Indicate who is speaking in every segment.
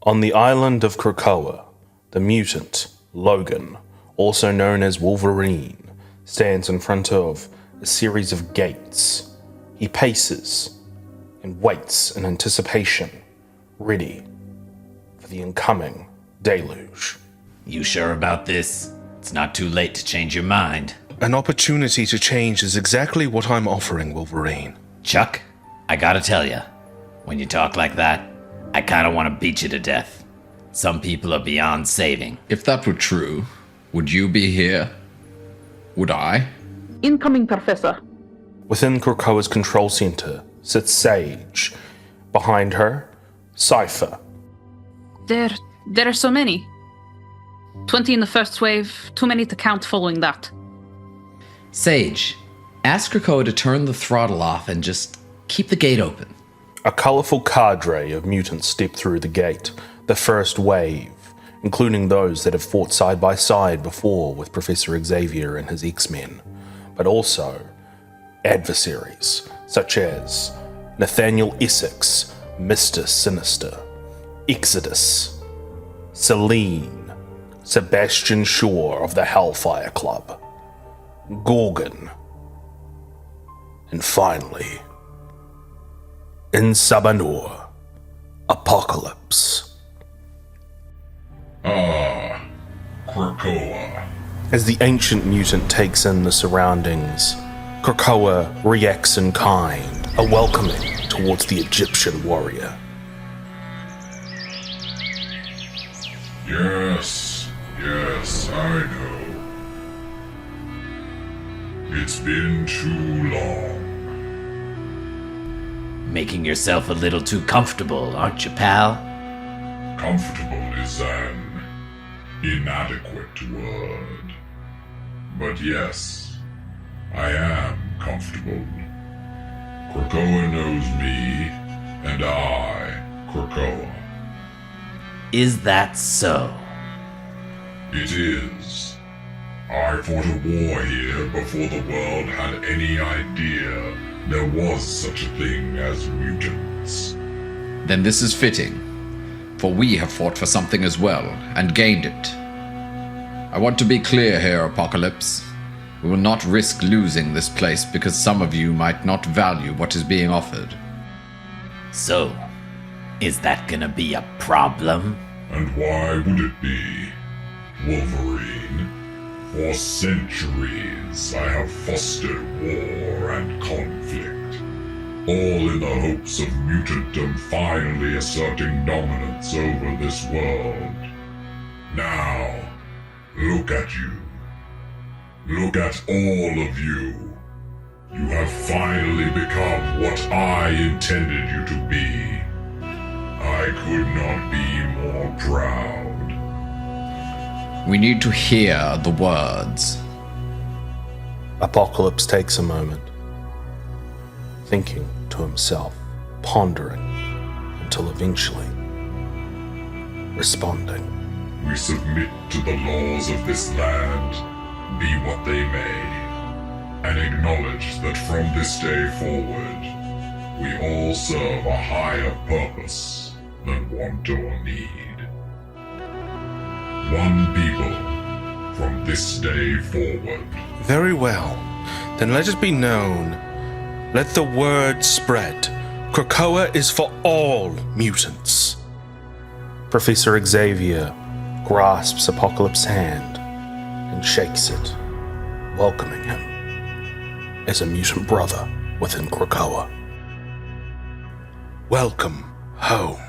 Speaker 1: On the island of Krakoa, the mutant, Logan, also known as Wolverine, stands in front of a series of gates. He paces and waits in anticipation, ready for the incoming deluge.
Speaker 2: You sure about this? It's not too late to change your mind.
Speaker 3: An opportunity to change is exactly what I'm offering, Wolverine.
Speaker 2: Chuck, I gotta tell ya, when you talk like that, I kinda wanna beat you to death. Some people are beyond saving.
Speaker 4: If that were true, would you be here? Would I?
Speaker 5: Incoming, Professor.
Speaker 1: Within Krakoa's control center sits Sage. Behind her, CYPHER.
Speaker 5: There are so many. 20 in the first wave, too many to count following that.
Speaker 4: Sage, ask Krakoa to turn the throttle off and just keep the gate open.
Speaker 1: A colorful cadre of mutants step through the gate, the first wave, including those that have fought side by side before with Professor Xavier and his Xmen, but also adversaries such as Nathaniel Essex, Mr. Sinister, Exodus, Selene, Sebastian Shaw of the Hellfire Club, Gorgon, and finally, in Sabanor, Apocalypse.
Speaker 6: Krakoa.
Speaker 1: As the ancient mutant takes in the surroundings, Krakoa reacts in kind, a welcoming towards the Egyptian warrior.
Speaker 6: Yes, I know. It's been too long.
Speaker 2: Making yourself a little too comfortable, aren't you, pal?
Speaker 6: Comfortable is an inadequate word. But yes, I am comfortable. Krakoa knows me, and I, Krakoa.
Speaker 2: Is that so?
Speaker 6: It is. I fought a war here before the world had any idea there was such a thing as mutants.
Speaker 4: Then this is fitting, for we have fought for something as well, and gained it. I want to be clear here, Apocalypse. We will not risk losing this place because some of you might not value what is being offered.
Speaker 2: So, is that gonna be a problem?
Speaker 6: And why would it be, Wolverine? For centuries I have fostered war and conflict, all in the hopes of mutantdom finally asserting dominance over this world. Now, look at you. Look at all of you. You have finally become what I intended you to be. I could not be more proud.
Speaker 4: We need to hear the words.
Speaker 1: Apocalypse takes a moment, thinking to himself, pondering, until eventually responding.
Speaker 6: We submit to the laws of this land, be what they may, and acknowledge that from this day forward, we all serve a higher purpose than want or need. One people, from this day forward.
Speaker 3: Very well. Then let it be known. Let the word spread. Krakoa is for all mutants.
Speaker 1: Professor Xavier grasps Apocalypse's hand and shakes it, welcoming him as a mutant brother within Krakoa.
Speaker 3: Welcome home.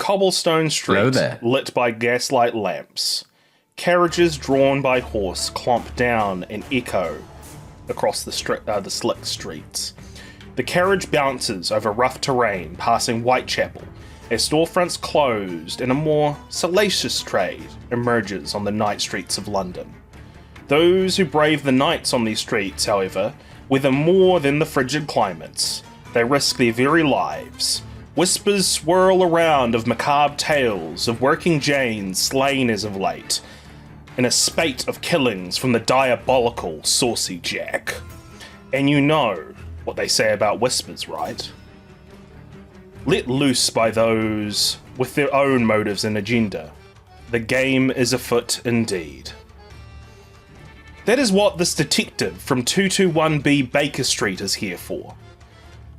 Speaker 1: cobblestone
Speaker 4: Hello
Speaker 1: street
Speaker 4: there.
Speaker 1: lit by gaslight lamps. Carriages drawn by horse clomp down and echo across the slick streets. The carriage bounces over rough terrain, passing Whitechapel, as storefronts closed and a more salacious trade emerges on the night streets of London. Those who brave the nights on these streets, however, weather more than the frigid climates. They risk their very lives. Whispers swirl around of macabre tales of working Janes slain as of late, in a spate of killings from the diabolical Saucy Jack. And you know what they say about whispers, right? Let loose by those with their own motives and agenda, the game is afoot indeed. That is what this detective from 221B Baker Street is here for.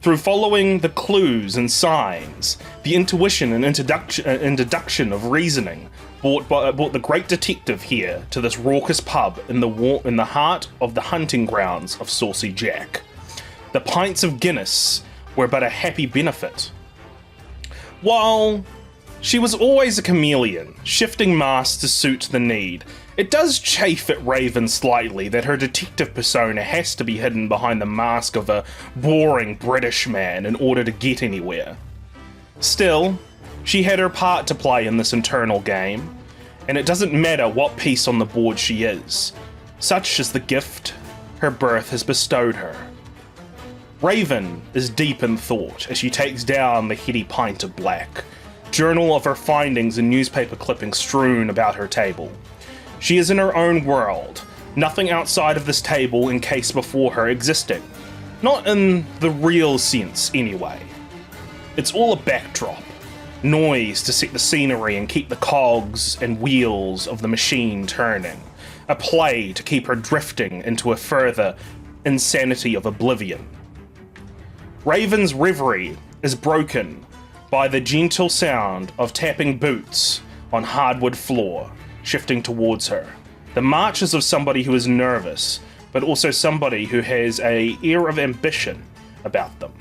Speaker 1: Through following the clues and signs, the intuition and deduction of reasoning brought the great detective here to this raucous pub in the heart of the hunting grounds of Saucy Jack. The pints of Guinness were but a happy benefit. While she was always a chameleon, shifting masks to suit the need, it does chafe at Raven slightly that her detective persona has to be hidden behind the mask of a boring British man in order to get anywhere. Still, she had her part to play in this internal game, and it doesn't matter what piece on the board she is. Such is the gift her birth has bestowed her. Raven is deep in thought as she takes down the heady pint of black, journal of her findings and newspaper clippings strewn about her table. She is in her own world, nothing outside of this table encased before her existing. Not in the real sense, anyway. It's all a backdrop, noise to set the scenery and keep the cogs and wheels of the machine turning, a play to keep her drifting into a further insanity of oblivion. Raven's reverie is broken by the gentle sound of tapping boots on hardwood floor, shifting towards her. The marches of somebody who is nervous, but also somebody who has an air of ambition about them.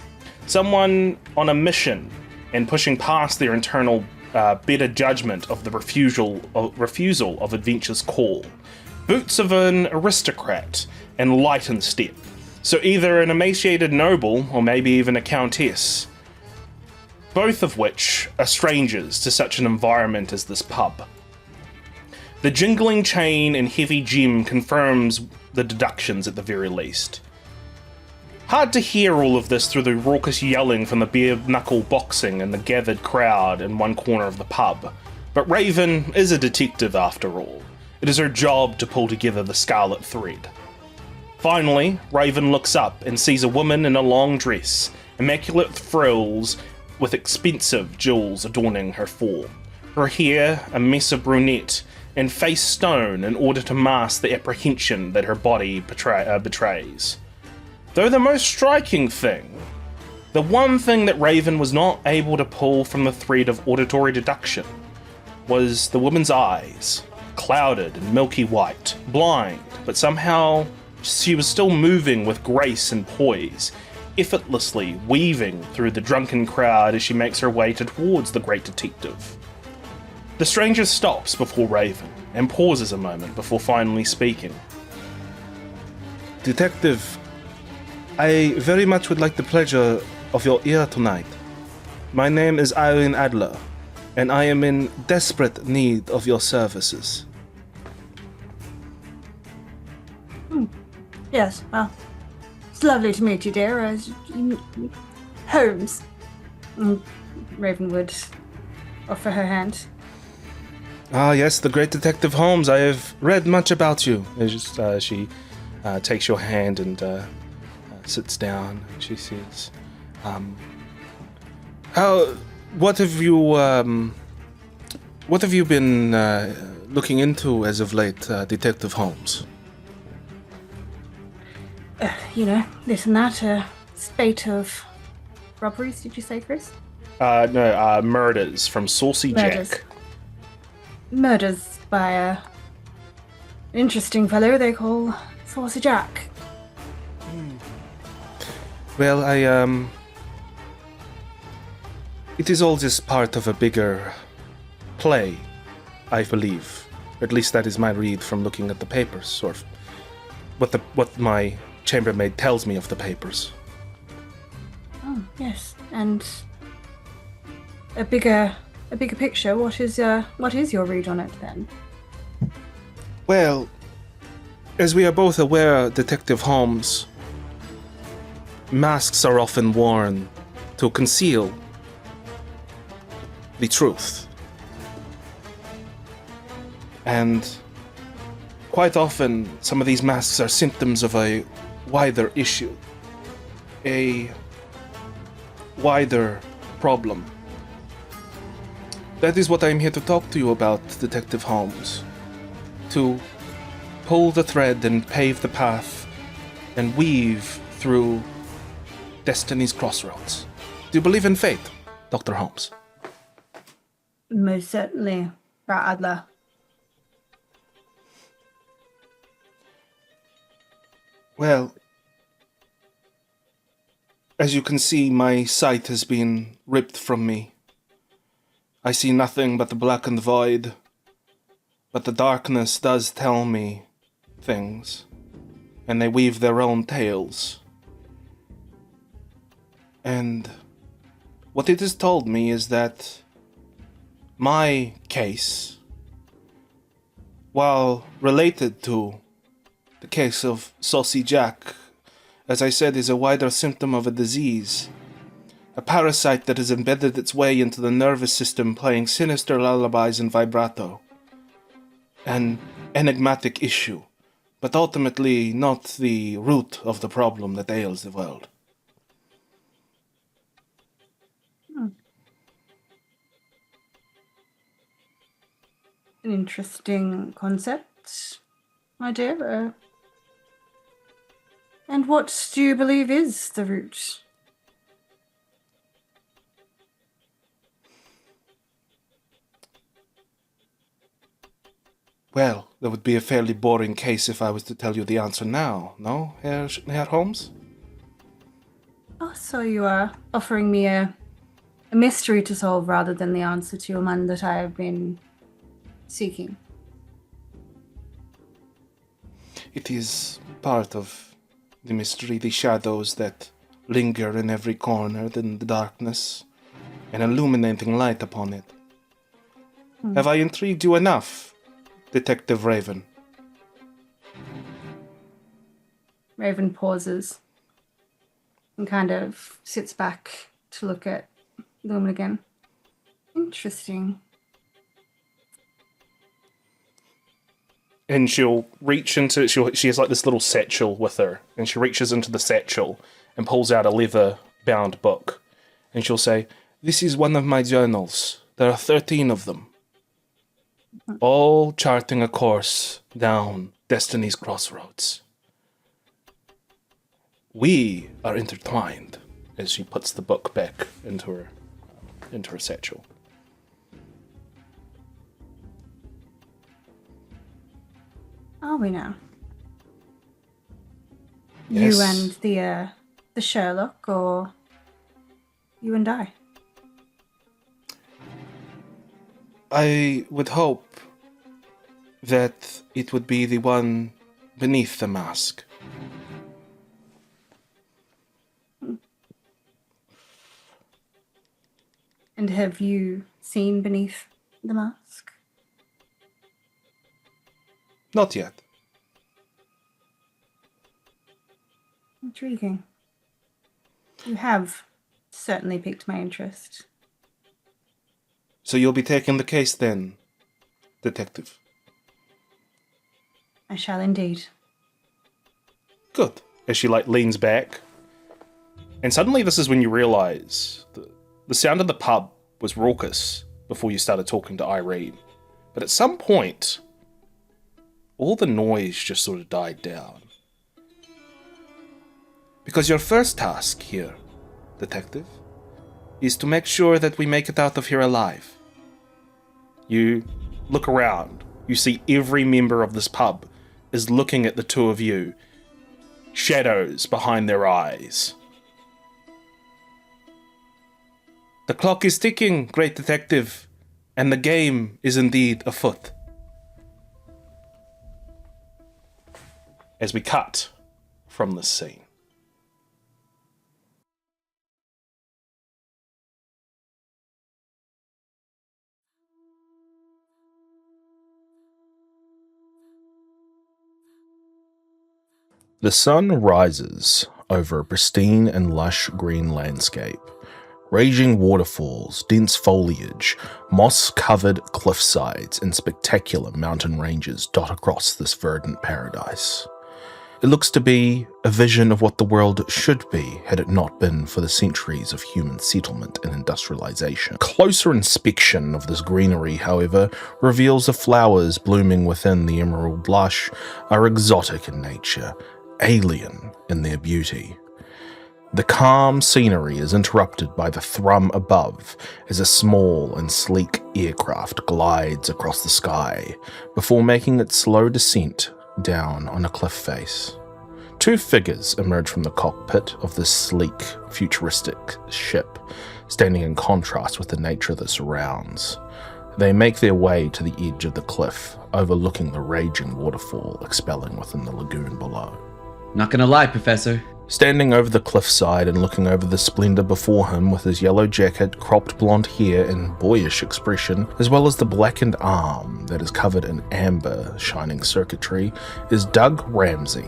Speaker 1: Someone on a mission and pushing past their internal better judgment of the refusal of adventure's call. Boots of an aristocrat and light in step. So either an emaciated noble or maybe even a countess. Both of which are strangers to such an environment as this pub. The jingling chain and heavy gem confirms the deductions at the very least. Hard to hear all of this through the raucous yelling from the bare-knuckle boxing and the gathered crowd in one corner of the pub, but Raven is a detective after all. It is her job to pull together the scarlet thread. Finally, Raven looks up and sees a woman in a long dress, immaculate frills with expensive jewels adorning her form. Her hair a mess of brunette, and face stone in order to mask the apprehension that her body betrays. Though the most striking thing, the one thing that Raven was not able to pull from the thread of auditory deduction, was the woman's eyes, clouded and milky white, blind, but somehow she was still moving with grace and poise, effortlessly weaving through the drunken crowd as she makes her way towards the great detective. The stranger stops before Raven and pauses a moment before finally speaking.
Speaker 3: Detective, I very much would like the pleasure of your ear tonight. My name is Irene Adler, and I am in desperate need of your services.
Speaker 7: Yes, well, it's lovely to meet you, dear. Holmes. Raven would offer her hand.
Speaker 3: Ah, yes, the great Detective Holmes. I have read much about you. She takes your hand and sits down. She says, what have you been looking into as of late, Detective Holmes?
Speaker 7: This and that, spate of robberies, did you say, Chris?
Speaker 1: No, murders from Saucy Jack.
Speaker 7: Murders by an interesting fellow they call Saucy Jack.
Speaker 3: Well, It is all just part of a bigger play, I believe. At least that is my read from looking at the papers, or what my chambermaid tells me of the papers.
Speaker 7: Oh, yes. And a bigger picture. What is your read on it then?
Speaker 3: Well, as we are both aware, Detective Holmes, masks are often worn to conceal the truth. And quite often, some of these masks are symptoms of a wider issue, a wider problem. That is what I'm here to talk to you about, Detective Holmes. To pull the thread and pave the path and weave through destiny's crossroads. Do you believe in fate, Dr. Holmes?
Speaker 7: Most certainly, Rat Adler.
Speaker 3: Well, as you can see, my sight has been ripped from me. I see nothing but the blackened void, but the darkness does tell me things, and they weave their own tales. And what it has told me is that my case, while related to the case of Saucy Jack, as I said, is a wider symptom of a disease. A parasite that has embedded its way into the nervous system, playing sinister lullabies in vibrato. An enigmatic issue, but ultimately not the root of the problem that ails the world.
Speaker 7: An interesting concept, my dear. And what do you believe is the root?
Speaker 3: Well, that would be a fairly boring case if I was to tell you the answer now, no, Herr Holmes?
Speaker 7: Oh, so you are offering me a mystery to solve rather than the answer to one that I have been seeking.
Speaker 3: It is part of the mystery, the shadows that linger in every corner in the darkness, and illuminating light upon it. Have I intrigued you enough, Detective Raven?
Speaker 7: Raven pauses and kind of sits back to look at Lumen again. Interesting.
Speaker 1: And she'll reach into, she has like this little satchel with her, and she reaches into the satchel and pulls out a leather-bound book. And she'll say, "This is one of my journals. There are 13 of them. All charting a course down destiny's crossroads. We are intertwined," as she puts the book back into her satchel.
Speaker 7: Are we now?
Speaker 3: Yes.
Speaker 7: You and the Sherlock, or you and I?
Speaker 3: I would hope that it would be the one beneath the mask.
Speaker 7: And have you seen beneath the mask?
Speaker 3: Not yet.
Speaker 7: Intriguing. You have certainly piqued my interest.
Speaker 3: So you'll be taking the case then, Detective?
Speaker 7: I shall indeed.
Speaker 3: Good.
Speaker 1: As she leans back. And suddenly this is when you realise the sound of the pub was raucous before you started talking to Irene. But at some point, all the noise just sort of died down.
Speaker 3: Because your first task here, Detective, is to make sure that we make it out of here alive.
Speaker 1: You look around. You see every member of this pub is looking at the two of you. Shadows behind their eyes.
Speaker 3: The clock is ticking, great detective, and the game is indeed afoot. As we cut from the scene. The sun rises over a pristine and lush green landscape. Raging waterfalls, dense foliage, moss-covered cliffsides, and spectacular mountain ranges dot across this verdant paradise. It looks to be a vision of what the world should be had it not been for the centuries of human settlement and industrialization. Closer inspection of this greenery, however, reveals the flowers blooming within the emerald lush are exotic in nature, alien in their beauty. The calm scenery is interrupted by the thrum above as a small and sleek aircraft glides across the sky before making its slow descent down on a cliff face. Two figures emerge from the cockpit of this sleek, futuristic ship, standing in contrast with the nature that surrounds. They make their way to the edge of the cliff, overlooking the raging waterfall expelling within the lagoon below.
Speaker 2: Not gonna lie, Professor.
Speaker 1: Standing over the cliffside and looking over the splendor before him with his yellow jacket, cropped blonde hair and boyish expression, as well as the blackened arm that is covered in amber shining circuitry, is Doug Ramsey.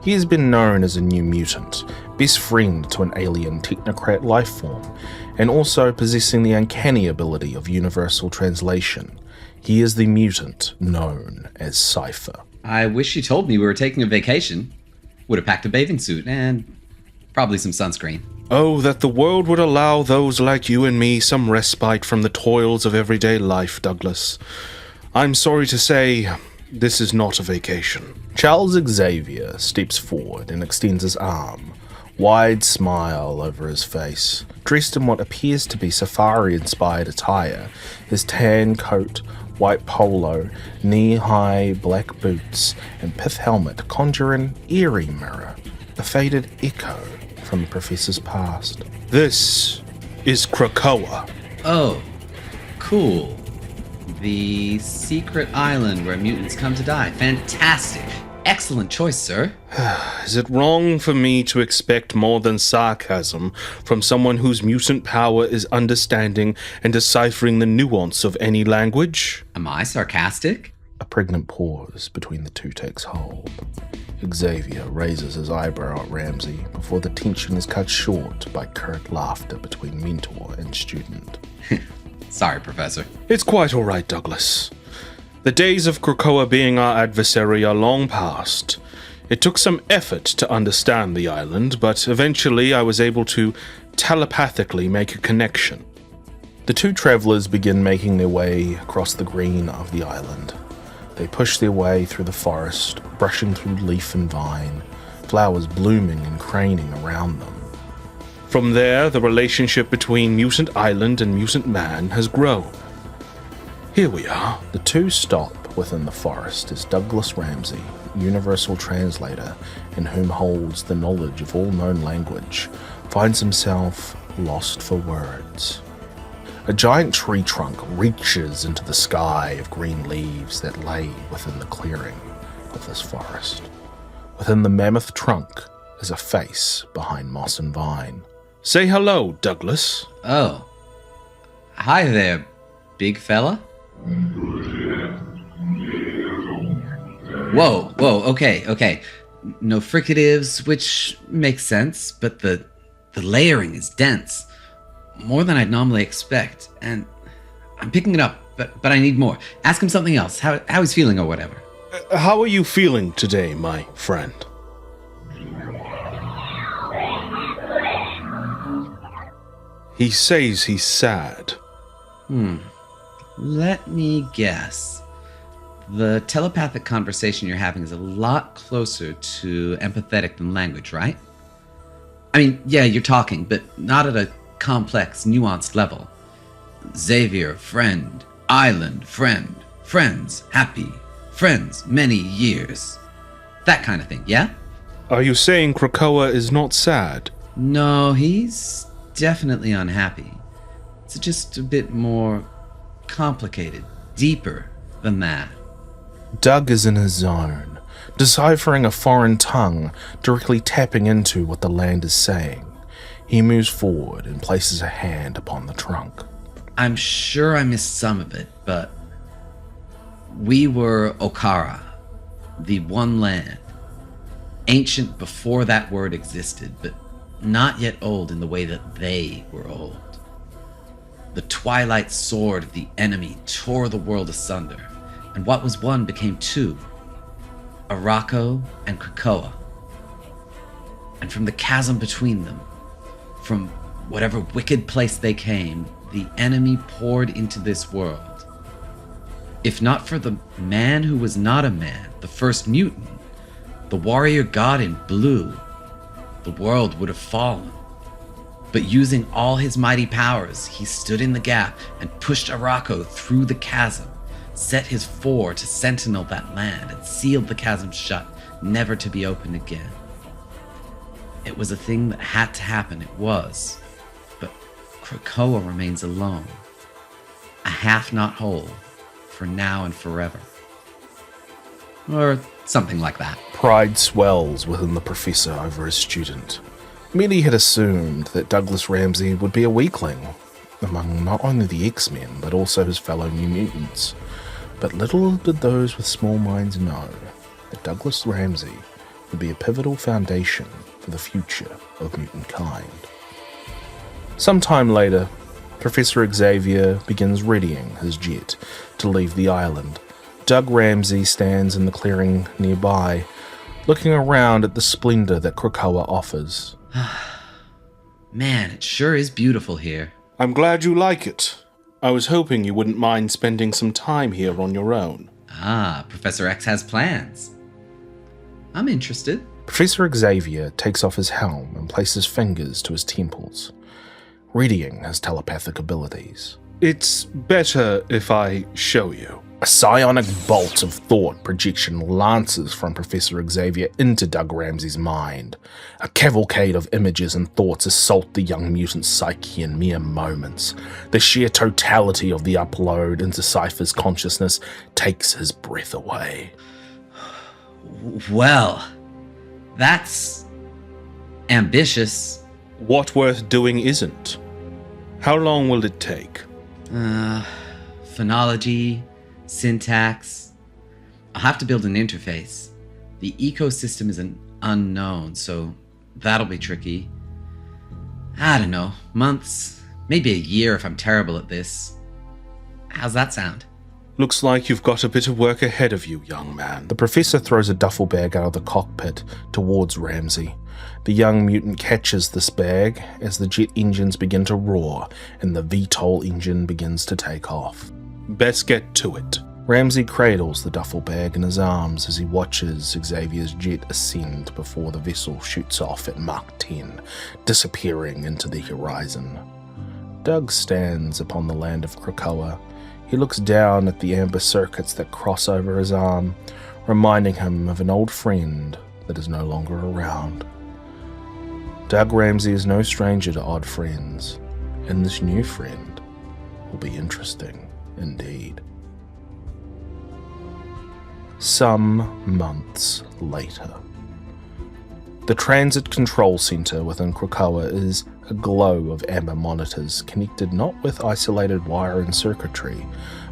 Speaker 1: He has been known as a new mutant, best friend to an alien technocrat lifeform, and also possessing the uncanny ability of universal translation. He is the mutant known as CYPHER.
Speaker 2: I wish you told me we were taking a vacation. Would have packed a bathing suit and probably some sunscreen.
Speaker 3: Oh, that the world would allow those like you and me some respite from the toils of everyday life, Douglas. I'm sorry to say, this is not a vacation.
Speaker 1: Charles Xavier steps forward and extends his arm, wide smile over his face. Dressed in what appears to be safari-inspired attire, his tan coat, white polo, knee-high black boots, and pith helmet conjure an eerie mirror, a faded echo from the professor's past.
Speaker 3: This is Krakoa.
Speaker 2: Oh, cool. The secret island where mutants come to die. Fantastic. Excellent choice, sir.
Speaker 3: Is it wrong for me to expect more than sarcasm from someone whose mutant power is understanding and deciphering the nuance of any language?
Speaker 2: Am I sarcastic?
Speaker 1: A pregnant pause between the two takes hold. Xavier raises his eyebrow at Ramsey before the tension is cut short by curt laughter between mentor and student.
Speaker 2: Sorry, Professor.
Speaker 3: It's quite all right, Douglas. The days of Krakoa being our adversary are long past. It took some effort to understand the island, but eventually I was able to telepathically make a connection.
Speaker 1: The two travelers begin making their way across the green of the island. They push their way through the forest, brushing through leaf and vine, flowers blooming and craning around them.
Speaker 3: From there, the relationship between Mutant Island and Mutant Man has grown. Here we are.
Speaker 1: The two stop within the forest as Douglas Ramsey, universal translator, in whom holds the knowledge of all known language, finds himself lost for words. A giant tree trunk reaches into the sky of green leaves that lay within the clearing of this forest. Within the mammoth trunk is a face behind moss and vine.
Speaker 3: Say hello, Douglas.
Speaker 2: Oh. Hi there, big fella. Whoa, okay. No fricatives, which makes sense, but the layering is dense. More than I'd normally expect, and I'm picking it up, but I need more. Ask him something else, how he's feeling or whatever.
Speaker 3: How are you feeling today, my friend? He says he's sad.
Speaker 2: Let me guess. The telepathic conversation you're having is a lot closer to empathetic than language, right? I mean, yeah, you're talking, but not at a complex, nuanced level. Xavier, friend. Island, friend. Friends, happy. Friends, many years. That kind of thing, yeah?
Speaker 3: Are you saying Krakoa is not sad?
Speaker 2: No, he's definitely unhappy. It's just a bit more complicated, deeper than that.
Speaker 1: Doug is in his zone, deciphering a foreign tongue, directly tapping into what the land is saying. He moves forward and places a hand upon the trunk.
Speaker 2: I'm sure I missed some of it, but we were Okara, the one land, ancient before that word existed, but not yet old in the way that they were old. The twilight sword of the enemy tore the world asunder, and what was one became two, Arakko and Krakoa. And from the chasm between them, from whatever wicked place they came, the enemy poured into this world. If not for the man who was not a man, the first mutant, the warrior god in blue, the world would have fallen. But using all his mighty powers, he stood in the gap and pushed Arakko through the chasm, set his four to sentinel that land, and sealed the chasm shut, never to be opened again. It was a thing that had to happen, it was. But Krakoa remains alone, a half not whole, for now and forever. Or something like that.
Speaker 1: Pride swells within the professor over his student. Many had assumed that Douglas Ramsey would be a weakling among not only the X-Men, but also his fellow New Mutants. But little did those with small minds know that Douglas Ramsey would be a pivotal foundation for the future of mutant kind. Sometime later, Professor Xavier begins readying his jet to leave the island. Doug Ramsey stands in the clearing nearby, looking around at the splendor that Krakoa offers.
Speaker 2: Man, it sure is beautiful here.
Speaker 1: I'm glad you like it. I was hoping you wouldn't mind spending some time here on your own.
Speaker 2: Ah, Professor X has plans. I'm interested.
Speaker 1: Professor Xavier takes off his helm and places fingers to his temples, readying his telepathic abilities. It's better if I show you. A psionic bolt of thought projection lances from Professor Xavier into Doug Ramsey's mind. A cavalcade of images and thoughts assault the young mutant's psyche in mere moments. The sheer totality of the upload into CYPHER's consciousness takes his breath away.
Speaker 2: Well, that's ambitious.
Speaker 1: What worth doing isn't. How long will it take?
Speaker 2: Phonology, syntax. I'll have to build an interface. The ecosystem is an unknown, so that'll be tricky. I don't know, months, maybe a year if I'm terrible at this. How's that sound?
Speaker 1: Looks like you've got a bit of work ahead of you, young man. The professor throws a duffel bag out of the cockpit towards Ramsey. The young mutant catches this bag as the jet engines begin to roar and the VTOL engine begins to take off. Best get to it. Ramsey cradles the duffel bag in his arms as he watches Xavier's jet ascend before the vessel shoots off at Mach 10, disappearing into the horizon. Doug stands upon the land of Krakoa. He looks down at the amber circuits that cross over his arm, reminding him of an old friend that is no longer around. Doug Ramsey is no stranger to odd friends, and this new friend will be interesting indeed. Some months later. The transit control center within Krakoa is aglow of amber monitors connected not with isolated wire and circuitry,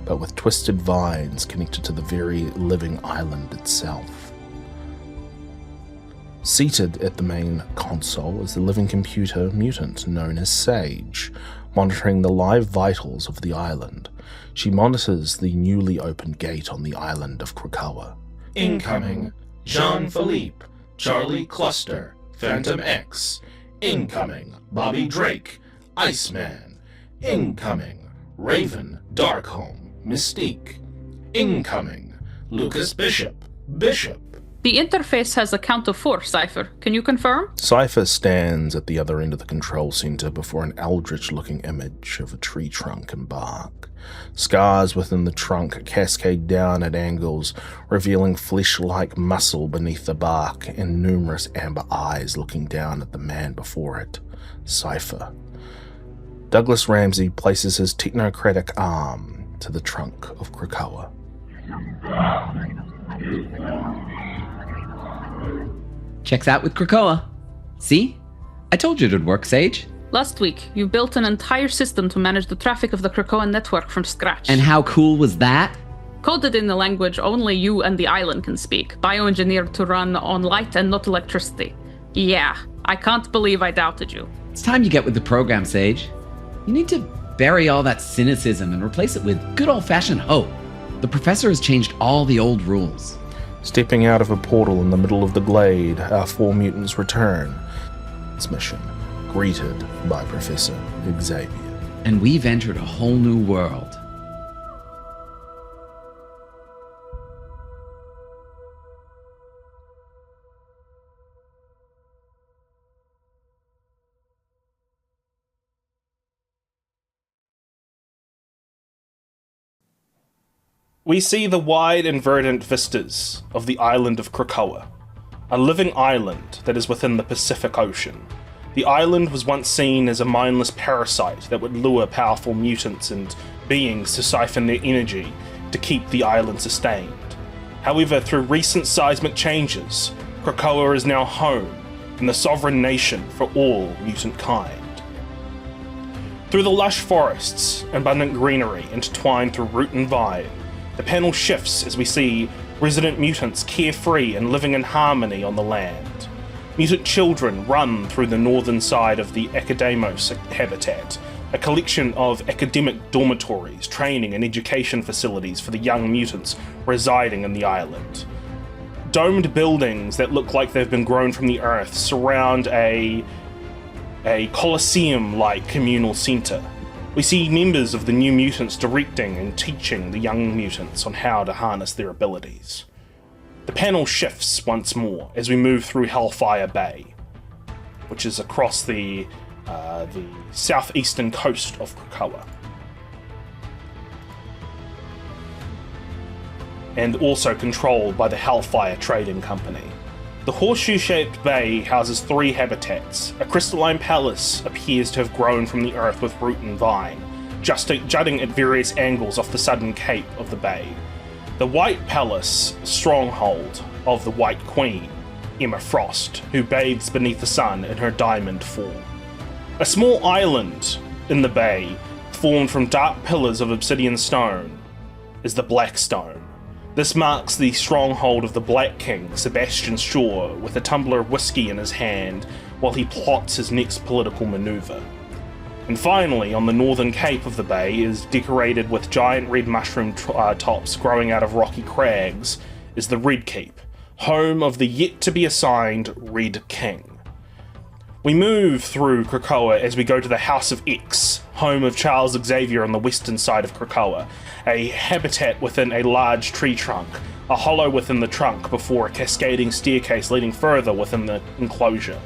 Speaker 1: but with twisted vines connected to the very living island itself. Seated at the main console is the living computer mutant known as Sage, monitoring the live vitals of the island. She monitors the newly opened gate on the island of Krakoa. Incoming, Jean-Philippe, Charlie Cluster, FANTOMEX. Incoming, Bobby Drake, ICEMAN. Incoming, Raven, Darkholm, MYSTIQUE. Incoming, Lucas Bishop.
Speaker 5: The interface has a count of 4, CYPHER. Can you confirm?
Speaker 1: CYPHER stands at the other end of the control center before an eldritch-looking image of a tree trunk and bark. Scars within the trunk cascade down at angles, revealing flesh-like muscle beneath the bark and numerous amber eyes looking down at the man before it, CYPHER. Douglas Ramsey places his technocratic arm to the trunk of Krakoa.
Speaker 2: Checks out with Krakoa. See? I told you it'd work, Sage.
Speaker 5: Last week, you built an entire system to manage the traffic of the Krakoan network from scratch.
Speaker 2: And how cool was that?
Speaker 5: Coded in the language only you and the island can speak, bioengineered to run on light and not electricity. Yeah, I can't believe I doubted you.
Speaker 2: It's time you get with the program, Sage. You need to bury all that cynicism and replace it with good old-fashioned hope. The professor has changed all the old rules.
Speaker 1: Stepping out of a portal in the middle of the glade, our 4 mutants return. This mission, greeted by Professor Xavier.
Speaker 2: And we've entered a whole new world.
Speaker 3: We see the wide and verdant vistas of the island of Krakoa, a living island that is within the Pacific Ocean. The island was once seen as a mindless parasite that would lure powerful mutants and beings to siphon their energy to keep the island sustained. However, through recent seismic changes, Krakoa is now home and the sovereign nation for all mutant kind. Through the lush forests, abundant greenery intertwined through root and vine, the panel shifts as we see resident mutants carefree and living in harmony on the land. Mutant children run through the northern side of the Academos habitat, a collection of academic dormitories, training and education facilities for the young mutants residing in the island. Domed buildings that look like they've been grown from the earth surround a coliseum-like communal centre. We see members of the New Mutants directing and teaching the young mutants on how to harness their abilities. The panel shifts once more as we move through Hellfire Bay, which is across the southeastern coast of Krakoa, and also controlled by the Hellfire Trading Company. The horseshoe-shaped bay houses 3 habitats. A crystalline palace appears to have grown from the earth with root and vine, jutting at various angles off the southern cape of the bay. The White Palace, stronghold of the White Queen, Emma Frost, who bathes beneath the sun in her diamond form. A small island in the bay, formed from dark pillars of obsidian stone, is the Blackstone. This marks the stronghold of the Black King, Sebastian Shaw, with a tumbler of whiskey in his hand while he plots his next political maneuver. And finally, on the northern cape of the bay, is decorated with giant red mushroom tops growing out of rocky crags, is the Red Keep, home of the yet-to-be-assigned Red King. We move through Krakoa as we go to the House of X, home of Charles Xavier on the western side of Krakoa, a habitat within a large tree trunk, a hollow within the trunk before a cascading staircase leading further within the enclosure.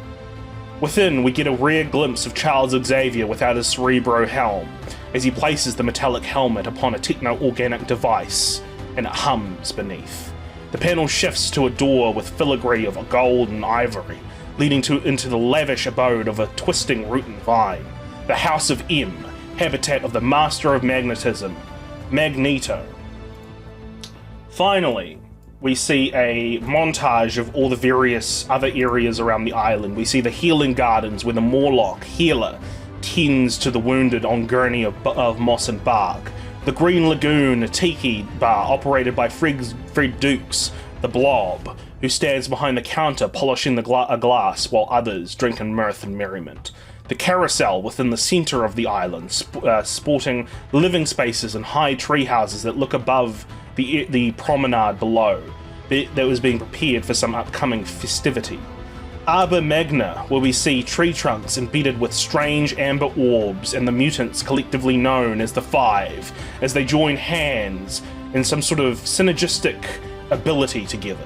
Speaker 3: Within, we get a rare glimpse of Charles Xavier without his cerebro helm, as he places the metallic helmet upon a techno-organic device, and it hums beneath. The panel shifts to a door with filigree of gold and ivory, leading into the lavish abode of a twisting root and vine, the House of M, habitat of the Master of Magnetism, MAGNETO. Finally, we see a montage of all the various other areas around the island. We see the Healing Gardens, where the Morlock, Healer, tends to the wounded on gurney of moss and bark. The Green Lagoon, a tiki bar operated by Fred Dukes, the Blob, who stands behind the counter polishing a glass while others drink in mirth and merriment. The Carousel within the centre of the island, sporting living spaces and high tree houses that look above the promenade below, that was being prepared for some upcoming festivity. Arbor Magna, where we see tree trunks embedded with strange amber orbs and the mutants collectively known as the Five, as they join hands in some sort of synergistic ability together.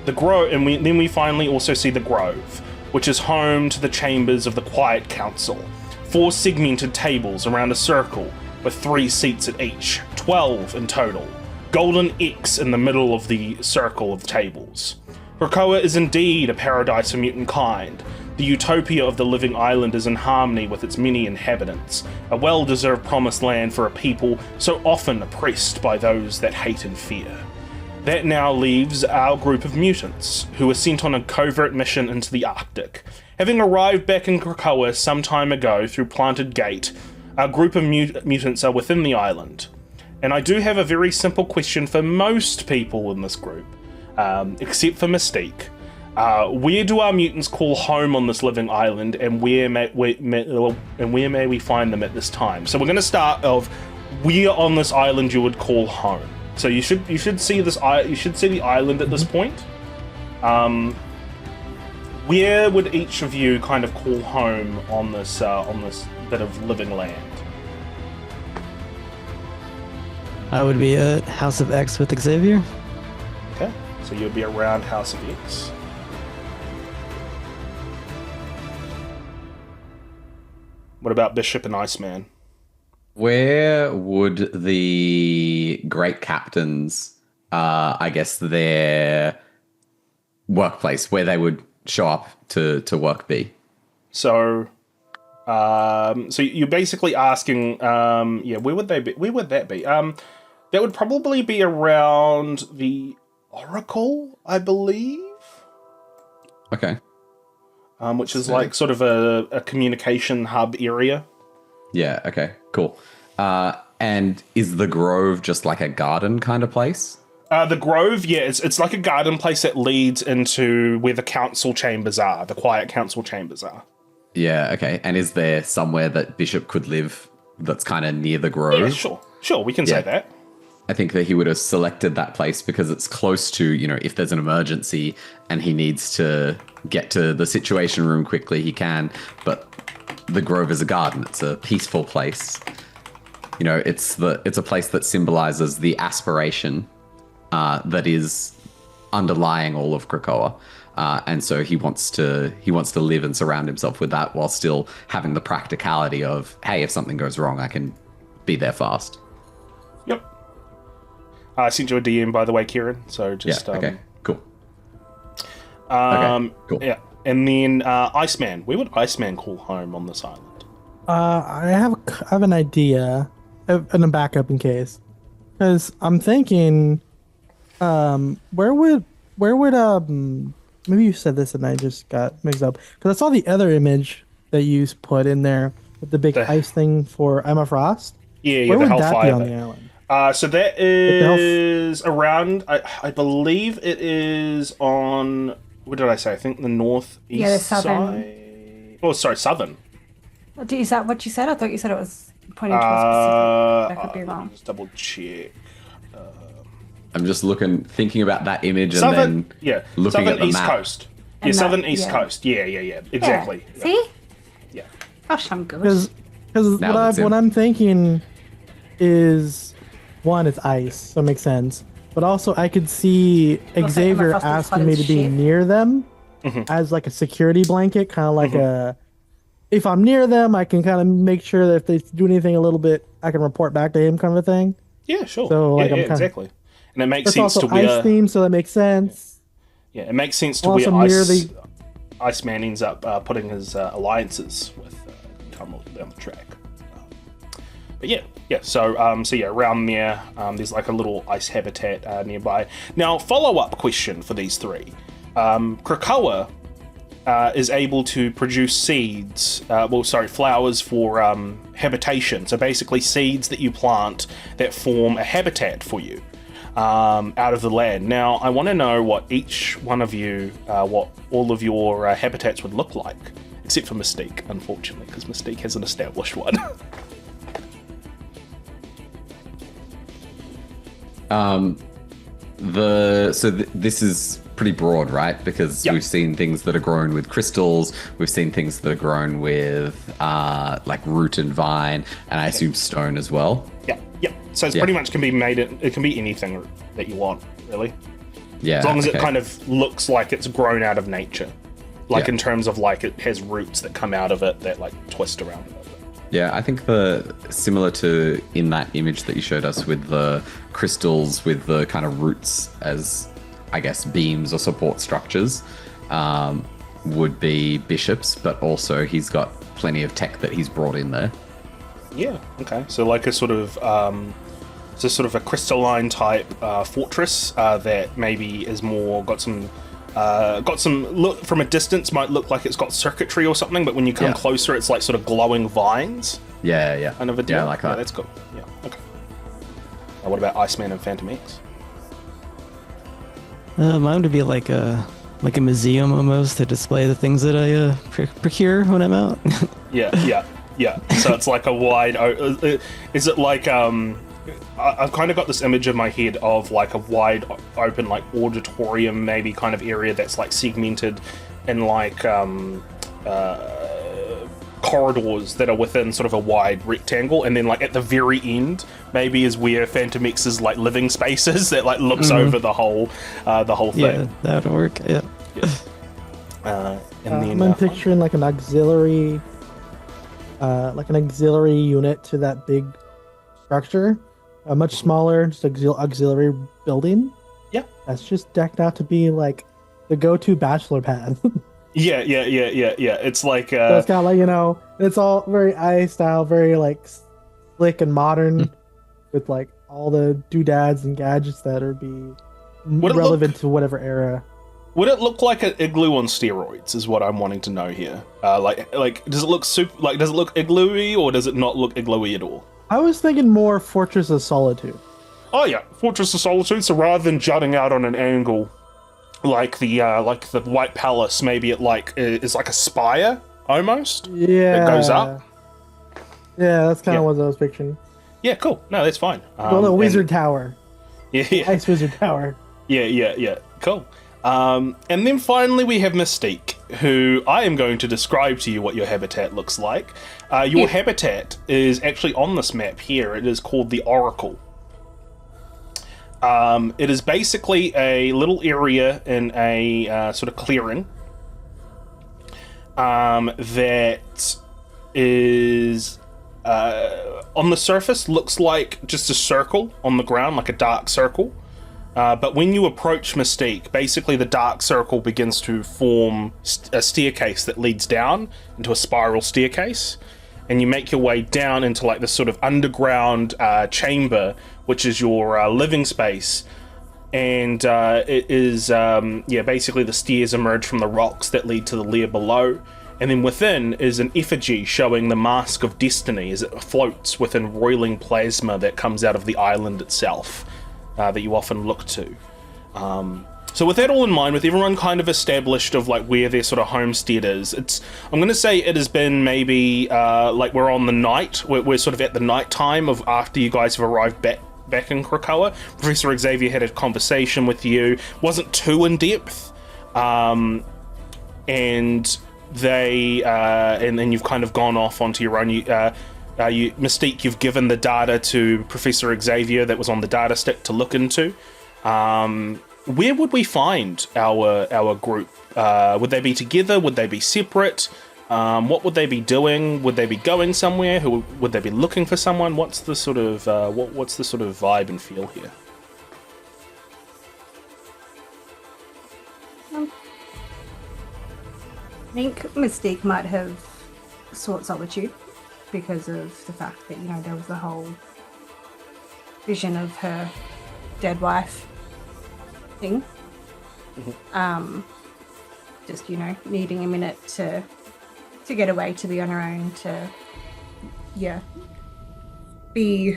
Speaker 3: The Grove, and then we finally also see the Grove, which is home to the chambers of the Quiet Council. 4 segmented tables around a circle with 3 seats at each, 12 in total. Golden X in the middle of the circle of tables. Krakoa is indeed a paradise for mutant kind.
Speaker 1: The utopia of the living island is in harmony with its many inhabitants, a well-deserved promised land for a people so often oppressed by those that hate and fear. That now leaves our group of mutants, who were sent on a covert mission into the Arctic. Having arrived back in Krakoa some time ago through Planted Gate, our group of mutants are within the island. And I do have a very simple question for most people in this group, except for Mystique. Where do our mutants call home on this living island, and where may we find them at this time? So we're going to start of where on this island you would call home. So you should see this. You should see the island at this point. Where would each of you kind of call home on this bit of living land?
Speaker 8: I would be at House of X with Xavier.
Speaker 1: Okay, so you'd be around House of X. What about Bishop and Iceman?
Speaker 2: Where would the great captains, I guess their workplace, where they would show up to work be?
Speaker 1: So you're basically asking, where would they be? Where would that be? That would probably be around the Oracle, I believe.
Speaker 2: Okay.
Speaker 1: Which is like sort of a communication hub area.
Speaker 2: Yeah, okay, cool. And is the Grove just like a garden kind of place?
Speaker 1: The Grove, yeah, it's like a garden place that leads into where the council chambers are, the quiet council chambers are.
Speaker 2: Yeah, okay. And is there somewhere that Bishop could live that's kind of near the Grove?
Speaker 1: Yeah, sure, we can say that.
Speaker 2: I think that he would have selected that place because it's close to, if there's an emergency and he needs to get to the situation room quickly, he can. But the Grove is a garden. It's a peaceful place. It's a place that symbolizes the aspiration that is underlying all of Krakoa. And so he wants to live and surround himself with that while still having the practicality of, hey, if something goes wrong, I can be there fast.
Speaker 1: Yep. I sent you a DM, by the way, Kieran. So just
Speaker 2: okay, cool.
Speaker 1: Cool. Yeah, and then Iceman. Where would Iceman call home on this island?
Speaker 8: I have an idea, and a backup in case, because I'm thinking, where would maybe you said this and I just got mixed up because I saw the other image that you put in there with the big ice thing for Emma Frost.
Speaker 1: Yeah,
Speaker 8: where
Speaker 1: the
Speaker 8: would that be
Speaker 1: Hellfire
Speaker 8: on the island?
Speaker 1: So that is around, I believe it is on, what did I say? I think the northeast side. Oh, sorry, southern.
Speaker 7: Is that what you said? I thought you said it was pointing to a specific. I could be wrong.
Speaker 1: Just double check.
Speaker 2: I'm just thinking about that image
Speaker 1: southern,
Speaker 2: and then looking
Speaker 1: southern
Speaker 2: at the
Speaker 1: east
Speaker 2: map.
Speaker 1: Coast. Yeah, southern east coast. Yeah, exactly.
Speaker 7: Yeah. See?
Speaker 1: Yeah.
Speaker 7: Gosh, I'm good.
Speaker 8: Because what I'm thinking is, one, it's ice, so it makes sense. But also, I could see Xavier asking me to be near them as like a security blanket, kind of like if I'm near them, I can kind of make sure that if they do anything a little bit, I can report back to him, kind of a thing.
Speaker 1: Yeah, sure.
Speaker 8: So like,
Speaker 1: exactly. And it makes sense
Speaker 8: also
Speaker 1: to where
Speaker 8: ice theme, so that makes sense.
Speaker 1: Yeah, it makes sense to where Iceman ends up putting his alliances with come down the track. But yeah. So around there, there's like a little ice habitat nearby. Now, follow-up question for these three: Krakoa is able to produce seeds. Flowers for habitation. So basically, seeds that you plant that form a habitat for you out of the land. Now, I want to know what each one of you, what all of your habitats would look like, except for Mystique, unfortunately, because Mystique has an established one.
Speaker 2: This is pretty broad, right? Because we've seen things that are grown with crystals, we've seen things that are grown with like root and vine, and I assume stone as well. Yeah.
Speaker 1: So it's pretty much can be made. It can be anything that you want, really.
Speaker 2: Yeah.
Speaker 1: As long as it kind of looks like it's grown out of nature, like in terms of like it has roots that come out of it that like twist around it.
Speaker 2: Yeah, I think similar to in that image that you showed us with the crystals with the kind of roots as, I guess, beams or support structures. would be bishops, but also he's got plenty of tech that he's brought in there.
Speaker 1: Yeah. Okay. So like a sort of a crystalline type fortress that maybe is more got some look from a distance might look like it's got circuitry or something, but when you come closer, it's like sort of glowing vines.
Speaker 2: Yeah.
Speaker 1: Kind of a deal.
Speaker 2: Yeah, like that.
Speaker 1: Yeah, that's cool. Yeah. Okay. What about ICEMAN and FANTOMEX?
Speaker 9: Mine would be like a museum almost to display the things that I procure when I'm out.
Speaker 1: Yeah. So it's like a wide. Is it like I've kind of got this image in my head of like a wide open like auditorium maybe kind of area that's like segmented in like corridors that are within sort of a wide rectangle, and then like at the very end maybe is where FANTOMEX's like living spaces that like looks over the whole thing.
Speaker 9: Yeah, that would work. Yeah.
Speaker 1: And then
Speaker 8: I'm picturing like an auxiliary unit to that big structure, a much smaller just auxiliary building.
Speaker 1: Yeah,
Speaker 8: that's just decked out to be like the go-to bachelor pad.
Speaker 1: Yeah. It's like
Speaker 8: so it's got like, you know, it's all very IA style, very like slick and modern, with like all the doodads and gadgets that are relevant to whatever era.
Speaker 1: Would it look like an igloo on steroids? Is what I'm wanting to know here. Like does it look does it look igloo-y, or does it not look igloo-y at all?
Speaker 8: I was thinking more Fortress of Solitude.
Speaker 1: Oh yeah, Fortress of Solitude. So rather than jutting out on an angle, like the White Palace, maybe it like is like a spire almost.
Speaker 8: Yeah,
Speaker 1: that goes up.
Speaker 8: Yeah, that's kind of what I was picturing.
Speaker 1: Yeah, cool. No, that's fine.
Speaker 8: The Wizard Tower.
Speaker 1: Yeah.
Speaker 8: Ice Wizard Tower.
Speaker 1: Yeah. Cool. And then finally we have Mystique, who I am going to describe to you what your habitat looks like. Your habitat is actually on this map here. It is called the Oracle. It is basically a little area in a sort of clearing that is on the surface looks like just a circle on the ground, like a dark circle. But when you approach Mystique, basically the dark circle begins to form a staircase that leads down into a spiral staircase, and you make your way down into like this sort of underground chamber, which is your living space. And it is, basically the stairs emerge from the rocks that lead to the lair below. And then within is an effigy showing the Mask of Destiny as it floats within roiling plasma that comes out of the island itself. That you often look to. So with that all in mind, with everyone kind of established of like where their sort of homestead is, I'm going to say it has been maybe like we're on the night, we're sort of at the night time of after you guys have arrived back in Krakoa. Professor Xavier had a conversation with you, wasn't too in depth, and then you've kind of gone off onto your own. Mystique, you've given the data to Professor Xavier that was on the data stick to look into. Where would we find our group? Would they be together? Would they be separate? What would they be doing? Would they be going somewhere? Would they be looking for someone? What's the sort of what's the sort of vibe and feel here?
Speaker 7: I think Mystique might have sought solitude, because of the fact that, you know, there was the whole vision of her dead wife thing. Mm-hmm. Just, you know, needing a minute to get away, to be on her own, to be,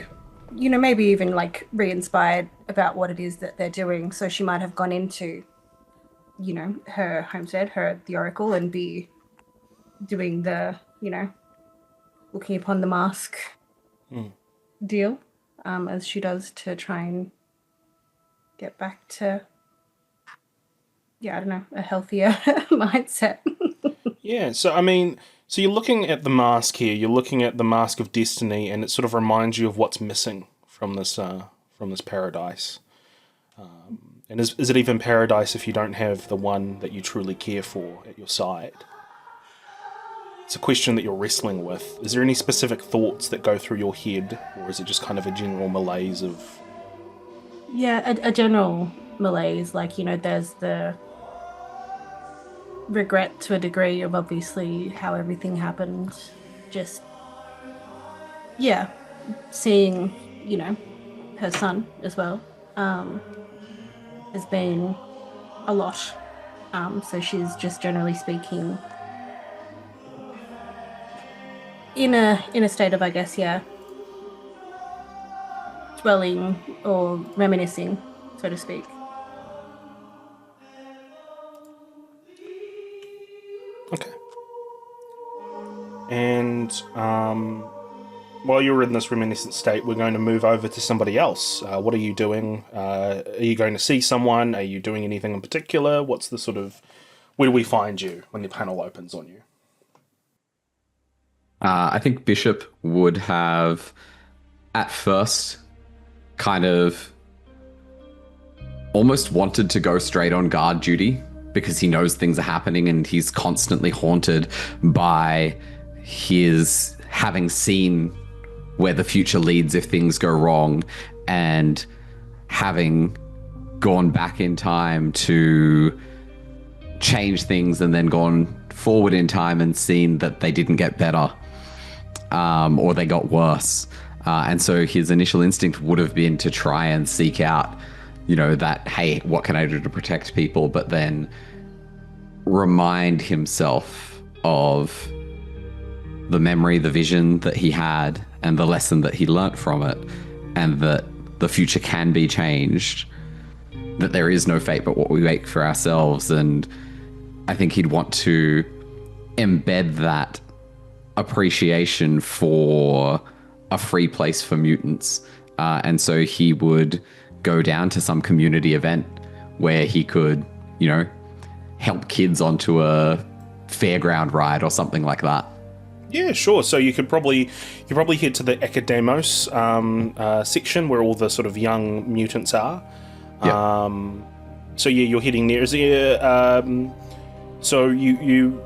Speaker 7: you know, maybe even like re-inspired about what it is that they're doing. So she might have gone into, you know, her homestead, the Oracle, and be doing the, you know, looking upon the mask deal, as she does, to try and get back to, I don't know, a healthier mindset.
Speaker 1: Yeah, so I mean, so you're looking at the mask here, you're looking at the Mask of Destiny, and it sort of reminds you of what's missing from this paradise. And is it even paradise if you don't have the one that you truly care for at your side? It's a question that you're wrestling with. Is there any specific thoughts that go through your head, or is it just kind of a general malaise of...
Speaker 7: Yeah, a general malaise, like, you know, there's the regret to a degree of obviously how everything happened. Just, yeah, seeing, her son as well has been a lot. So she's just generally speaking in a state of, I guess, dwelling or reminiscing, so to speak.
Speaker 1: Okay. And while you're in this reminiscent state, we're going to move over to somebody else. What are you doing? Are you going to see someone? Are you doing anything in particular? What's the sort of... Where do we find you when the panel opens on you?
Speaker 10: I think Bishop would have, at first, kind of almost wanted to go straight on guard duty because he knows things are happening and he's constantly haunted by his having seen where the future leads if things go wrong and having gone back in time to change things and then gone forward in time and seen that they didn't get better. Or they got worse. And so his initial instinct would have been to try and seek out, that, hey, what can I do to protect people? But then remind himself of the memory, the vision that he had and the lesson that he learnt from it, and that the future can be changed, that there is no fate but what we make for ourselves. And I think he'd want to embed that appreciation for a free place for mutants. And so he would go down to some community event where he could, help kids onto a fairground ride or something like that.
Speaker 1: Yeah, sure. So you could probably head to the Academos section where all the sort of young mutants are.
Speaker 10: Yeah.
Speaker 1: So yeah, you're heading there. Is there? So you.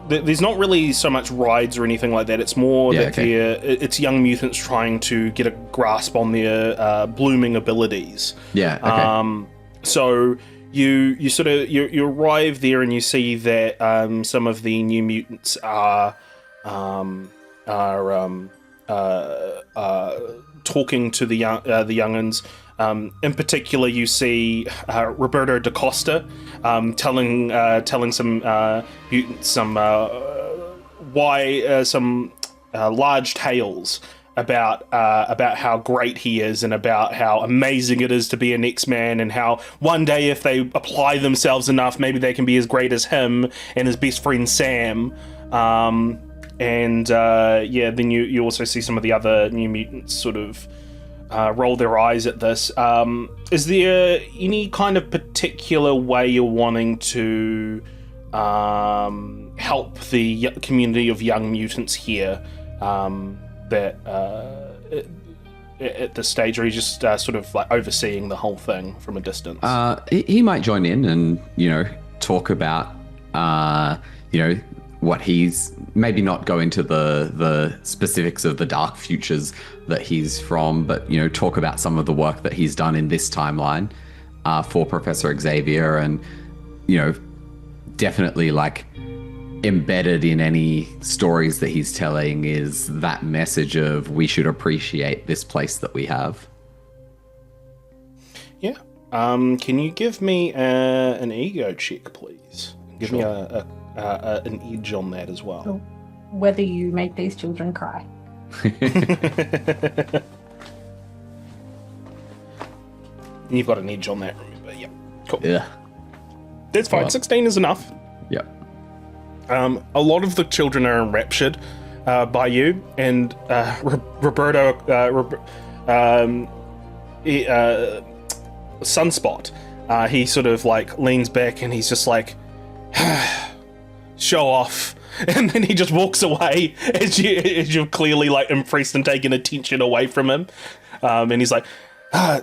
Speaker 1: There's not really so much rides or anything like that. It's more that it's young mutants trying to get a grasp on their blooming abilities.
Speaker 10: Yeah. Okay.
Speaker 1: So you sort of you arrive there and you see that some of the new mutants are talking to the young'uns. In particular, you see Roberto da Costa telling some mutants some large tales about how great he is and about how amazing it is to be an Xman, and how one day if they apply themselves enough, maybe they can be as great as him and his best friend Sam. Then you also see some of the other new mutants sort of roll their eyes at this. Is there any kind of particular way you're wanting to help the community of young mutants here at this stage, or are you just sort of like overseeing the whole thing from a distance?
Speaker 10: He might join in and, talk about, what he's, maybe not go into the specifics of the dark futures that he's from, but, talk about some of the work that he's done in this timeline for Professor Xavier, and, definitely like embedded in any stories that he's telling is that message of we should appreciate this place that we have.
Speaker 1: Yeah. Can you give me an ego check, please? Give me an edge on that as well.
Speaker 7: So whether you make these children cry.
Speaker 1: You've got an edge on that, remember? Yeah. Cool.
Speaker 10: Yeah.
Speaker 1: That's fine.
Speaker 10: Well,
Speaker 1: 16 is enough.
Speaker 10: Yeah.
Speaker 1: A lot of the children are enraptured by you, and Roberto, Sunspot, he sort of like leans back and he's just like, show off, and then he just walks away as you've clearly like impressed and taken attention away from him, and he's like,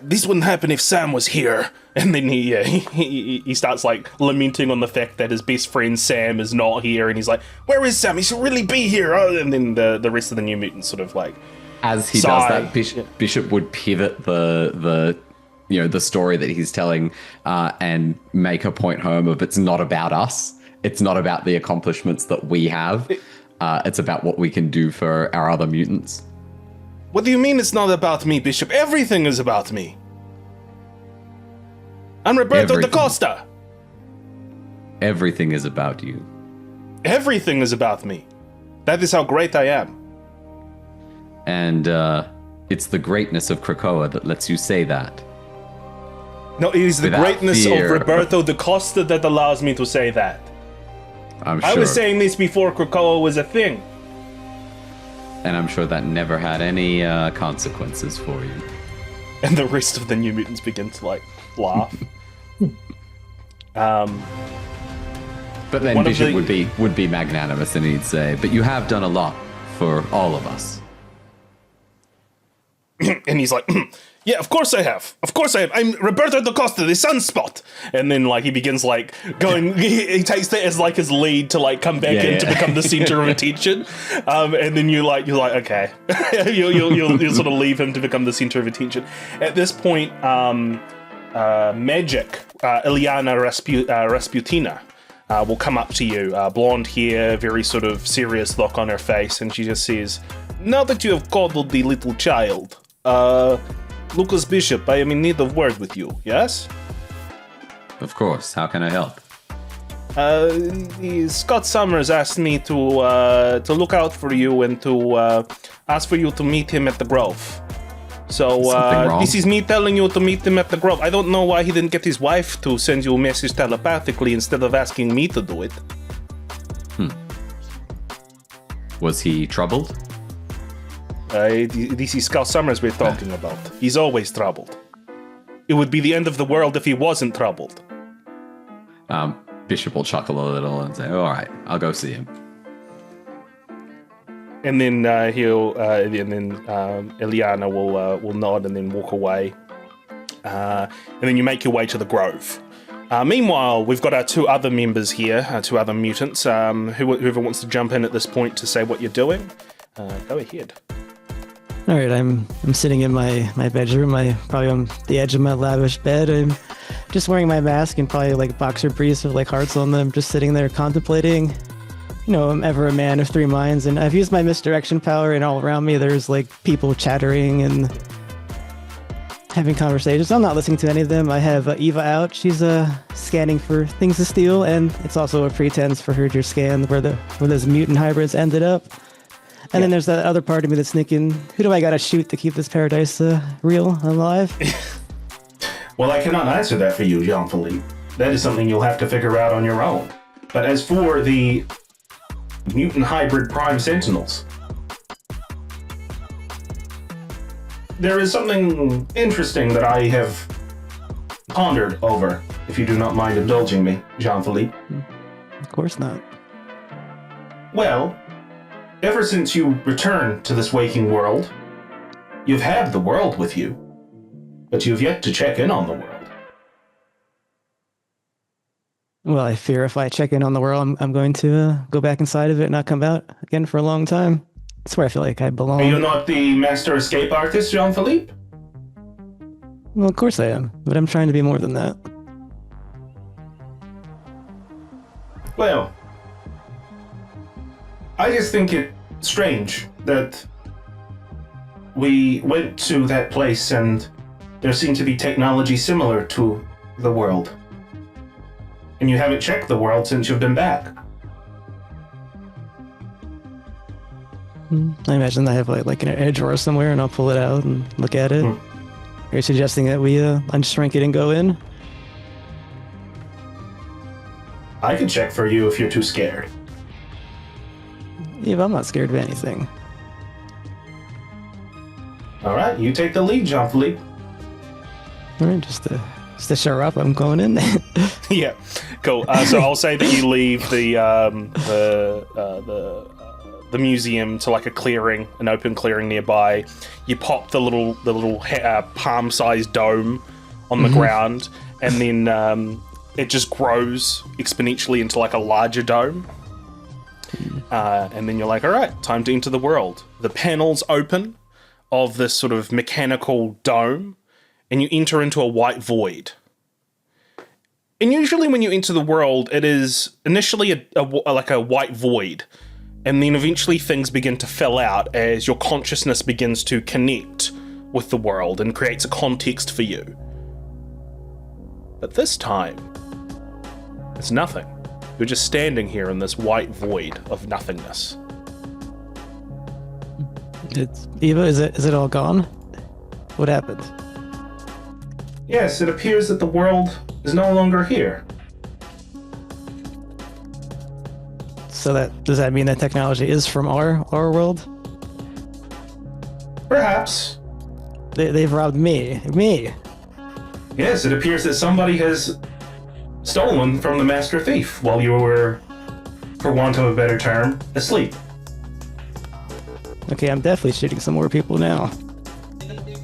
Speaker 1: this wouldn't happen if Sam was here. And then he starts like lamenting on the fact that his best friend Sam is not here, and he's like, where is Sam? He should really be here. And then the rest of the new mutants sort of like,
Speaker 10: as he does that, Bishop would pivot the the story that he's telling, and make a point home of it's not about us. It's not about the accomplishments that we have. It's about what we can do for our other mutants.
Speaker 3: What do you mean it's not about me, Bishop? Everything is about me. I'm Roberto da Costa.
Speaker 10: Everything is about you.
Speaker 3: Everything is about me. That is how great I am.
Speaker 10: And it's the greatness of Krakoa that lets you say that.
Speaker 3: No, it is the
Speaker 10: Without
Speaker 3: greatness
Speaker 10: fear.
Speaker 3: of Roberto da Costa that allows me to say that.
Speaker 10: I'm sure.
Speaker 3: I was saying this before Krakoa was a thing.
Speaker 10: And I'm sure that never had any consequences for you.
Speaker 3: And the rest of the New Mutants begin to, like, laugh.
Speaker 10: But then Bishop would be magnanimous and he'd say, but you have done a lot for all of us.
Speaker 3: And he's like, yeah, of course I have. Of course I have. I'm Roberto da Costa, the Sunspot. And then, like, he begins, like, going, he takes that as, like, his lead to, like, come back in to become the center of attention. And then you're like, okay. you'll sort of leave him to become the center of attention. At this point, Magic, Ileana Rasputina, will come up to you, blonde hair, very sort of serious look on her face, and she just says, now that you have coddled the little child, Lucas Bishop, I am in need of word with you, yes?
Speaker 10: Of course, how can I help?
Speaker 3: Scott Summers asked me to look out for you and to ask for you to meet him at the Grove. So this is me telling you to meet him at the Grove. I don't know why he didn't get his wife to send you a message telepathically instead of asking me to do it.
Speaker 10: Was he troubled?
Speaker 3: This is Scott Summers we're talking about. He's always troubled. It would be the end of the world if he wasn't troubled.
Speaker 10: Bishop will chuckle a little and say, all right, I'll go see him.
Speaker 3: And then Ileana will nod and then walk away. And then you make your way to the Grove. Meanwhile, we've got our two other members here, two other mutants. Whoever wants to jump in at this point to say what you're doing, go ahead.
Speaker 9: All right, I'm sitting in my bedroom. Probably on the edge of my lavish bed. I'm just wearing my mask and probably like boxer briefs with like hearts on them, just sitting there contemplating. I'm ever a man of three minds, and I've used my misdirection power, and all around me there's like people chattering and having conversations. I'm not listening to any of them. I have Eva out. She's scanning for things to steal, and it's also a pretense for her to scan where those mutant hybrids ended up. And then there's that other part of me that's thinking, who do I gotta shoot to keep this paradise real, alive?
Speaker 1: Well, I cannot answer that for you, Jean-Philippe. That is something you'll have to figure out on your own. But as for the mutant hybrid prime sentinels, there is something interesting that I have pondered over, if you do not mind indulging me, Jean-Philippe.
Speaker 9: Of course not.
Speaker 1: Well, ever since you returned to this waking world, you've had the world with you, but you've yet to check in on the world.
Speaker 9: Well, I fear if I check in on the world, I'm going to go back inside of it and not come out again for a long time. That's where I feel like I belong.
Speaker 1: Are you not the master escape artist, Jean-Philippe?
Speaker 9: Well, of course I am, but I'm trying to be more than that.
Speaker 1: Well, I just think it strange that we went to that place and there seemed to be technology similar to the world. And you haven't checked the world since you've been back.
Speaker 9: I imagine I have like an edge drawer somewhere and I'll pull it out and look at it. Are you suggesting that we unshrink it and go in?
Speaker 1: I could check for you if you're too scared.
Speaker 9: Yeah, but I'm not scared of anything.
Speaker 1: All right, you take the lead, Jean-Philippe.
Speaker 9: All right, just to show up, I'm going in there.
Speaker 3: Yeah, cool. So I'll say that you leave the museum to like a clearing, an open clearing nearby. You pop the little palm-sized dome on the ground, and then it just grows exponentially into like a larger dome. And then you're like, all right, time to enter the world. The panels open of this sort of mechanical dome,
Speaker 1: and you enter into a white void. And usually when you enter the world, it is initially like a white void, and then eventually things begin to fill out as your consciousness begins to connect with the world and creates a context for you. But this time, it's nothing. You're just standing here in this white void of nothingness.
Speaker 9: It's Eva. Is it all gone? What happened?
Speaker 1: Yes, it appears that the world is no longer here.
Speaker 9: So does that mean that technology is from our world?
Speaker 1: Perhaps.
Speaker 9: They've robbed me.
Speaker 1: Yes, it appears that somebody has stolen from the Master Thief while you were, for want of a better term, asleep.
Speaker 9: Okay, I'm definitely shooting some more people now.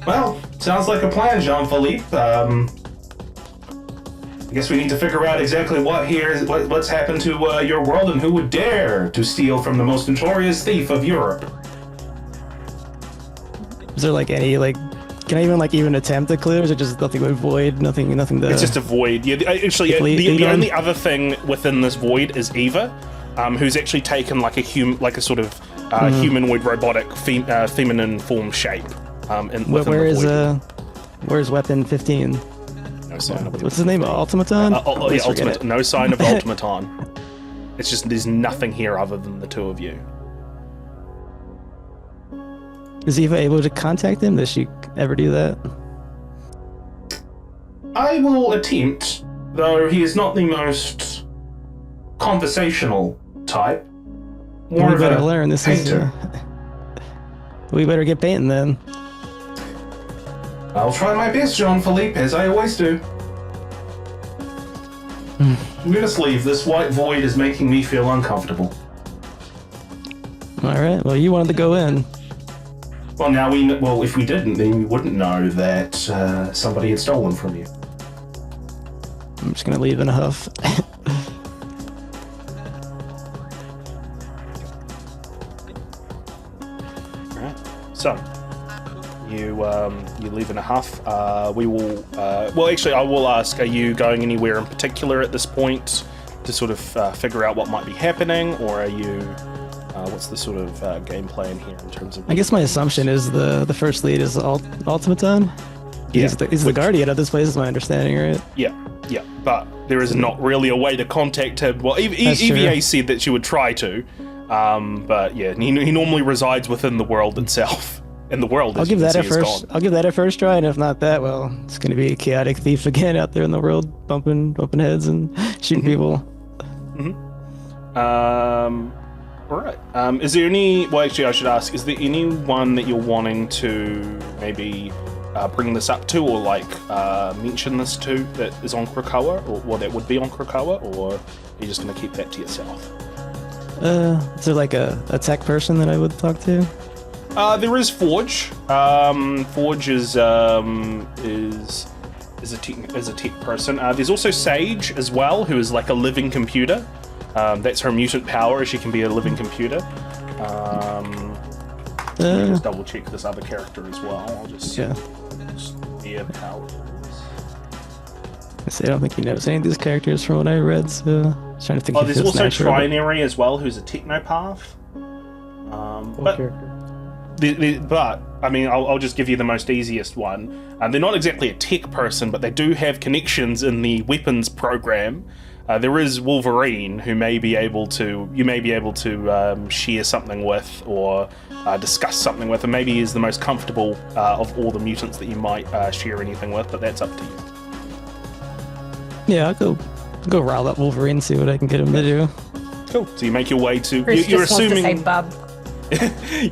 Speaker 1: Well, sounds like a plan, Jean-Philippe. I guess we need to figure out exactly what's happened to your world and who would dare to steal from the most notorious thief of Europe.
Speaker 9: Is there like any can I even attempt to clear? Or is it just nothing but void? Nothing to...
Speaker 1: It's just a void. Yeah, actually, the only other thing within this void is Eva, who's actually taken like a sort of humanoid robotic feminine form shape.
Speaker 9: Where's weapon 15?
Speaker 1: No sign of it.
Speaker 9: What's his name? Automaton?
Speaker 1: No sign of Automaton. It's just there's nothing here other than the two of you.
Speaker 9: Is Eva able to contact him? Does she ever do that?
Speaker 1: I will attempt, though he is not the most conversational type. More
Speaker 9: we
Speaker 1: of
Speaker 9: better
Speaker 1: a
Speaker 9: learn. This
Speaker 1: painter.
Speaker 9: We better get painting then.
Speaker 1: I'll try my best, Jean-Philippe, as I always do. I'm gonna leave. This white void is making me feel uncomfortable.
Speaker 9: All right. Well, you wanted to go in.
Speaker 1: Well, if we didn't, then we wouldn't know that somebody had stolen from you.
Speaker 9: I'm just gonna leave in a huff.
Speaker 1: Alright. So, you leave in a huff. We will. Well, actually, I will ask: are you going anywhere in particular at this point to sort of figure out what might be happening, or are you? What's the sort of game plan here in terms of...
Speaker 9: I guess my assumption is the first lead is Automaton.
Speaker 1: Yeah.
Speaker 9: He's the guardian of this place, is my understanding, right?
Speaker 1: Yeah. But there is not really a way to contact him. Well, EVA said that she would try to, but yeah, he normally resides within the world itself. And the world,
Speaker 9: I'll give that a first try, and if not that, well, it's going to be a chaotic thief again out there in the world, bumping heads and shooting people.
Speaker 1: All right. Is there any... Well, actually, I should ask, is there anyone that you're wanting to maybe bring this up to, or mention this to, that is on Krakoa, or that would be on Krakoa, or are you just going to keep that to yourself?
Speaker 9: Is there like a tech person that I would talk to?
Speaker 1: There is Forge. Forge is a tech person. There's also Sage as well, who is like a living computer. That's her mutant power. She can be a living computer. Let me just double check this other character as well. I'll just their powers.
Speaker 9: I don't think he knows any of these characters from what I read. So I was trying to think.
Speaker 1: There's also Trinary as well, who's a technopath. But I mean, I'll just give you the most easiest one. They're not exactly a tech person, but they do have connections in the weapons program. There is Wolverine, who you may be able to share something with, or discuss something with, and maybe is the most comfortable of all the mutants that you might share anything with. But that's up to you.
Speaker 9: Yeah, I'll go rile up Wolverine, see what I can get him to do.
Speaker 1: Cool. So you make your way to.
Speaker 7: Chris
Speaker 1: You're
Speaker 7: just
Speaker 1: assuming.
Speaker 7: wants to say bub.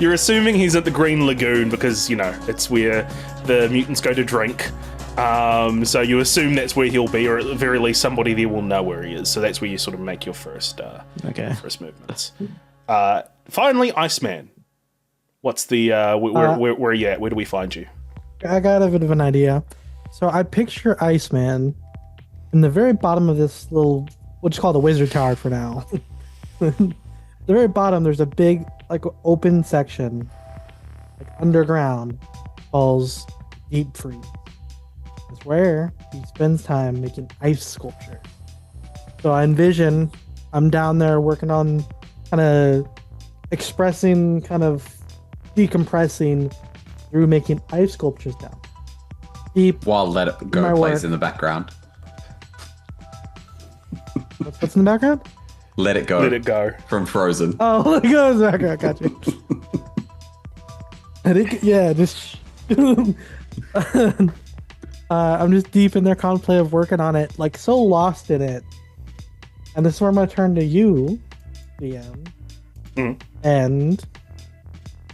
Speaker 1: You're assuming he's at the Green Lagoon because it's where the mutants go to drink. So you assume that's where he'll be, or at the very least somebody there will know where he is. So that's where you sort of make your first movements. Finally, Iceman. What's the where are you at? Where do we find you?
Speaker 8: I got a bit of an idea. So I picture Iceman in the very bottom of this little, we'll just call it the wizard tower for now. The very bottom, there's a big open section, underground, calls Deep Freeze. That's where he spends time making ice sculptures. So I envision I'm down there working on kind of expressing, kind of decompressing through making ice sculptures down. Deep
Speaker 10: While Let It Go plays in the background.
Speaker 8: What's in the background?
Speaker 10: Let It Go.
Speaker 1: Let It Go.
Speaker 10: From Frozen.
Speaker 8: Oh, Let It Go in the background. Gotcha. I think, yeah, just... I'm just deep in their contemplative working on it, like so lost in it. And this is where I'm going to turn to you, DM. And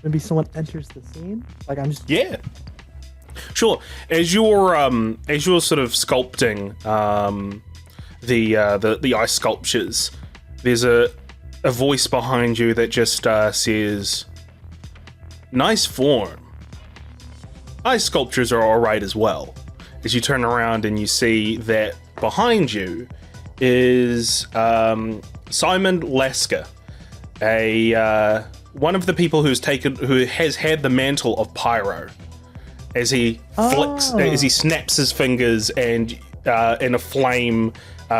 Speaker 8: maybe someone enters the scene. Like I'm just...
Speaker 1: Yeah. Sure. As you're sort of sculpting the ice sculptures, there's a voice behind you that just says, "Nice form. Ice sculptures are alright as well." As you turn around and you see that behind you is Simon Lasker, one of the people who has had the mantle of Pyro. As he as he snaps his fingers and a flame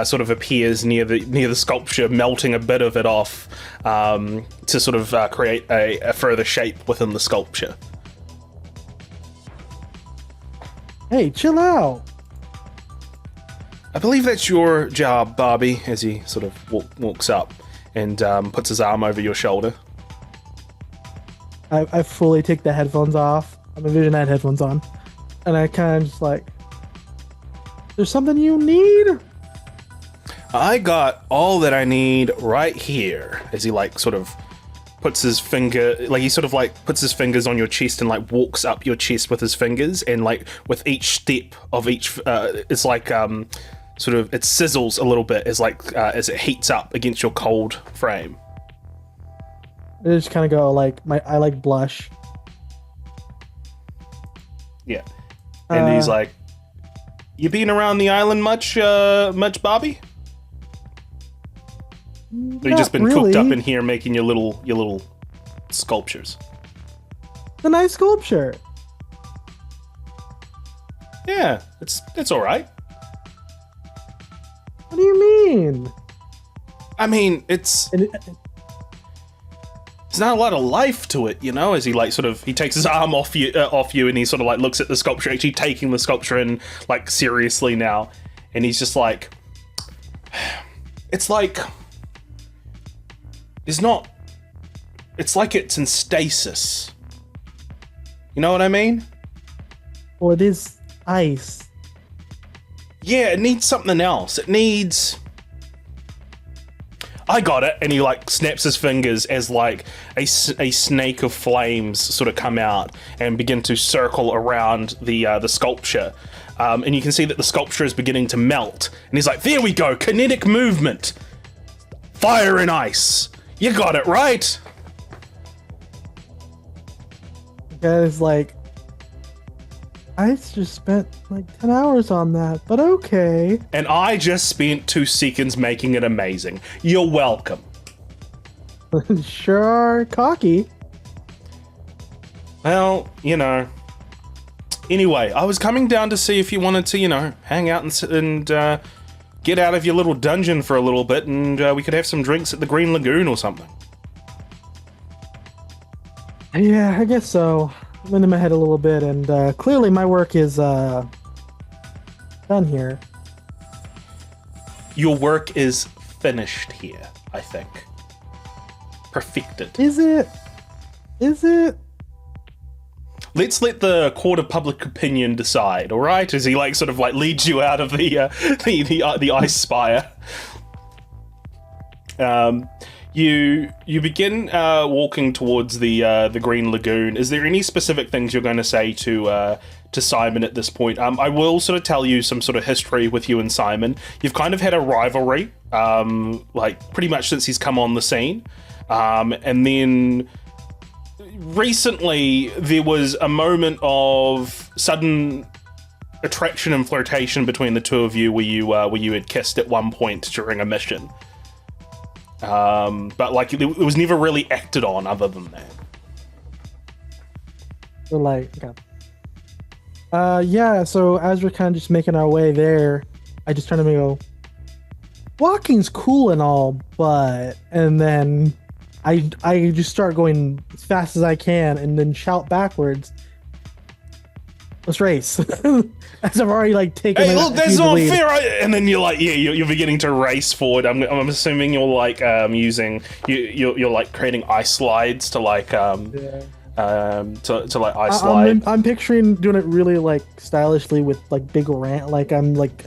Speaker 1: sort of appears near the sculpture, melting a bit of it off to sort of create a further shape within the sculpture.
Speaker 8: Hey, chill out.
Speaker 1: I believe that's your job, Barbie, as he sort of walks up and puts his arm over your shoulder.
Speaker 8: I fully take the headphones off. I'm envisioning I had headphones on. And I kind of just like, there's something you need?
Speaker 1: I got all that I need right here. As he like sort of puts his finger, like he sort of like puts his fingers on your chest and like walks up your chest with his fingers, and like with each step of each, it's like sort of it sizzles a little bit as like as it heats up against your cold frame.
Speaker 8: I just kind of go like I like blush.
Speaker 1: Yeah, and he's like, "You been around the island much, Bobby? Or you just been
Speaker 8: really.
Speaker 1: cooped up in here making your little sculptures?"
Speaker 8: It's a nice sculpture.
Speaker 1: Yeah, it's all right.
Speaker 8: What do you mean?
Speaker 1: I mean, it's not a lot of life to it, you know. As he like sort of he takes his arm off you, and he sort of like looks at the sculpture, actually taking the sculpture in like seriously now, and he's just like, it's like it's in stasis. You know what I mean?
Speaker 8: Well, it is ice.
Speaker 1: Yeah, it needs something else. It needs... I got it. And he like snaps his fingers as like a snake of flames sort of come out and begin to circle around the sculpture. And you can see that the sculpture is beginning to melt. And he's like, "There we go, kinetic movement. Fire and ice. You got it, right?"
Speaker 8: The guy's like, I just spent like 10 hours on that, but okay.
Speaker 1: And I just spent 2 seconds making it amazing. You're welcome.
Speaker 8: Sure are cocky.
Speaker 1: Well, you know. Anyway, I was coming down to see if you wanted to, you know, hang out and get out of your little dungeon for a little bit, and we could have some drinks at the Green Lagoon or something.
Speaker 8: Yeah, I guess so. I'm into my head a little bit, and clearly my work is done here.
Speaker 1: Your work is finished here, I think. Perfected.
Speaker 8: Is it? Is it?
Speaker 1: Let's let the court of public opinion decide, all right? As he like sort of like leads you out of the ice spire. You begin walking towards the Green Lagoon. Is there any specific things you're going to say to Simon at this point? I will sort of tell you some sort of history with you and Simon. You've kind of had a rivalry, like pretty much since he's come on the scene, and then recently there was a moment of sudden attraction and flirtation between the two of you, where you had kissed at one point during a mission. But like it was never really acted on other than that.
Speaker 8: So like, okay. Yeah, so as we're kind of just making our way there, I just turn to him and go, walking's cool and all, but... And then I just start going as fast as I can and then shout backwards, let's race. As I've already like taken.
Speaker 1: Hey, look, that's not fair. And then you're like, you're beginning to race forward. I'm assuming you're like using you're like creating ice slides to like to like ice slide.
Speaker 8: I'm picturing doing it really like stylishly with like big like I'm like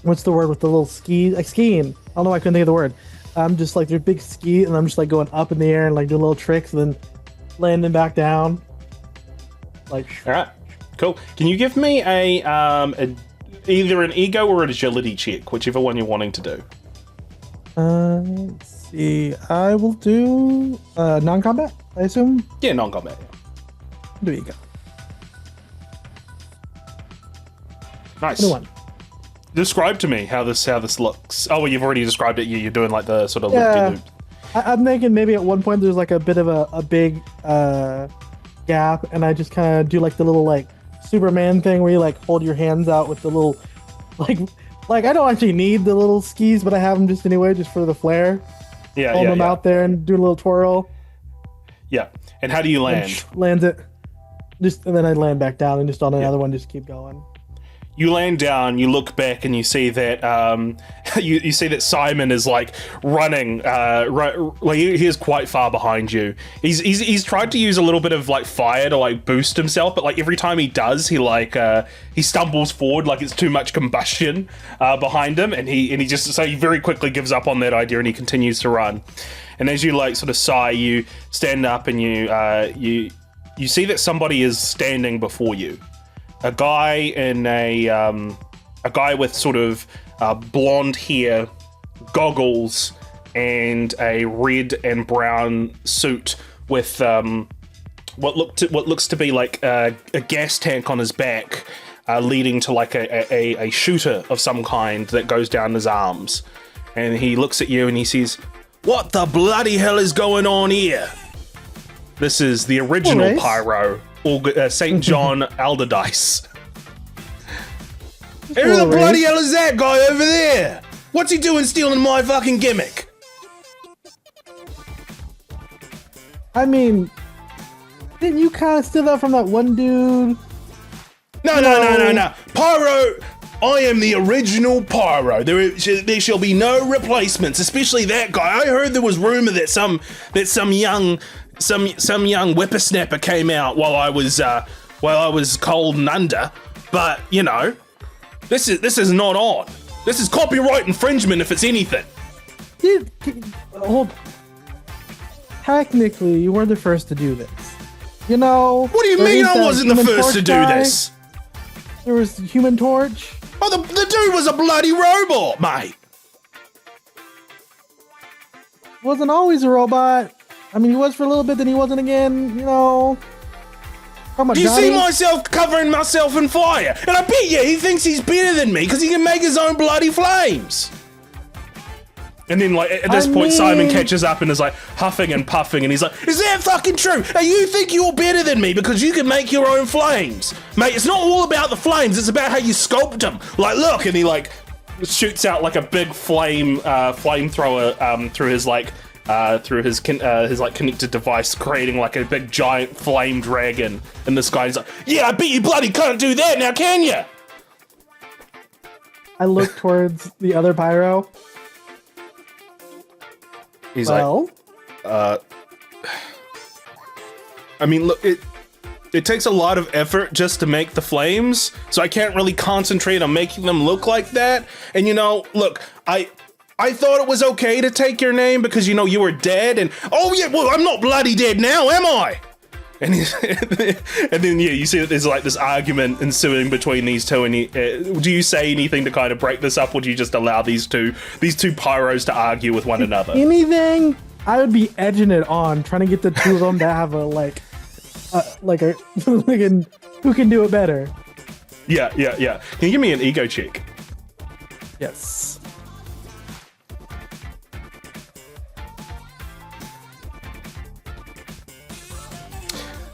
Speaker 8: what's the word with the little ski, like skiing. I don't know why I couldn't think of the word. I'm just like there's big ski and I'm just like going up in the air and like doing little tricks and then landing back down. Like,
Speaker 1: all right, cool. Can you give me a either an ego or an agility check, whichever one you're wanting to do?
Speaker 8: Let's see. I will do non-combat, I assume.
Speaker 1: Yeah, non-combat.
Speaker 8: Do ego.
Speaker 1: Nice.
Speaker 8: 21.
Speaker 1: Describe to me how this looks. Oh, well, you've already described it. You're doing like the sort of
Speaker 8: loop-de-loop. I'm thinking maybe at one point there's like a bit of a big gap, and I just kind of do like the little like Superman thing where you like hold your hands out with the little like I don't actually need the little skis, but I have them just anyway, just for the flair.
Speaker 1: Yeah,
Speaker 8: hold them out there and do a little twirl.
Speaker 1: Yeah, and how do you land?
Speaker 8: Lands it, just and then I land back down and just on another one, just keep going.
Speaker 1: You land down, you look back, and you see that you see that Simon is like running. He is quite far behind you. He's tried to use a little bit of like fire to like boost himself, but like every time he does, he stumbles forward like it's too much combustion behind him, and he very quickly gives up on that idea and he continues to run. And as you like sort of sigh, you stand up and you see that somebody is standing before you. A guy with sort of blonde hair, goggles, and a red and brown suit with what looks to be like a gas tank on his back, leading to like a shooter of some kind that goes down his arms. And he looks at you and he says, "What the bloody hell is going on here?" This is the original Pyro. St. John Alderdice. Who the bloody hell is that guy over there? What's he doing stealing my fucking gimmick?
Speaker 8: I mean, didn't you kind of steal that from that one dude?
Speaker 1: No. Pyro, I am the original Pyro. There shall be no replacements, especially that guy. I heard there was rumor that some young whippersnapper came out while I was cold and under, but you know, this is not on. This is copyright infringement if it's anything.
Speaker 8: Technically, you were the first to do this. You know.
Speaker 1: What do you mean I wasn't the first to do this?
Speaker 8: There was Human Torch.
Speaker 1: Oh, the dude was a bloody robot, mate.
Speaker 8: Wasn't always a robot. I mean, he was for a little bit, then he wasn't again, you know.
Speaker 1: Do you see myself covering myself in fire? And I bet you he thinks he's better than me because he can make his own bloody flames. And then, like, at this point, Simon catches up and is like huffing and puffing, and he's like, "Is that fucking true? Hey, you think you're better than me because you can make your own flames? Mate, it's not all about the flames, it's about how you sculpt them. Like, look," and he, like, shoots out, like, a big flamethrower through his, like, connected device, creating like a big giant flame dragon. And this guy's like, "Yeah, I bet you bloody can't do that now, can you?"
Speaker 8: I look towards the other Pyro.
Speaker 1: He's like, I mean, look, it takes a lot of effort just to make the flames, so I can't really concentrate on making them look like that. And you know, look, I thought it was okay to take your name because, you know, you were dead, and oh yeah, well, I'm not bloody dead now, am I? And then you see that there's like this argument ensuing between these two, and do you say anything to kind of break this up, or do you just allow these two Pyros to argue with one another?
Speaker 8: Anything, I would be edging it on, trying to get the two of them to have a who can do it better.
Speaker 1: Yeah. Can you give me an ego check?
Speaker 8: Yes.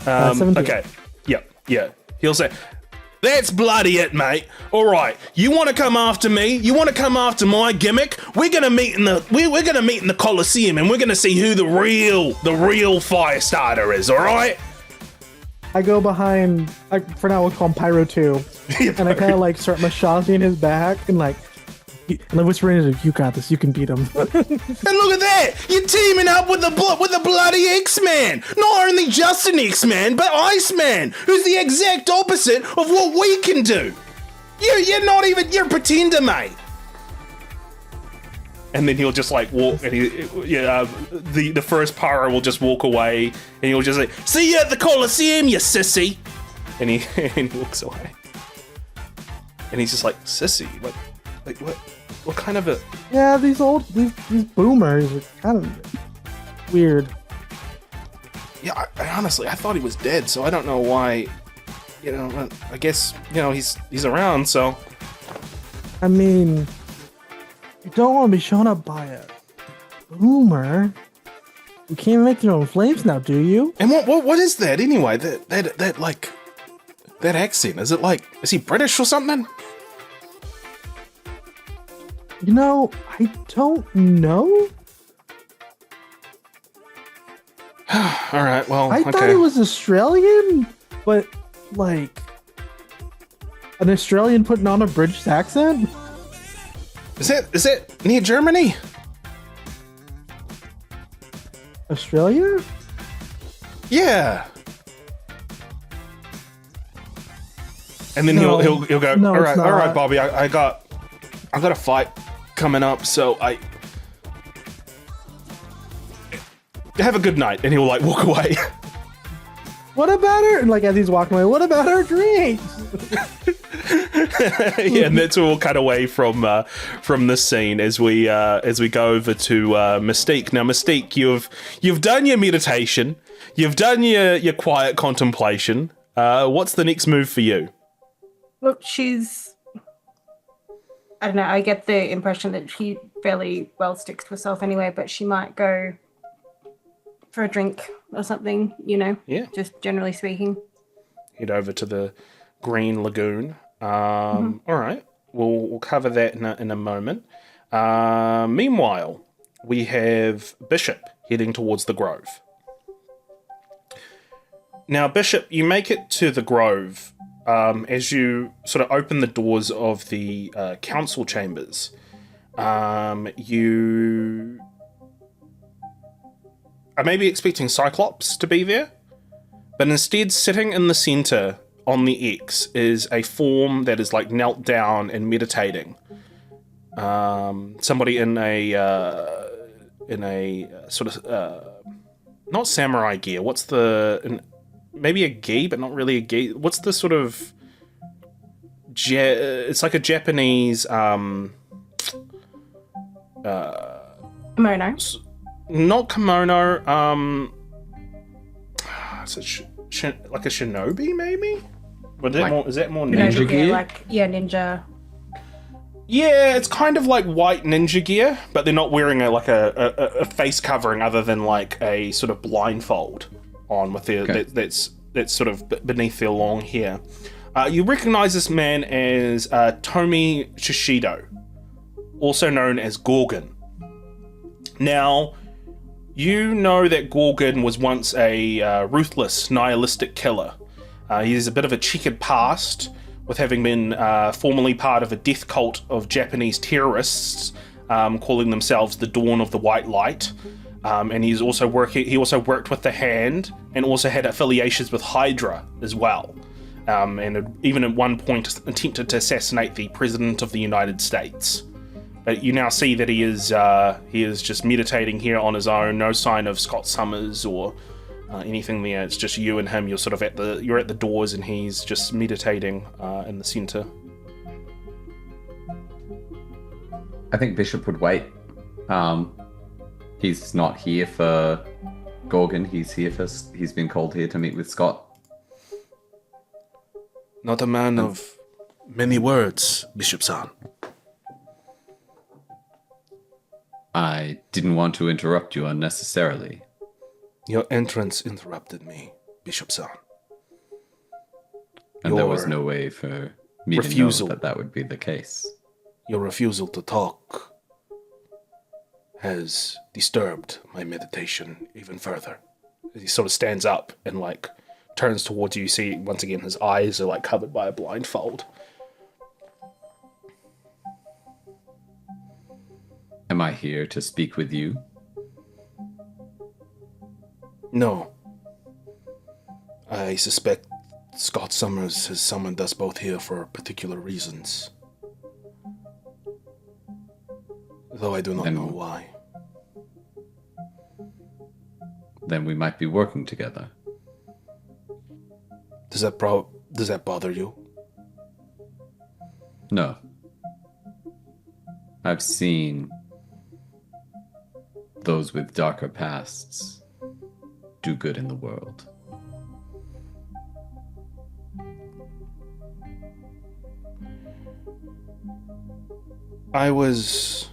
Speaker 1: Okay. Yep. Yeah, he'll say, "That's bloody it, mate. All right, you want to come after me? You want to come after my gimmick? We're gonna meet in the we're gonna meet in the Coliseum, and we're gonna see who the real fire starter is. All right."
Speaker 8: I go behind. For now, we'll call him Pyro 2, and I kind of like start massaging his back and like whispering, "You got this. You can beat him."
Speaker 1: And look at that! You're teaming up with the bloody X-Man! Not only just an X-Man, but ICEMAN, who's the exact opposite of what we can do! You're not even... You're a pretender, mate! And then he'll just like walk, and the first pyro will just walk away, and he'll just say, "See you at the Coliseum, you sissy!" And he walks away. And he's just like, "Sissy? What? Like, what kind of a..."
Speaker 8: Yeah, these boomers are kind of weird.
Speaker 1: Yeah, I honestly, I thought he was dead, so I don't know why, I guess, he's around, so.
Speaker 8: I mean, you don't want to be shown up by a boomer. You can't make your own flames now, do you?
Speaker 1: And what is that anyway? That accent, is he British or something?
Speaker 8: I don't know.
Speaker 1: All right, well,
Speaker 8: I thought it was Australian, but like an Australian putting on a British accent.
Speaker 1: Is it near Germany?
Speaker 8: Australia?
Speaker 1: Yeah. And then he'll go,
Speaker 8: No,
Speaker 1: all
Speaker 8: it's
Speaker 1: right,
Speaker 8: not.
Speaker 1: Bobby, I got a fight coming up, so have a good night. And he'll like walk away.
Speaker 8: What about her? And like as he's walking away, what about her drinks?
Speaker 1: Yeah, and that's where we'll cut away from this scene as we go over to Mystique. Now, Mystique, you've done your meditation, you've done your quiet contemplation. What's the next move for you?
Speaker 7: Look, I don't know, I get the impression that she fairly well sticks to herself anyway, but she might go for a drink or something,
Speaker 1: Yeah.
Speaker 7: just generally speaking.
Speaker 1: Head over to the Green Lagoon. All right, we'll cover that in a moment. Meanwhile, we have Bishop heading towards the Grove. Now, Bishop, you make it to the Grove. As you sort of open the doors of the council chambers, you are maybe expecting Cyclops to be there, but instead, sitting in the center on the X is a form that is like knelt down and meditating. Somebody in a sort of not samurai gear. What's maybe a gi, but not really a gi. What's the sort of it's like a Japanese
Speaker 7: Kimono.
Speaker 1: Not kimono. Is it like a shinobi, maybe? But is that more ninja gear?
Speaker 7: Ninja.
Speaker 1: Yeah, it's kind of like white ninja gear, but they're not wearing a face covering other than like a sort of blindfold on with their that's sort of beneath their long hair. You recognize this man as Tomi Shishido, also known as Gorgon. Now, you know that Gorgon was once a ruthless, nihilistic killer. He has a bit of a checkered past, with having been formerly part of a death cult of Japanese terrorists, calling themselves the Dawn of the White Light. And he also worked with the Hand, and also had affiliations with Hydra as well. And even at one point attempted to assassinate the President of the United States. But you now see that he is just meditating here on his own. No sign of Scott Summers or anything there. It's just you and him. You're sort of at the doors, and he's just meditating in the center.
Speaker 10: I think Bishop would wait. He's not here for Gorgon. He's been called here to meet with Scott.
Speaker 1: Not a man of many words, Bishop-san.
Speaker 10: I didn't want to interrupt you unnecessarily.
Speaker 1: Your entrance interrupted me, Bishop-san.
Speaker 10: And there was no way for me to know that that would be the case.
Speaker 3: Your refusal to talk has disturbed my meditation even further. He sort of stands up and, like, turns towards you. You see, once again, his eyes are, like, covered by a blindfold.
Speaker 10: Am I here to speak with you?
Speaker 3: No. I suspect Scott Summers has summoned us both here for particular reasons. Though I do not know why.
Speaker 10: Then we might be working together.
Speaker 3: Does that bother you?
Speaker 10: No. I've seen those with darker pasts do good in the world.
Speaker 3: I was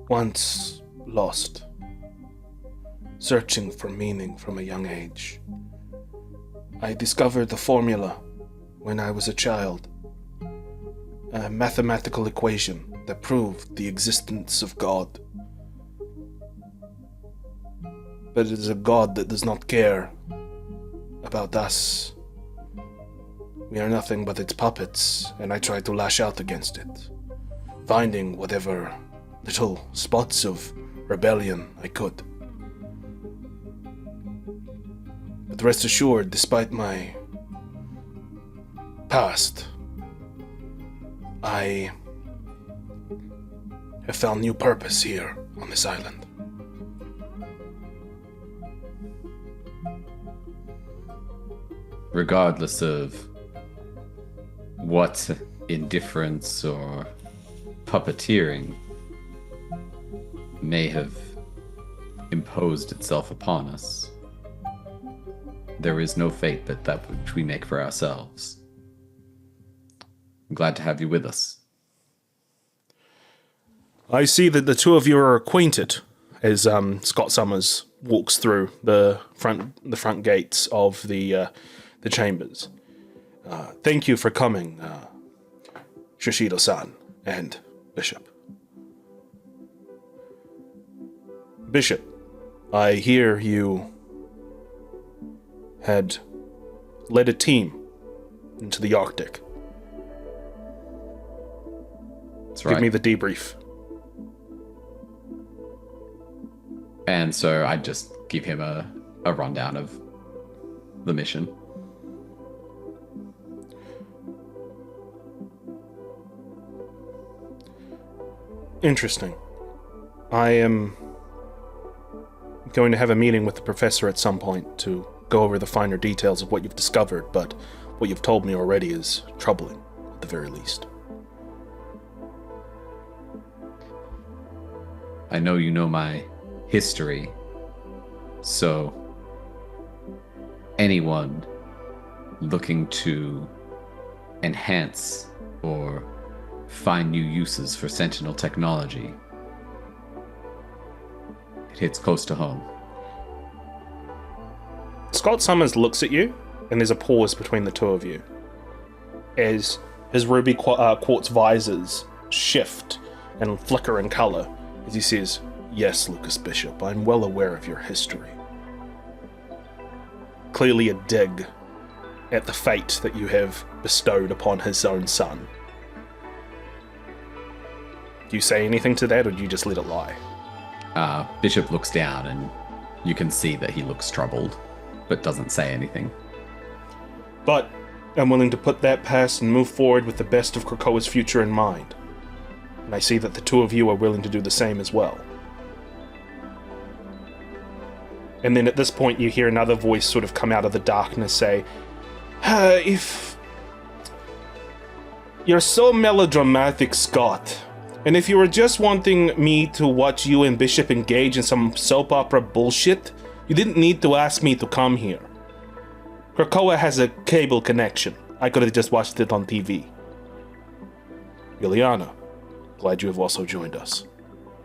Speaker 3: once lost, searching for meaning from a young age. I discovered the formula when I was a child, a mathematical equation that proved the existence of God. But it is a God that does not care about us. We are nothing but its puppets, and I tried to lash out against it, finding whatever little spots of rebellion I could. But rest assured, despite my past, I have found new purpose here on this island.
Speaker 10: Regardless of what indifference or puppeteering may have imposed itself upon us, there is no fate but that which we make for ourselves. I'm glad to have you with us.
Speaker 3: I see that the two of you are acquainted as Scott Summers walks through the front gates of the chambers. Thank you for coming, Shishido-san and Bishop. Bishop, I hear you had led a team into the Arctic.
Speaker 10: That's right.
Speaker 3: Give me the debrief.
Speaker 10: And so I just give him a rundown of the mission.
Speaker 3: Interesting. I am going to have a meeting with the professor at some point to go over the finer details of what you've discovered, but what you've told me already is troubling, at the very least.
Speaker 10: I know you know my history, so anyone looking to enhance or find new uses for Sentinel technology, it hits close to home.
Speaker 3: Scott Summers looks at you, and there's a pause between the two of you as his ruby quartz visors shift and flicker in color as he says, "Yes, Lucas Bishop, I'm well aware of your history." Clearly a dig at the fate that you have bestowed upon his own son. Do you say anything to that, or do you just let it lie?
Speaker 10: Bishop looks down, and you can see that he looks troubled, but doesn't say anything.
Speaker 3: But I'm willing to put that past and move forward with the best of Krakoa's future in mind. And I see that the two of you are willing to do the same as well. And then at this point you hear another voice sort of come out of the darkness say, if you're so melodramatic, Scott, and if you were just wanting me to watch you and Bishop engage in some soap opera bullshit, you didn't need to ask me to come here. Krakoa has a cable connection. I could have just watched it on TV. Juliana, glad you have also joined us.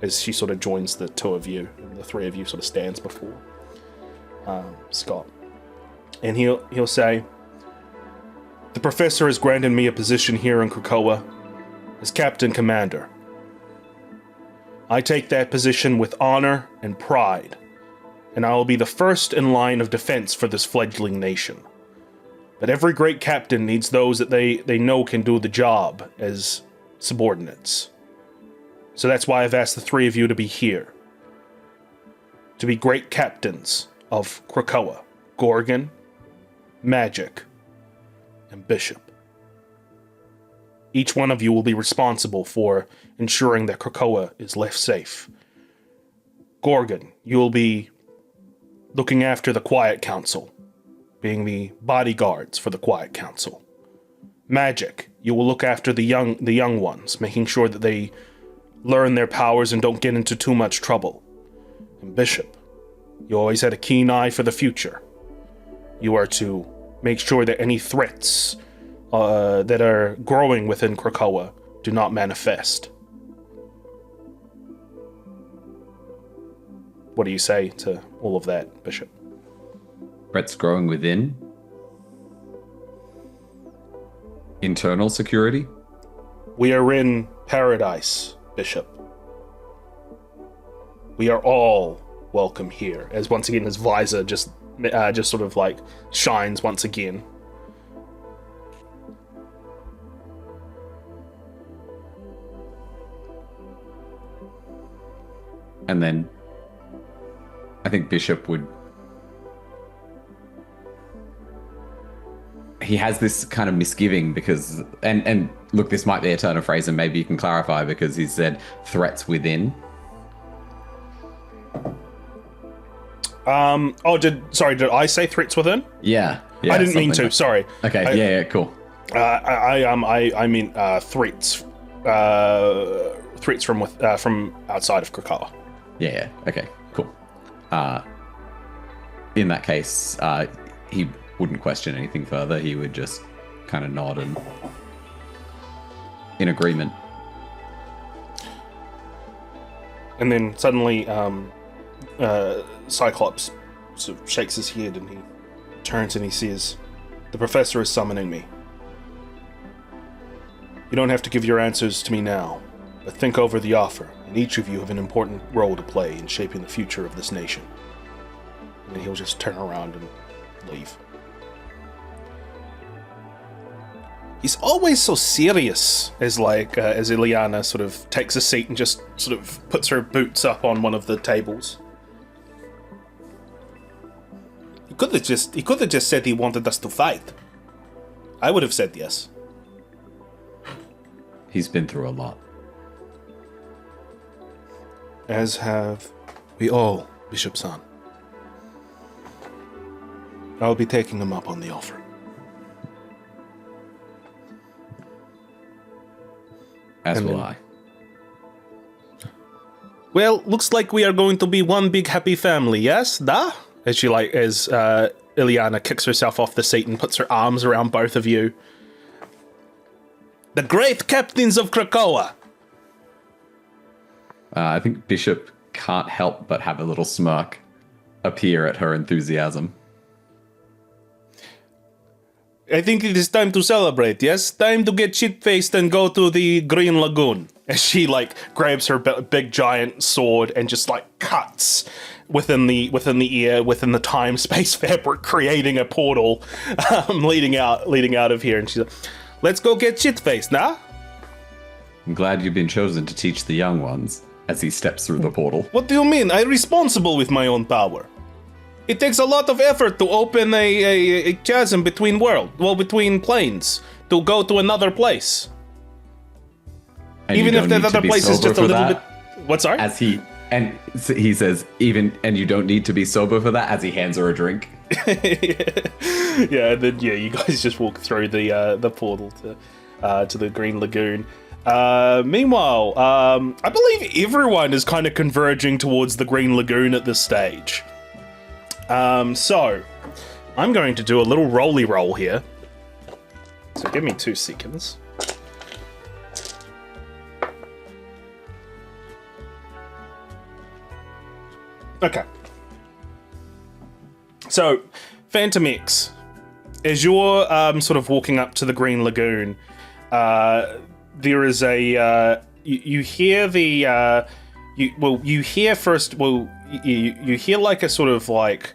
Speaker 3: As she sort of joins the two of you, and the three of you sort of stands before Scott.
Speaker 1: And he'll say, "The professor has granted me a position here in Krakoa as Captain Commander. I take that position with honor and pride, and I will be the first in line of defense for this fledgling nation. But every great captain needs those that they know can do the job as subordinates. So that's why I've asked the three of you to be here. To be great captains of Krakoa, Gorgon, Magic, and Bishop. Each one of you will be responsible for ensuring that Krakoa is left safe. Gorgon, you will be looking after the Quiet Council, being the bodyguards for the Quiet Council. Magic, you will look after the young ones, making sure that they learn their powers and don't get into too much trouble. And Bishop, you always had a keen eye for the future. You are to make sure that any threats that are growing within Krakoa do not manifest." What do you say to all of that, Bishop?
Speaker 10: Threats growing within? Internal security?
Speaker 1: We are in paradise, Bishop. We are all welcome here. As once again his visor just sort of like shines once again.
Speaker 10: And then I think Bishop would... He has this kind of misgiving because... And look, this might be a turn of phrase and maybe you can clarify because he said threats within.
Speaker 1: Did I say threats within?
Speaker 10: Yeah.
Speaker 1: I didn't mean to, sorry.
Speaker 10: Okay, yeah, cool.
Speaker 1: I mean threats. Threats from outside of Krakoa.
Speaker 10: Yeah, okay, cool. In that case, he wouldn't question anything further. He would just kind of nod and in agreement.
Speaker 1: And then suddenly, Cyclops sort of shakes his head and he turns and he says, "The professor is summoning me. You don't have to give your answers to me now, but think over the offer, and each of you have an important role to play in shaping the future of this nation." And then he'll just turn around and leave. He's always so serious as Ileana sort of takes a seat and just sort of puts her boots up on one of the tables. He could have just said he wanted us to fight. I would have said yes.
Speaker 10: He's been through a lot.
Speaker 1: As have we all, Bishop San. I'll be taking him up on the offer.
Speaker 10: As will I.
Speaker 1: Well, looks like we are going to be one big happy family, yes? Da? As Ileana kicks herself off the seat and puts her arms around both of you. The great captains of Krakoa!
Speaker 10: I think Bishop can't help but have a little smirk appear at her enthusiasm.
Speaker 1: I think it is time to celebrate, yes? Time to get shit-faced and go to the Green Lagoon. As she, grabs her big giant sword and just, cuts within the time-space fabric, creating a portal leading out of here. And she's like, "Let's go get shit-faced, nah?"
Speaker 10: I'm glad you've been chosen to teach the young ones, as he steps through the portal.
Speaker 1: What do you mean? I'm responsible with my own power. It takes a lot of effort to open a chasm between planes, to go to another place.
Speaker 10: And
Speaker 1: even if that other place is just a little bit... What, sorry?
Speaker 10: He says, and you don't need to be sober for that, as he hands her a drink.
Speaker 1: Yeah, and then you guys just walk through the portal to the Green Lagoon. Meanwhile, I believe everyone is kind of converging towards the Green Lagoon at this stage. So, I'm going to do a little roly roll here. So give me 2 seconds. Okay. So, FANTOMEX, as you're sort of walking up to the Green Lagoon, there is a you hear the you hear first you hear like a sort of like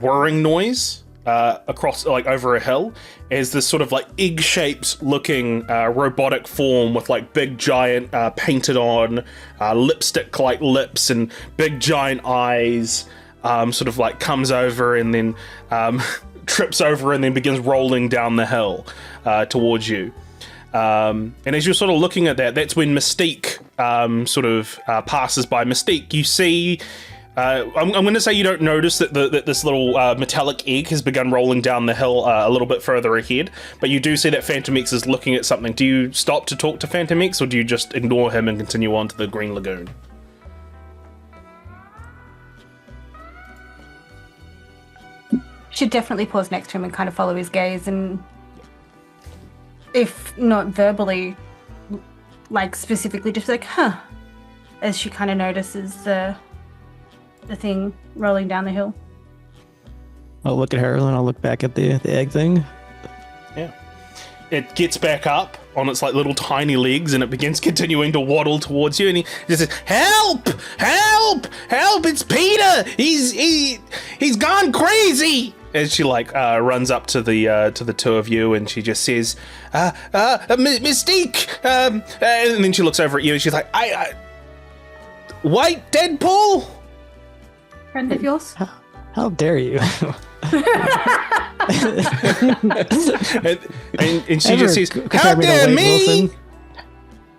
Speaker 1: whirring noise across like over a hill as this sort of like egg-shaped looking robotic form with like big giant painted on lipstick like lips and big giant eyes sort of like comes over and then trips over and then begins rolling down the hill towards you. And as you're sort of looking at that, that's when Mystique sort of passes by. Mystique, you see, I'm going to say you don't notice that this little metallic egg has begun rolling down the hill a little bit further ahead, but you do see that FANTOMEX is looking at something. Do you stop to talk to FANTOMEX, or do you just ignore him and continue on to the Green Lagoon?
Speaker 7: Should definitely pause next to him and kind of follow his gaze, and if not verbally, like specifically just like, huh, as she kind of notices the thing rolling down the hill.
Speaker 9: I'll look at her and I'll look back at the egg thing.
Speaker 1: Yeah. It gets back up on its like little tiny legs and it begins continuing to waddle towards you, and he just says, "Help! Help! Help! It's Peter! He's gone crazy!" As she like runs up to the two of you, and she just says, "Mystique!" And then she looks over at you and she's like, "I White Deadpool?"
Speaker 7: Friend of yours?
Speaker 9: How dare you?
Speaker 1: and she just says, "How dare me?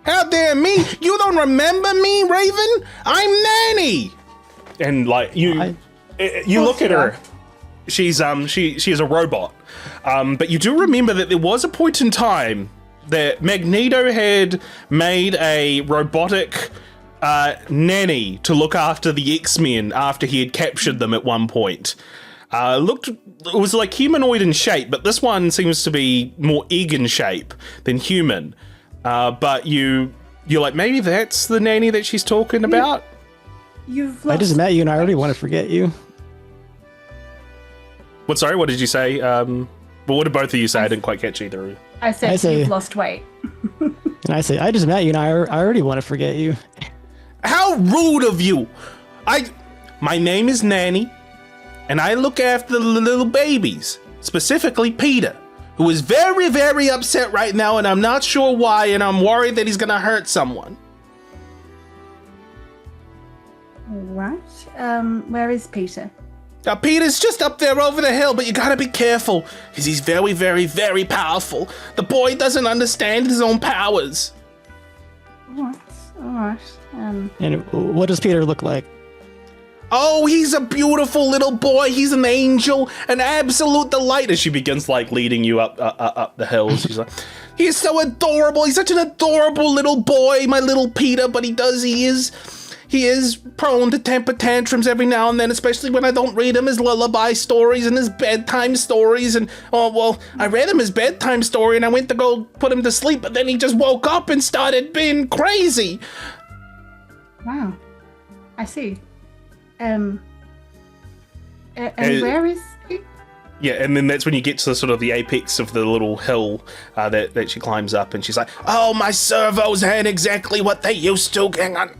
Speaker 1: How dare me? You don't remember me, Raven? I'm Nanny." And like you look at her. She's she is a robot, but you do remember that there was a point in time that Magneto had made a robotic nanny to look after the Xmen after he had captured them at one point. It was like humanoid in shape, but this one seems to be more egg in shape than human. But you're like, maybe that's the nanny that she's talking about.
Speaker 9: I just met you and I already want to forget you.
Speaker 1: What? Sorry, what did you say? What did both of you say? I didn't quite catch either of you.
Speaker 7: I said you've lost weight.
Speaker 9: And I say, I just met you and I already want to forget you.
Speaker 1: How rude of you! My name is Nanny, and I look after the little babies, specifically Peter, who is very, very upset right now, and I'm not sure why, and I'm worried that he's gonna hurt someone.
Speaker 7: Right. Where is Peter?
Speaker 1: Peter's just up there over the hill, but you gotta be careful, because he's very, very, very powerful. The boy doesn't understand his own powers.
Speaker 7: Alright.
Speaker 9: And what does Peter look like?
Speaker 1: Oh, he's a beautiful little boy. He's an angel, an absolute delight. As she begins like leading you up the hills, she's like, "He's so adorable. He's such an adorable little boy, my little Peter. But he is prone to temper tantrums every now and then, especially when I don't read him his lullaby stories and his bedtime stories. And I read him his bedtime story and I went to go put him to sleep, but then he just woke up and started being crazy."
Speaker 7: Wow, I see. And where is he?
Speaker 1: Yeah, and then that's when you get to sort of the apex of the little hill that she climbs up, and she's like, "Oh, my servos ain't exactly what they used to. Hang on.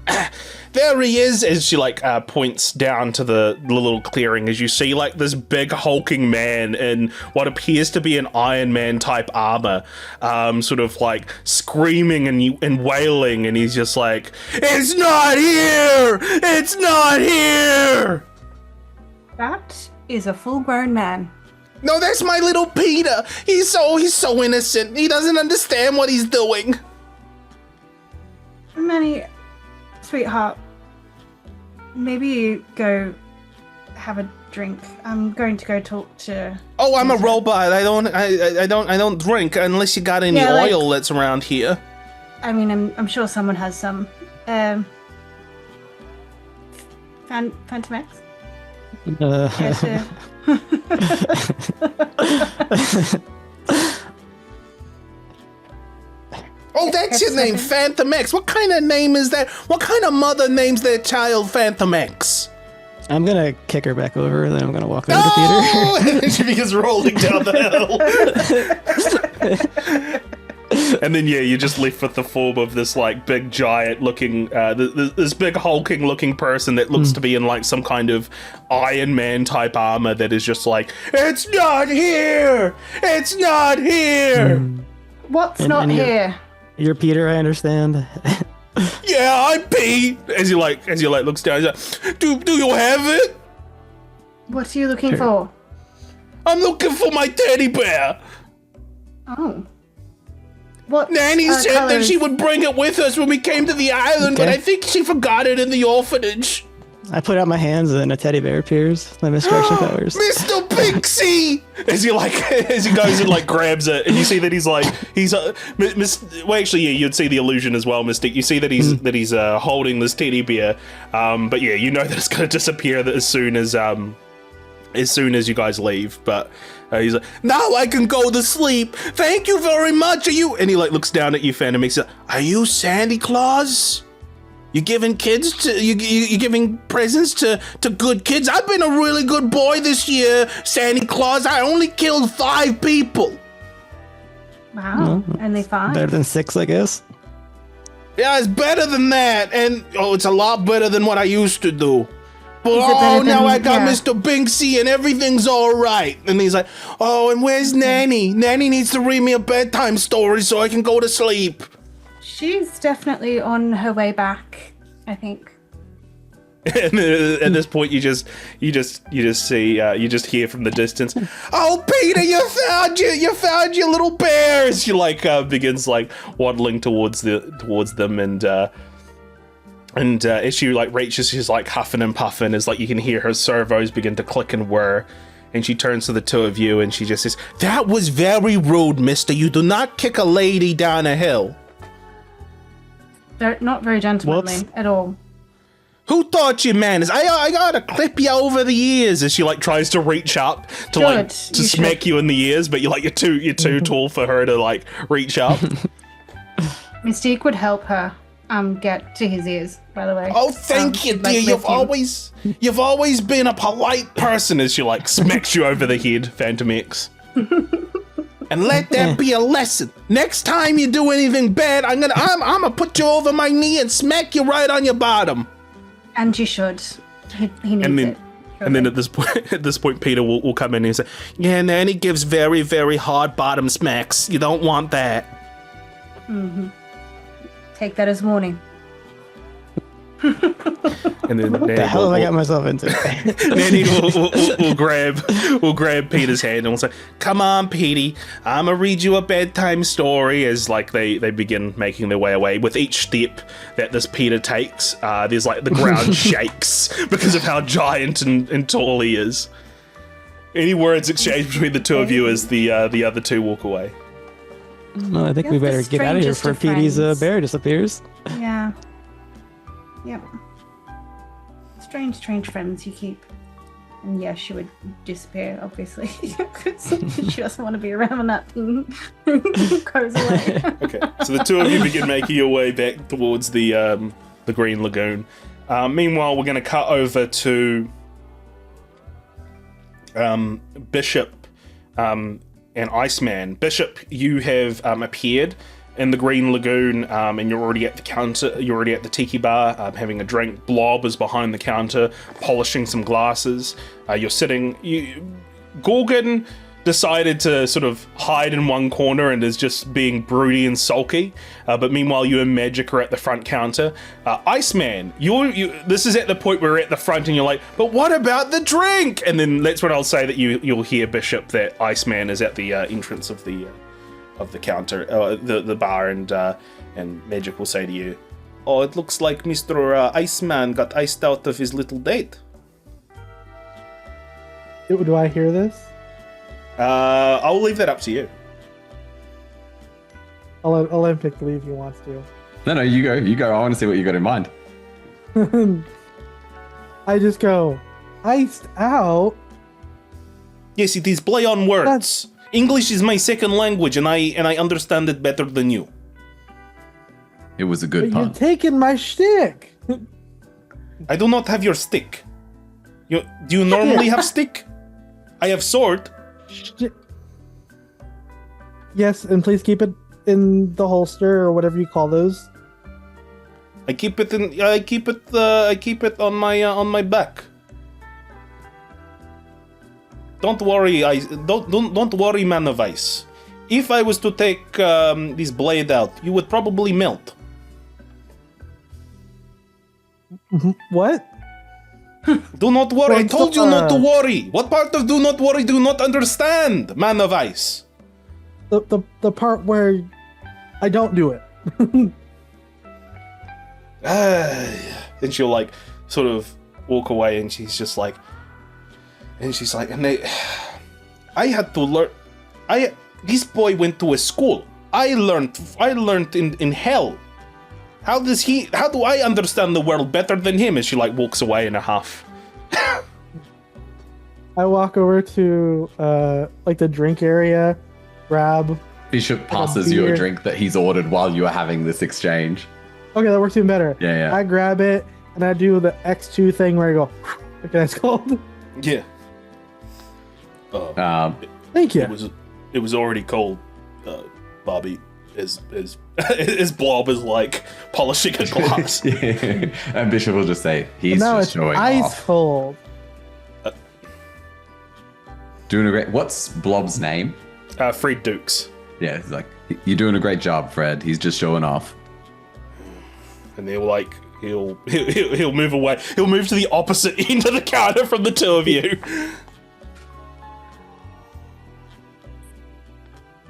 Speaker 1: There he is," as she like points down to the little clearing, as you see like this big hulking man in what appears to be an Iron Man type armor, sort of like screaming and wailing, and he's just like, "It's not here! It's not here!"
Speaker 7: That is a full-grown man.
Speaker 1: No, that's my little Peter. He's so innocent. He doesn't understand what he's doing.
Speaker 7: Manny, sweetheart, maybe go have a drink. I'm going to go talk to.
Speaker 1: Oh, I'm a robot. I don't drink unless you got any oil that's around here.
Speaker 7: I mean, I'm sure someone has some. FANTOMEX?
Speaker 1: Oh, that's your name, FANTOMEX. What kind of name is that? What kind of mother names their child FANTOMEX?
Speaker 9: I'm gonna kick her back over, and then I'm gonna walk over to Peter.
Speaker 1: And she begins rolling down the hill. And then you're just left with the form of this like big giant looking, this big hulking looking person that looks to be in like some kind of Iron Man type armor that is just like, it's not here, it's not here.
Speaker 7: What's not here?
Speaker 9: You're Peter, I understand.
Speaker 1: Yeah, I'm Pete. As he looks down, he's like, do you have it?
Speaker 7: What are you looking for?
Speaker 1: I'm looking for my teddy bear.
Speaker 7: Oh. What?
Speaker 1: Nanny said that she would bring it with us when we came to the island, but I think she forgot it in the orphanage.
Speaker 9: I put out my hands and a teddy bear appears. My misdirection powers.
Speaker 1: Mr. Pixie! As he goes and like grabs it, and you see that you'd see the illusion as well, Mystique. You see that he's holding this teddy bear, but yeah, you know that it's gonna disappear as soon as you guys leave. But he's like, now I can go to sleep. Thank you very much. Are you? And he like looks down at you, FANTOMEX. Are you Santa Claus? You giving you giving presents to good kids? I've been a really good boy this year, Santa Claus. I only killed 5 people.
Speaker 7: Wow, only 5?
Speaker 9: Better than 6, I guess.
Speaker 1: Yeah, it's better than that, and it's a lot better than what I used to do. But now I got Mr. Binksy and everything's all right. And he's like, oh, and where's Nanny? Nanny needs to read me a bedtime story so I can go to sleep.
Speaker 7: She's definitely on her way back, I think.
Speaker 1: And at this point, you just hear from the distance, oh, Peter, you found your little bears. She like begins like waddling towards them, and as she like reaches, she's like huffing and puffing, as like you can hear her servos begin to click and whir. And she turns to the two of you and she just says, that was very rude, mister. You do not kick a lady down a hill.
Speaker 7: They're not very gentlemanly at all.
Speaker 1: Who taught you manners? I gotta clip you over the ears. As she like tries to reach up to smack you in the ears, but you're too tall for her to like reach up.
Speaker 7: Mystique would help her get to his ears, by the way.
Speaker 1: Oh, thank you, dear. You've always been a polite person. As she like smacks you over the head, FANTOMEX. And let that be a lesson. Next time you do anything bad, I'm gonna put you over my knee and smack you right on your bottom.
Speaker 7: And you should. He needs it.
Speaker 1: And then at this point, Peter will come in and say, yeah, Nanny gives very, very hard bottom smacks. You don't want that.
Speaker 7: Mm-hmm. Take that as warning.
Speaker 1: And then
Speaker 9: what the hell have I got myself into?
Speaker 1: Nanny will grab Peter's hand and will say, come on, Petey, I'ma read you a bedtime story. As like they begin making their way away. With each step that this Peter takes, there's like the ground shakes because of how giant and tall he is. Any words exchanged between the two of you as the other two walk away?
Speaker 9: No, I think we better get out of here before Petey's bear disappears.
Speaker 7: Yeah. Yep. Strange friends you keep. And yeah, she would disappear, obviously. Because she doesn't want to be around when that thing goes away.
Speaker 1: Okay, so the two of you begin making your way back towards the Green Lagoon. Meanwhile, we're going to cut over to Bishop and ICEMAN. Bishop, you have appeared in the Green Lagoon, and you're already at the counter. You're already at the tiki bar, having a drink. Blob is behind the counter, polishing some glasses. You're sitting. Gorgon decided to sort of hide in one corner and is just being broody and sulky. But meanwhile, you and Magic are at the front counter. ICEMAN, this is at the point where we're at the front, and you're like, but what about the drink? And then that's when I'll say that you'll hear Bishop that ICEMAN is at the entrance of the counter, the bar, and Magic will say to you, oh, it looks like Mr. ICEMAN got iced out of his little date.
Speaker 8: Do I hear this?
Speaker 1: I'll leave that up to you.
Speaker 8: I'll let him take the lead if he wants to.
Speaker 10: No, you go. I want to see what you got in mind.
Speaker 8: I just go, iced out?
Speaker 1: Yes, it is play on words. English is my second language, and I understand it better than you.
Speaker 10: It was a good
Speaker 8: But
Speaker 10: pun.
Speaker 8: you're taking my shtick.
Speaker 1: I do not have your stick.
Speaker 3: Do you normally have stick? I have sword.
Speaker 8: Yes, and please keep it in the holster or whatever you call those.
Speaker 3: I keep it on my back. Don't worry, don't worry, man of ice. If I was to take this blade out, you would probably melt.
Speaker 8: What?
Speaker 3: Do not worry. I
Speaker 8: Well,
Speaker 3: told you not to worry. What part of do not worry do you not understand, man of ice?
Speaker 8: The part where I don't do it.
Speaker 3: And she'll like sort of walk away, and she's like, I had to learn. This boy went to a school. I learned in hell. How do I understand the world better than him? And she like walks away in a huff.
Speaker 8: I walk over to like the drink area, grab.
Speaker 10: Bishop passes you a drink that he's ordered while you are having this exchange.
Speaker 8: Okay, that works even better.
Speaker 10: Yeah.
Speaker 8: I grab it and I do the X2 thing where I go, okay, that's cold.
Speaker 3: Yeah.
Speaker 8: Thank you.
Speaker 3: It was already cold, Bobby. As Blob is like polishing a glass.
Speaker 10: Yeah. And Bishop will just say, he's
Speaker 8: now
Speaker 10: just
Speaker 8: it's
Speaker 10: showing
Speaker 8: ice
Speaker 10: off.
Speaker 8: cold.
Speaker 10: Doing a great. What's Blob's name?
Speaker 3: Fred Dukes.
Speaker 10: Yeah, he's like, you're doing a great job, Fred. He's just showing off.
Speaker 3: And he'll move away. He'll move to the opposite end of the counter from the two of you.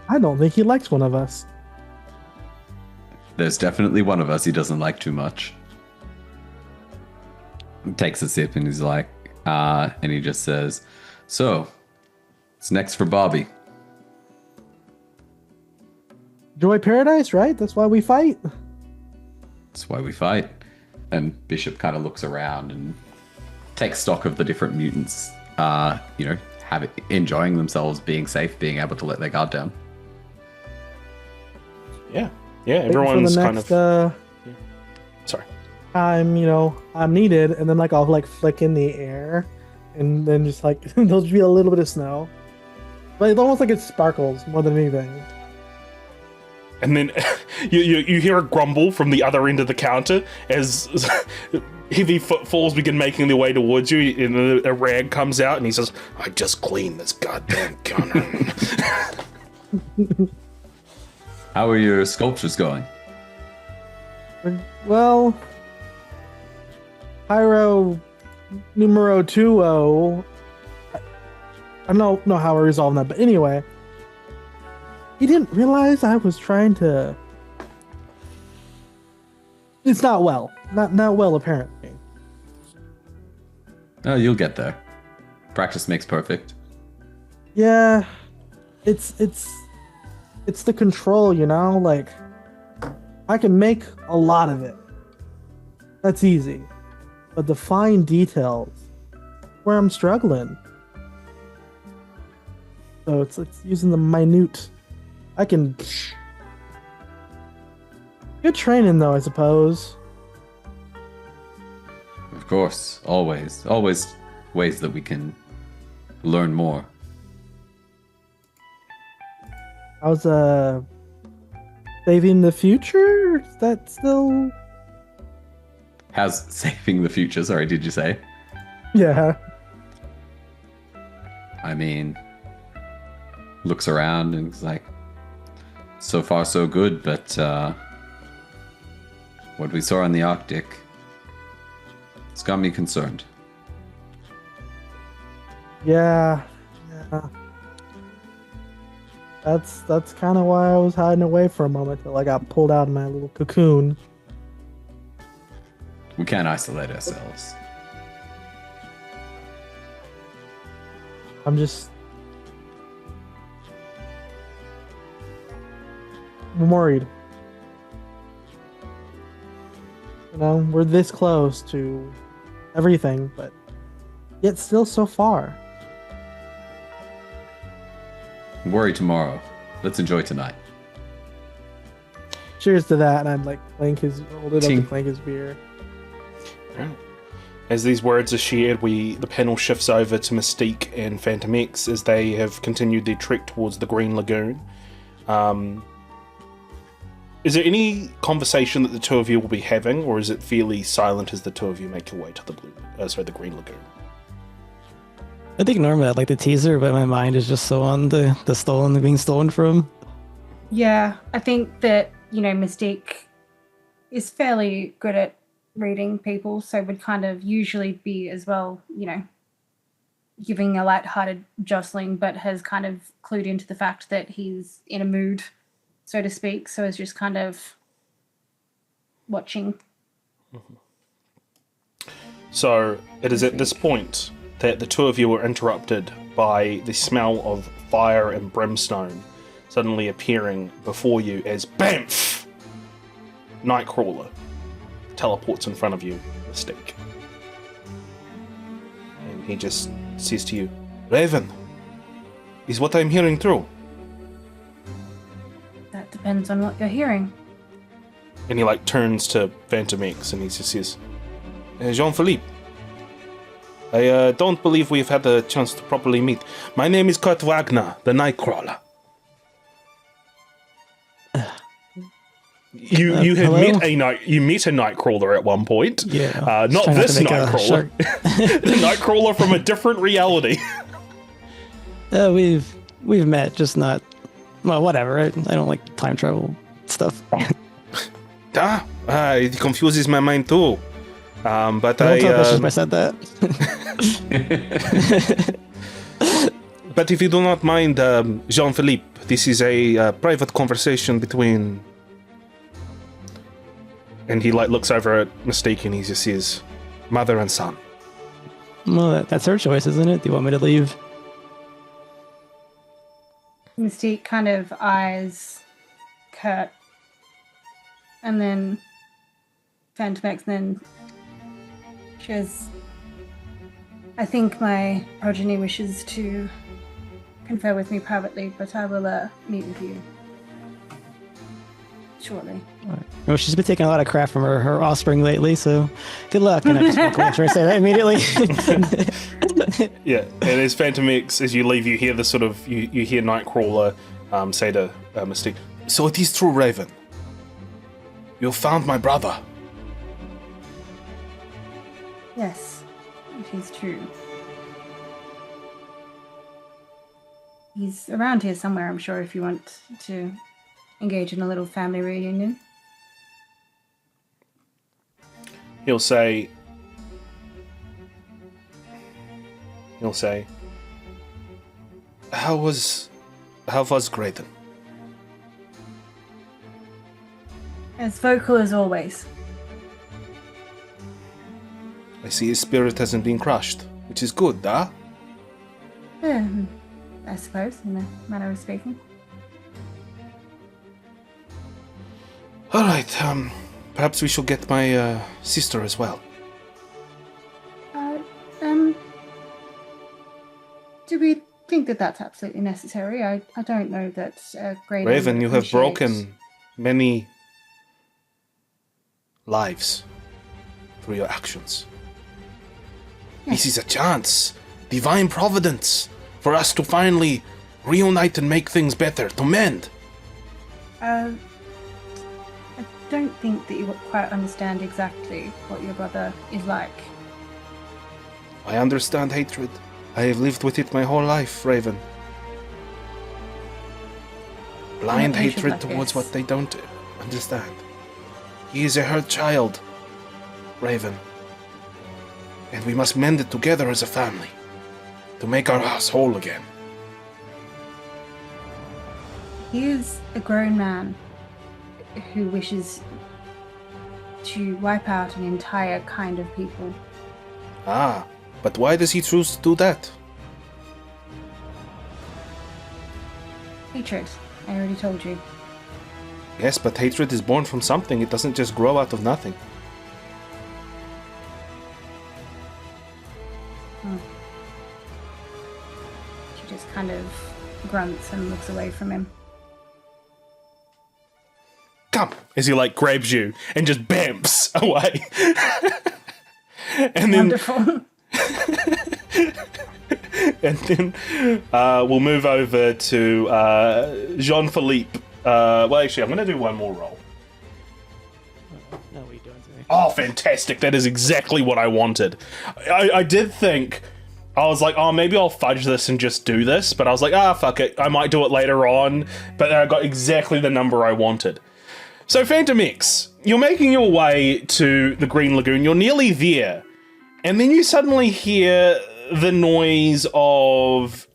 Speaker 8: I don't think he likes one of us.
Speaker 10: There's definitely one of us he doesn't like too much. He takes a sip and he's like, and he just says, so, what's next for Bobby?
Speaker 8: Joy Paradise, right? That's why we fight.
Speaker 10: That's why we fight. And Bishop kind of looks around and takes stock of the different mutants, enjoying themselves, being safe, being able to let their guard down.
Speaker 3: Yeah, everyone's kind of. Sorry.
Speaker 8: I'm needed, and then like I'll like flick in the air, and then just like there'll be a little bit of snow, but it's almost like it sparkles more than anything.
Speaker 3: And then you hear a grumble from the other end of the counter as heavy footfalls begin making their way towards you, and a rag comes out, and he says, "I just cleaned this goddamn counter."
Speaker 10: How are your sculptures going?
Speaker 8: Well, Pyro numero 2-0. I don't know how I resolved that, but anyway. He didn't realize I was trying to... It's not well. Not well, apparently.
Speaker 10: Oh, you'll get there. Practice makes perfect.
Speaker 8: Yeah. It's the control, like I can make a lot of it. That's easy. But the fine details where I'm struggling. So it's using the minute. I can. Good training though, I suppose.
Speaker 10: Of course, always ways that we can learn more.
Speaker 8: How's saving the future? Is that still?
Speaker 10: How's saving the future? Sorry, did you say?
Speaker 8: Yeah.
Speaker 10: I mean, looks around and is like, so far so good, but what we saw in the Arctic, it's got me concerned.
Speaker 8: Yeah. That's kind of why I was hiding away for a moment till I got pulled out of my little cocoon.
Speaker 10: We can't isolate ourselves.
Speaker 8: I'm worried. We're this close to everything, but yet still so far.
Speaker 10: Worry tomorrow. Let's enjoy tonight.
Speaker 8: Cheers to that, and I'd like hold it up
Speaker 10: Ting.
Speaker 8: and clank his beer.
Speaker 1: As these words are shared, the panel shifts over to Mystique and FANTOMEX as they have continued their trek towards the Green Lagoon. Is there any conversation that the two of you will be having, or is it fairly silent as the two of you make your way to the Green Lagoon?
Speaker 9: I think normally I'd like the teaser, but my mind is just so on the being stolen from.
Speaker 7: Yeah, I think that, Mystique is fairly good at reading people, so would kind of usually be as well, giving a light-hearted jostling, but has kind of clued into the fact that he's in a mood, so to speak, so is just kind of watching.
Speaker 1: So it is at this point that the two of you are interrupted by the smell of fire and brimstone suddenly appearing before you as BAMF! Nightcrawler teleports in front of you, Mystique. And he just says to you, Raven, is what I'm hearing true?
Speaker 7: That depends on what you're hearing.
Speaker 1: And he turns to FANTOMEX and he just says, Jean-Philippe, I don't believe we've had the chance to properly meet. My name is Kurt Wagner, the Nightcrawler. You have met a Nightcrawler at one point.
Speaker 9: Yeah.
Speaker 1: Not this Nightcrawler. The Nightcrawler from a different reality.
Speaker 9: We've met, just not. Well, whatever. I don't like time travel stuff.
Speaker 1: It confuses my mind too. But
Speaker 9: Don't tell Bishop I said that.
Speaker 1: But if you do not mind, Jean-Philippe, this is a private conversation between. And he looks over at Mystique and he just says, mother and son.
Speaker 9: Well, that's her choice, isn't it? Do you want me to leave?
Speaker 7: Mystique kind of eyes Kurt, and then FANTOMEX, and then she goes, I think my progeny wishes to confer with me privately, but I will meet with you shortly.
Speaker 9: Right. Well, she's been taking a lot of crap from her offspring lately, so good luck. And I just walk away and say that immediately.
Speaker 1: Yeah, and as FANTOMEX, as you leave, you hear the sort of, you hear Nightcrawler say to Mystique, so it is true, Raven. You found my brother.
Speaker 7: Yes, it is true. He's around here somewhere, I'm sure, if you want to engage in a little family reunion.
Speaker 1: He'll say, how was Graydon?
Speaker 7: As vocal as always.
Speaker 1: I see his spirit hasn't been crushed, which is good, huh?
Speaker 7: I suppose, in a manner of speaking.
Speaker 1: Alright, perhaps we should get my sister as well.
Speaker 7: Do we think that that's absolutely necessary? I don't know that Graydon...
Speaker 1: Raven, you have broken many lives through your actions.
Speaker 7: Yes.
Speaker 1: This is a chance, divine providence, for us to finally reunite and make things better, to mend.
Speaker 7: I don't think that you quite understand exactly what your brother is like.
Speaker 1: I understand hatred. I have lived with it my whole life, Raven. Blind hatred
Speaker 7: like
Speaker 1: towards
Speaker 7: this.
Speaker 1: what they don't understand. He is a hurt child, Raven. And we must mend it together as a family, to make our house whole again.
Speaker 7: He is a grown man who wishes to wipe out an entire kind of people.
Speaker 1: Ah, but why does he choose to do that?
Speaker 7: Hatred, I already told you.
Speaker 1: Yes, but hatred is born from something. It doesn't just grow out of nothing.
Speaker 7: She just kind of grunts and looks away from him.
Speaker 1: Come, as he grabs you and just bamps away. And then,
Speaker 7: Wonderful.
Speaker 1: and then we'll move over to Jean-Philippe. Well, actually, I'm going to do one more roll.
Speaker 9: No, what are you doing to me?
Speaker 1: Oh, fantastic. That is exactly what I wanted. I did think, I was like, oh, maybe I'll fudge this and just do this. But I was like, fuck it. I might do it later on. But I got exactly the number I wanted. So, FANTOMEX, you're making your way to the Green Lagoon. You're nearly there. And then you suddenly hear the noise of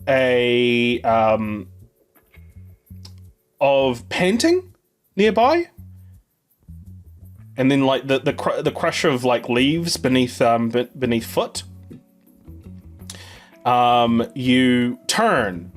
Speaker 1: of panting nearby. And then, like, the crush of, like, leaves beneath foot. You turn,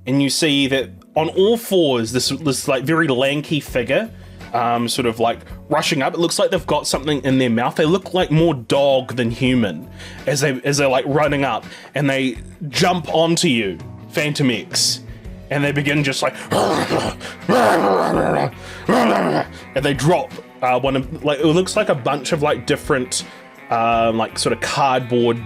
Speaker 1: and you see that on all fours, this like, very lanky figure, sort of, like, rushing up. It looks like they've got something in their mouth. They look like more dog than human as they're, like, running up, and they jump onto you, FANTOMEX. And they begin just, like... and they drop... one of, like, it looks like a bunch of, like, different like sort of cardboard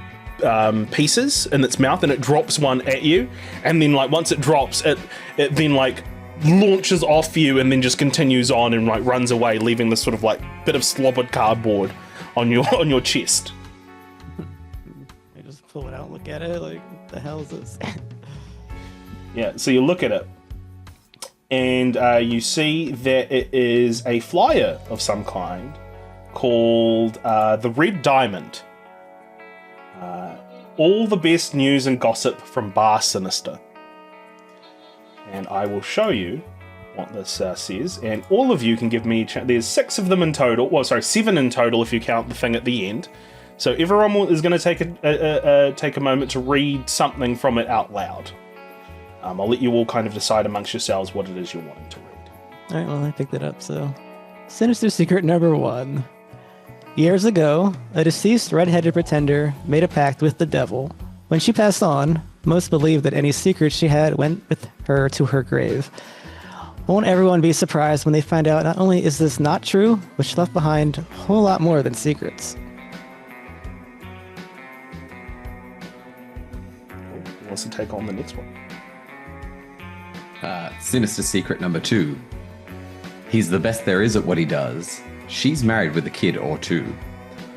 Speaker 1: pieces in its mouth, and it drops one at you, and then, like, once it drops it then, like, launches off you and then just continues on and, like, runs away, leaving this sort of, like, bit of slobbered cardboard on your chest.
Speaker 9: I just pull it out and look at it like, what the hell is this?
Speaker 1: Yeah, so you look at it, and you see that it is a flyer of some kind called the Red Diamond. All the best news and gossip from Bar Sinister. And I will show you what this says, and all of you can give me... There's 6 of them in total. Well, sorry, 7 in total if you count the thing at the end. So everyone is going to take a moment to read something from it out loud. I'll let you all kind of decide amongst yourselves what it is you're wanting to read.
Speaker 9: Alright, well, I picked it up, so... Sinister Secret number 1. Years ago, a deceased red-headed pretender made a pact with the devil. When she passed on, most believed that any secrets she had went with her to her grave. Won't everyone be surprised when they find out not only is this not true, but she left behind a whole lot more than secrets.
Speaker 1: Who wants to take on the next one?
Speaker 10: Sinister Secret number 2. He's the best there is at what he does. She's married with a kid or 2.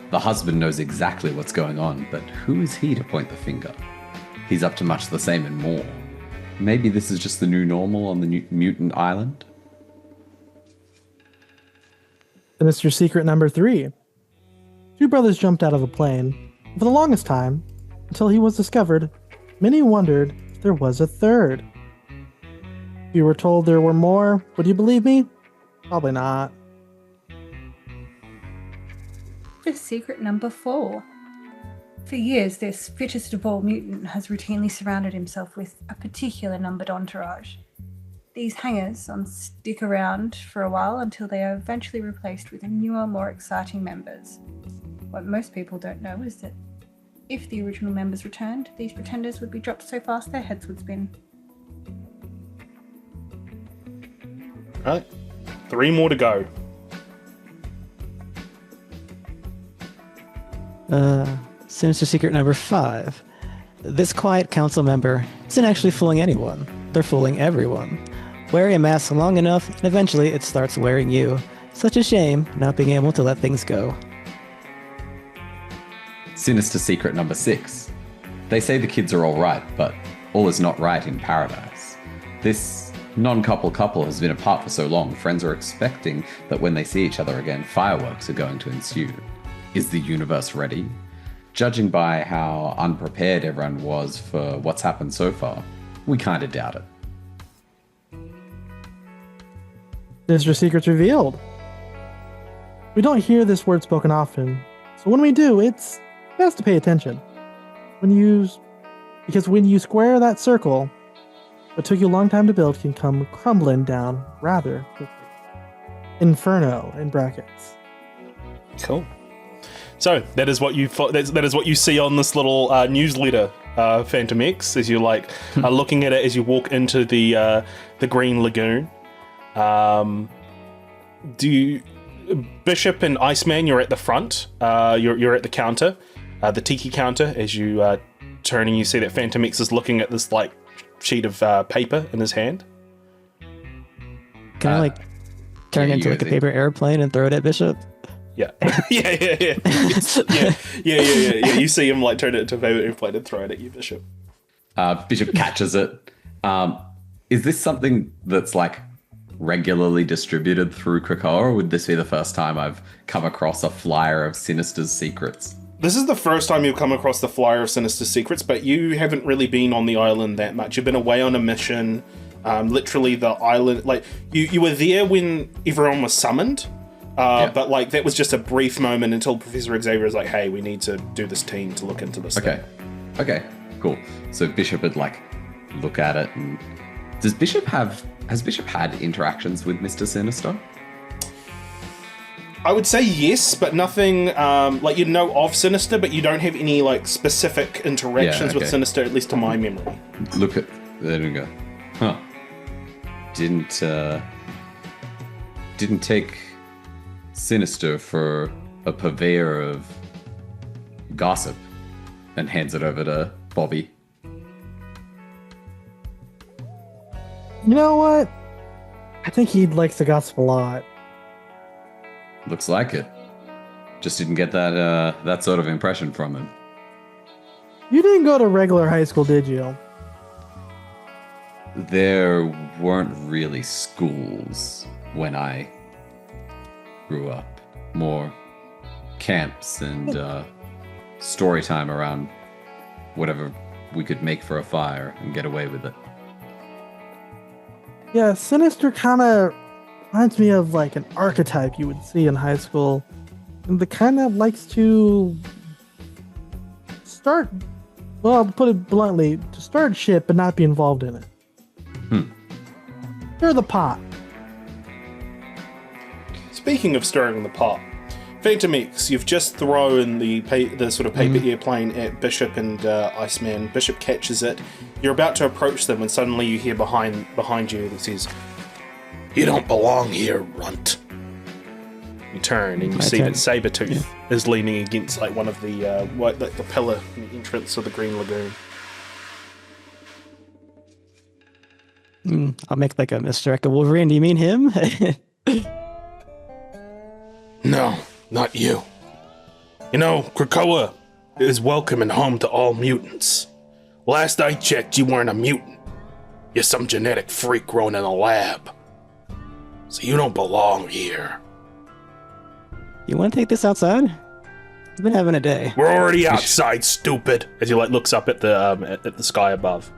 Speaker 10: The husband knows exactly what's going on, but who is he to point the finger? He's up to much the same and more. Maybe this is just the new normal on the mutant island?
Speaker 8: Sinister Secret number 3. 2 brothers jumped out of a plane. For the longest time, until he was discovered, many wondered if there was a third. If you were told there were more, would you believe me? Probably not.
Speaker 7: Secret number 4. For years, this fittest of all mutant has routinely surrounded himself with a particular numbered entourage. These hangers on stick around for a while until they are eventually replaced with newer, more exciting members. What most people don't know is that if the original members returned, these pretenders would be dropped so fast their heads would spin.
Speaker 1: Alright, 3 more to go.
Speaker 9: Sinister Secret number 5. This quiet council member isn't actually fooling anyone. They're fooling everyone. Wear a mask long enough, and eventually it starts wearing you. Such a shame not being able to let things go.
Speaker 10: Sinister Secret number 6. They say the kids are all right, but all is not right in paradise. This non-couple couple has been apart for so long, friends are expecting that when they see each other again, fireworks are going to ensue. Is the universe ready? Judging by how unprepared everyone was for what's happened so far, we kind of doubt it.
Speaker 8: Sinister Secrets revealed. We don't hear this word spoken often, so when we do, it's best to pay attention. Because when you square that circle, what took you a long time to build can come crumbling down rather quickly. Inferno in brackets.
Speaker 1: Cool. So that is what you see on this little newsletter, FANTOMEX, as you're like looking at it as you walk into the Green Lagoon. Bishop and Iceman, you're at the front. You're at the counter. the tiki counter. As you turn and you see that FANTOMEX is looking at this like sheet of paper in his hand.
Speaker 9: Can I like turn into like a paper airplane and throw it at Bishop?
Speaker 1: Yeah. yeah. You see him like turn it into a paper airplane and throw it at you, Bishop.
Speaker 10: Bishop catches it. Is this something that's like regularly distributed through Krakoa, or would this be the first time I've come across a flyer of Sinister's secrets?
Speaker 1: This is the first time you've come across the flyer of Sinister's secrets, but you haven't really been on the island that much. You've been away on a mission. Literally the island, like you were there when everyone was summoned, but like that was just a brief moment until Professor Xavier was like, hey, we need to do this team to look into this thing.
Speaker 10: Okay, cool. So Bishop would like look at it, and has Bishop had interactions with Mr. Sinister?
Speaker 1: I would say yes, but nothing like you know of Sinister, but you don't have any like specific interactions with Sinister, at least to my memory.
Speaker 10: Look at there we go. Huh. Didn't take Sinister for a purveyor of gossip, and hands it over to Bobby.
Speaker 8: You know what? I think he likes the gossip a lot.
Speaker 10: Looks like it. Just didn't get that sort of impression from him.
Speaker 8: You didn't go to regular high school, did you?
Speaker 10: There weren't really schools when I grew up. More camps and story time around whatever we could make for a fire and get away with it.
Speaker 8: Yeah, Sinister kind of reminds me of like an archetype you would see in high school. And the kind of likes to start, well, to put it bluntly, to start shit but not be involved in it. Stir the pot.
Speaker 1: Speaking of stirring the pot, FANTOMEX, you've just thrown the sort of paper airplane at Bishop and ICEMAN. Bishop catches it. You're about to approach them when suddenly you hear behind you that says, "You don't belong here, runt." You turn and you see that Sabretooth is leaning against like one of the the pillar in the entrance of the Green Lagoon.
Speaker 9: I'll make like a misdirect. Wolverine, do you mean him?
Speaker 1: No, not you. You know, Krakoa is welcome and home to all mutants. Last I checked, you weren't a mutant. You're some genetic freak grown in a lab. So you don't belong here.
Speaker 9: You want to take this outside? I've been having a day.
Speaker 1: We're already outside, stupid. As he like looks up at the sky above.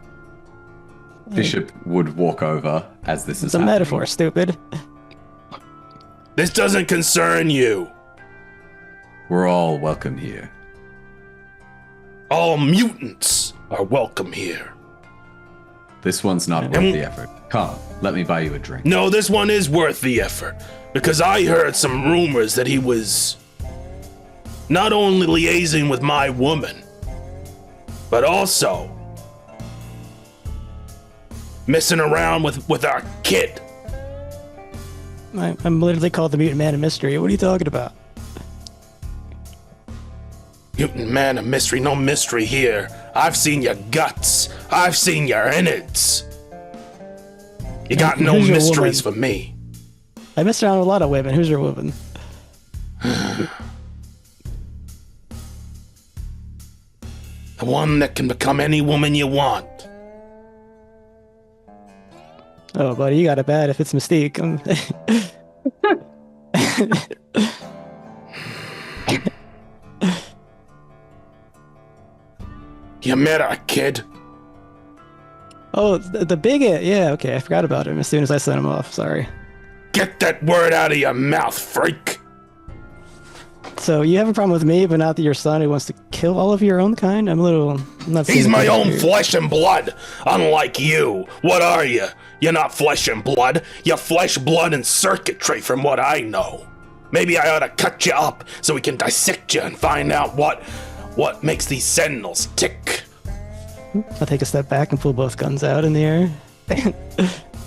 Speaker 10: Bishop would walk over as this is
Speaker 9: It's a metaphor, stupid.
Speaker 1: This doesn't concern you.
Speaker 10: We're all welcome here.
Speaker 1: All mutants are welcome here.
Speaker 10: This one's not worth the effort. Come, let me buy you a drink.
Speaker 1: No, this one is worth the effort. Because I heard some rumors that he was not only liaising with my woman, but also messing around with our kid.
Speaker 9: I'm literally called the Mutant Man of Mystery. What are you talking about?
Speaker 1: Mutant Man of Mystery, no mystery here. I've seen your guts. I've seen your innards. You got no mysteries for me.
Speaker 9: I messed around with a lot of women. Who's your woman?
Speaker 1: The one that can become any woman you want.
Speaker 9: Oh, buddy, you got it bad if it's Mystique.
Speaker 1: You met her, kid.
Speaker 9: Oh, the bigot. Yeah, okay, I forgot about him as soon as I sent him off. Sorry.
Speaker 1: Get that word out of your mouth, freak.
Speaker 9: So you have a problem with me, but not that your son who wants to kill all of your own kind? I'm not.
Speaker 1: He's my own flesh and blood, unlike you. What are you? You're not flesh and blood. You're flesh, blood, and circuitry from what I know. Maybe I ought to cut you up so we can dissect you and find out what makes these sentinels tick.
Speaker 9: I'll take a step back and pull both guns out in the air.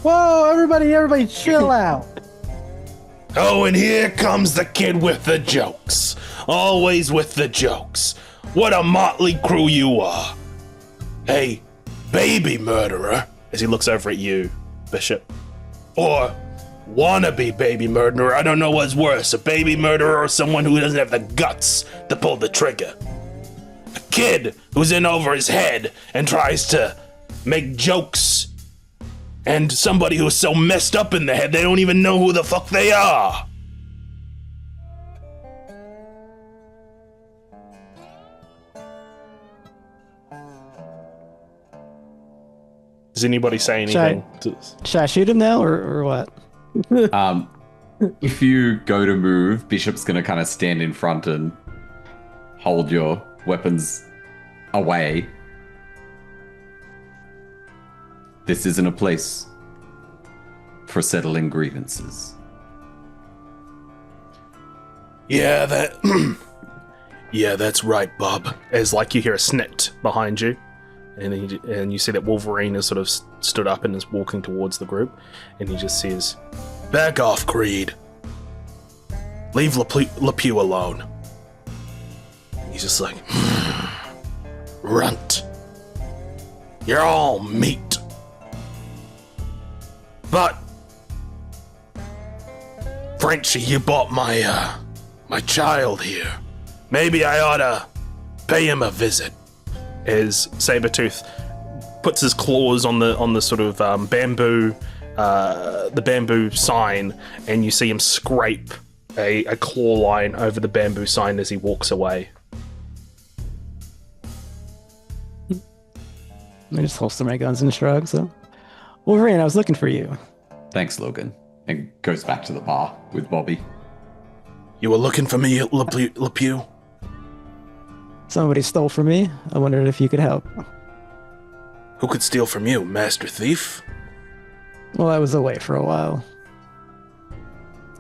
Speaker 8: Whoa, everybody chill out.
Speaker 1: Oh, and here comes the kid with the jokes. Always with the jokes. What a motley crew you are. A baby murderer, as he looks over at you, Bishop. Or wannabe baby murderer. I don't know what's worse, a baby murderer or someone who doesn't have the guts to pull the trigger. A kid who's in over his head and tries to make jokes. And somebody who's so messed up in the head they don't even know who the fuck they are. Does anybody say anything?
Speaker 9: Should I shoot him now or what?
Speaker 10: If you go to move, Bishop's going to kind of stand in front and hold your weapons away. This isn't a place for settling grievances.
Speaker 1: Yeah, that's right, Bob. As like you hear a snit behind you, and you see that Wolverine has sort of stood up and is walking towards the group, and he just says, "Back off, Creed. Leave LePew alone." He's just like, "Runt. You're all meat. But, Frenchie, you bought my child here. Maybe I oughta pay him a visit." As Sabretooth puts his claws on the sort of bamboo sign, and you see him scrape a claw line over the bamboo sign as he walks away.
Speaker 9: I just holster my guns and shrug. So, Wolverine, I was looking for you.
Speaker 10: Thanks, Logan. And goes back to the bar with Bobby.
Speaker 1: You were looking for me, LePew?
Speaker 9: Somebody stole from me. I wondered if you could help.
Speaker 1: Who could steal from you, Master Thief?
Speaker 9: Well, I was away for a while.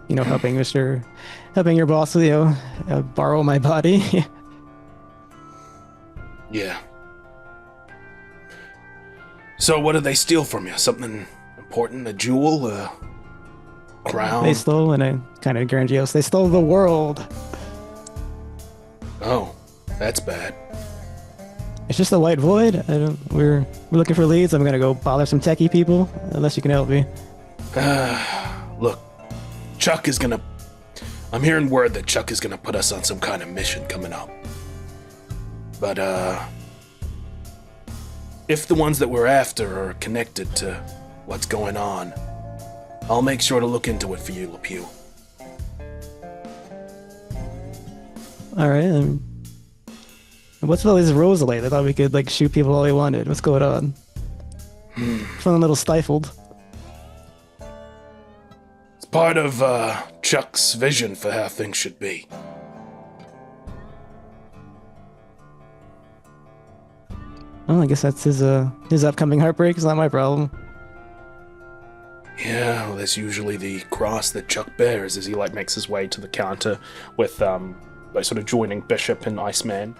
Speaker 9: You know, helping your boss, borrow my body.
Speaker 1: Yeah. So what did they steal from you? Something important? A jewel? A crown?
Speaker 9: They stole, and I kind of grandiose, they stole the world.
Speaker 1: Oh, that's bad.
Speaker 9: It's just a white void. We're looking for leads. I'm gonna go bother some techie people, unless you can help me.
Speaker 1: Look, Chuck is gonna... I'm hearing word that Chuck is gonna put us on some kind of mission coming up. But, if the ones that we're after are connected to what's going on, I'll make sure to look into it for you, LePew.
Speaker 9: Alright, what's with all these rules lately? I thought we could, shoot people all we wanted. What's going on? Feeling a little stifled.
Speaker 1: It's part of, Chuck's vision for how things should be.
Speaker 9: Well, I guess that's his upcoming heartbreak. It's not my problem.
Speaker 1: Yeah, well, that's usually the cross that Chuck bears as he makes his way to the counter with sort of joining Bishop and Iceman,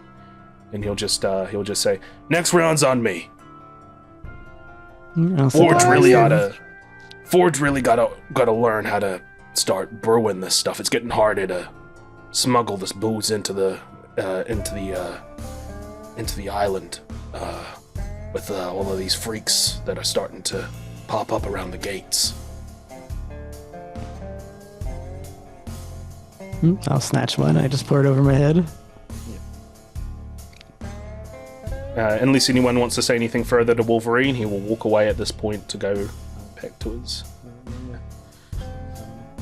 Speaker 1: and he'll just say, "Next round's on me." Forge really gotta learn how to start brewing this stuff. It's getting harder to smuggle this booze into the island with all of these freaks that are starting to pop up around the gates.
Speaker 9: I'll snatch one. I just pour it over my head.
Speaker 1: Unless anyone wants to say anything further to Wolverine, he will walk away at this point to go back to his...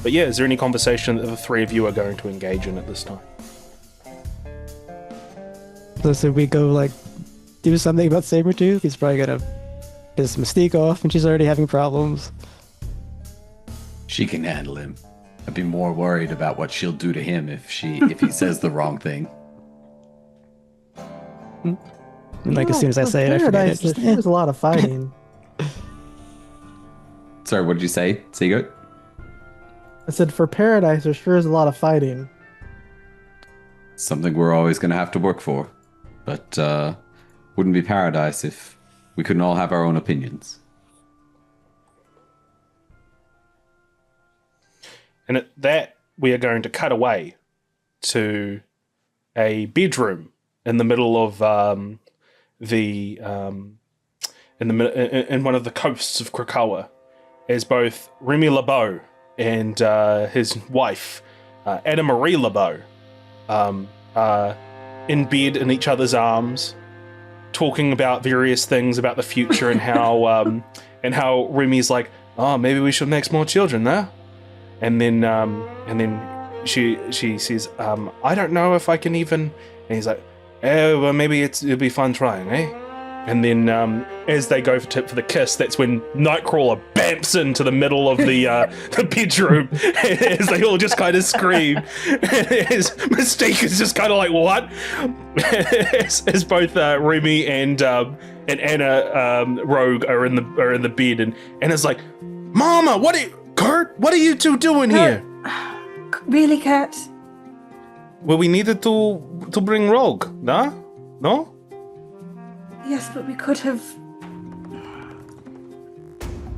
Speaker 1: But yeah, is there any conversation that the three of you are going to engage in at this time?
Speaker 9: So we go, do something about Sabretooth? He's probably gonna piss Mystique off, and she's already having problems.
Speaker 10: She can handle him. I'd be more worried about what she'll do to him if he says the wrong thing.
Speaker 9: And as soon as I say it, I forget it.
Speaker 8: There's a lot of fighting.
Speaker 10: Sorry, what did you say, SeaGoat?
Speaker 8: I said for Paradise, there sure is a lot of fighting.
Speaker 10: Something we're always going to have to work for. But wouldn't be Paradise if we couldn't all have our own opinions.
Speaker 1: And at that, we are going to cut away to a bedroom in the middle of in one of the coasts of Krakoa, is both Remy LeBeau and his wife, Anna Marie LeBeau, in bed in each other's arms, talking about various things about the future and how Remy's like, oh, maybe we should make more children, huh? And then she says, I don't know if I can even. And he's like, oh, well, maybe it'll be fun trying, eh? And then as they go for the kiss, that's when Nightcrawler bamps into the middle of the bedroom as they all just kind of scream. As Mystique is just kind of like, what? as both Remy and Anna Rogue are in the bed, and Anna's like, Mama, Kurt, what are you two doing here?
Speaker 7: Really, Kurt?
Speaker 1: Well, we needed to bring Rogue, nah? No?
Speaker 7: Yes, but we could have...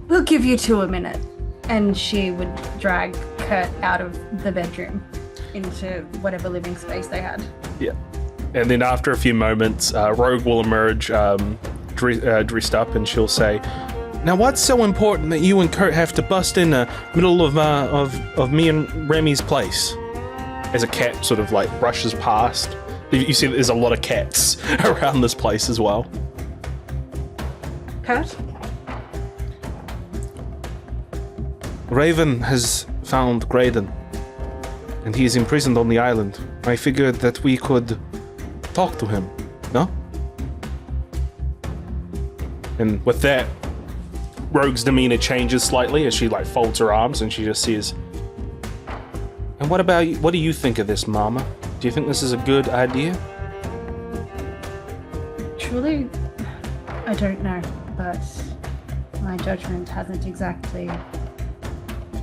Speaker 7: We'll give you two a minute. And she would drag Kurt out of the bedroom into whatever living space they had.
Speaker 1: Yeah. And then after a few moments, Rogue will emerge dressed up, and she'll say, now what's so important that you and Kurt have to bust in the middle of me and Remy's place? As a cat sort of like brushes past. You see there's a lot of cats around this place as well.
Speaker 7: Kurt?
Speaker 1: Raven has found Graydon, and he is imprisoned on the island. I figured that we could talk to him, no? And with that, Rogue's demeanor changes slightly as she like folds her arms and she just says, and what about you? What do you think of this, Mama? Do you think this is a good idea?
Speaker 7: Truly, I don't know, but my judgment hasn't exactly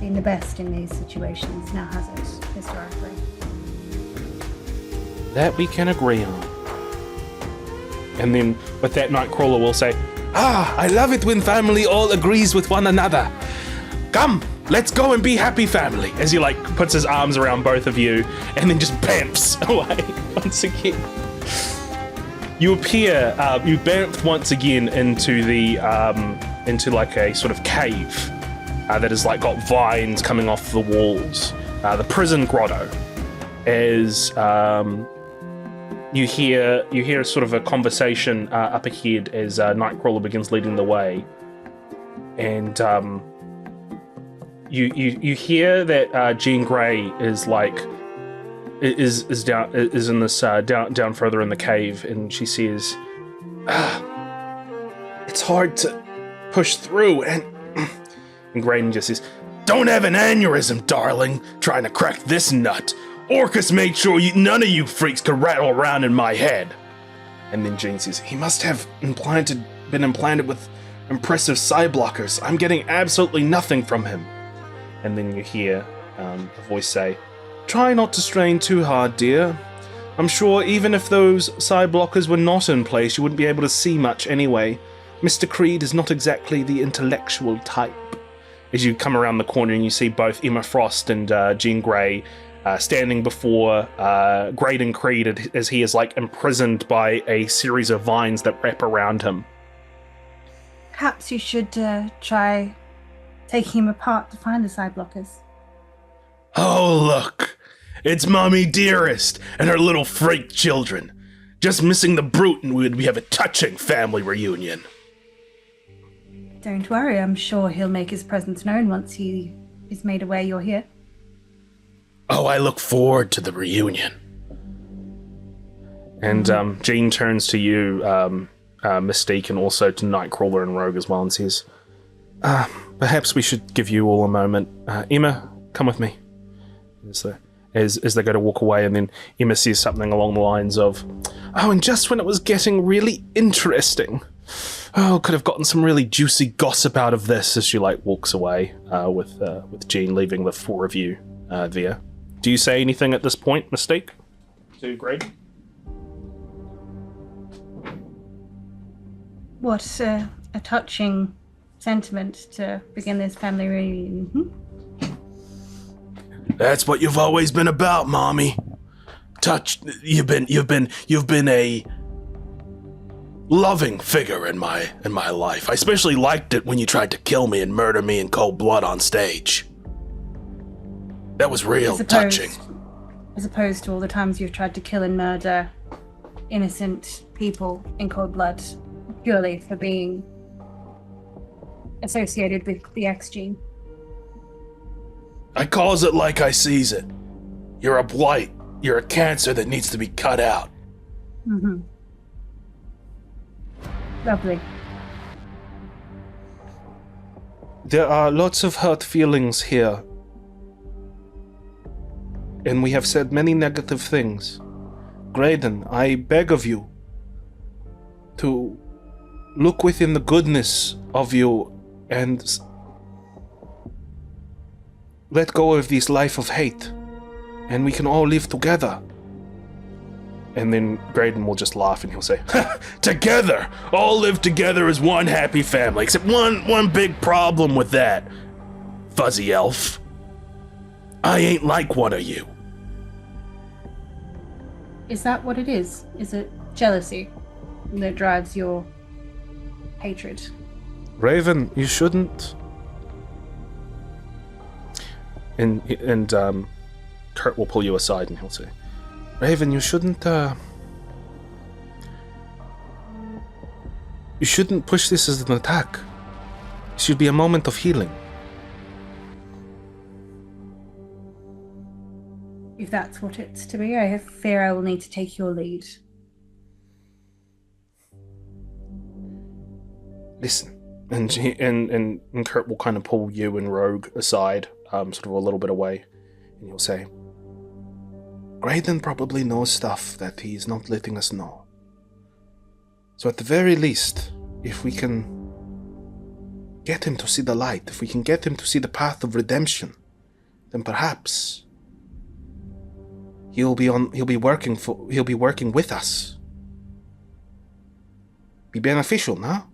Speaker 7: been the best in these situations, now has it, historically?
Speaker 1: That we can agree on. And then with that, Nightcrawler will say, I love it when family all agrees with one another. Come, let's go and be happy family. As he like puts his arms around both of you and then just bamps away once again. You appear, you bamfed once again into the, into like a sort of cave that has like got vines coming off the walls. The prison grotto. As you hear sort of a conversation up ahead as Nightcrawler begins leading the way, and you hear that Jean Grey is like is in this down further in the cave, and she says, "It's hard to push through," and Graydon just says, "Don't have an aneurysm, darling, trying to crack this nut. Orchis made sure none of you freaks could rattle around in my head." And then Jean says, "He must have been implanted with impressive psi blockers. I'm getting absolutely nothing from him." And then you hear a voice say, "Try not to strain too hard, dear. I'm sure even if those psi blockers were not in place, you wouldn't be able to see much anyway. Mr. Creed is not exactly the intellectual type." As you come around the corner and you see both Emma Frost and Jean Grey standing before Graydon Creed as he is like imprisoned by a series of vines that wrap around him.
Speaker 7: Perhaps you should try taking him apart to find the side blockers.
Speaker 1: Oh, look! It's Mommy Dearest and her little freak children. Just missing the brute and we have a touching family reunion.
Speaker 7: Don't worry, I'm sure he'll make his presence known once he is made aware you're here.
Speaker 1: Oh, I look forward to the reunion. And Jean turns to you, Mystique, and also to Nightcrawler and Rogue as well, and says, perhaps we should give you all a moment. Emma, come with me. As they go to walk away, and then Emma says something along the lines of, "Oh, and just when it was getting really interesting. Oh, could have gotten some really juicy gossip out of this," as she like walks away with Jean, leaving the four of you there. Do you say anything at this point, Mystique? To Greg?
Speaker 7: What a touching sentiment to begin this family reunion.
Speaker 1: That's what you've always been about, Mommy. You've been a loving figure in my life. I especially liked it when you tried to kill me and murder me in cold blood on stage. That was real touching.
Speaker 7: As opposed to all the times you've tried to kill and murder innocent people in cold blood purely for being associated with the X gene.
Speaker 1: I calls it like I sees it. You're a blight. You're a cancer that needs to be cut out.
Speaker 7: Mm-hmm. Lovely.
Speaker 3: There are lots of hurt feelings here. And we have said many negative things. Graydon, I beg of you to look within the goodness of you and let go of this life of hate, and we can all live together.
Speaker 1: And then Graydon will just laugh and he'll say, together! All live together as one happy family, except one big problem with that, fuzzy elf. I ain't like one of you.
Speaker 7: Is that what it is? Is it jealousy that drives your hatred?
Speaker 3: Raven, you shouldn't.
Speaker 1: And Kurt will pull you aside and he'll say,
Speaker 3: Raven, you shouldn't push this as an attack. It should be a moment of healing.
Speaker 7: If that's what it's to be, I fear I will need to take your lead.
Speaker 3: Listen.
Speaker 1: and Kurt will kind of pull you and Rogue aside, sort of a little bit away, and he'll say,
Speaker 3: Graydon probably knows stuff that he's not letting us know. So at the very least, if we can get him to see the light, if we can get him to see the path of redemption, then perhaps he'll be working with us. Be beneficial, no?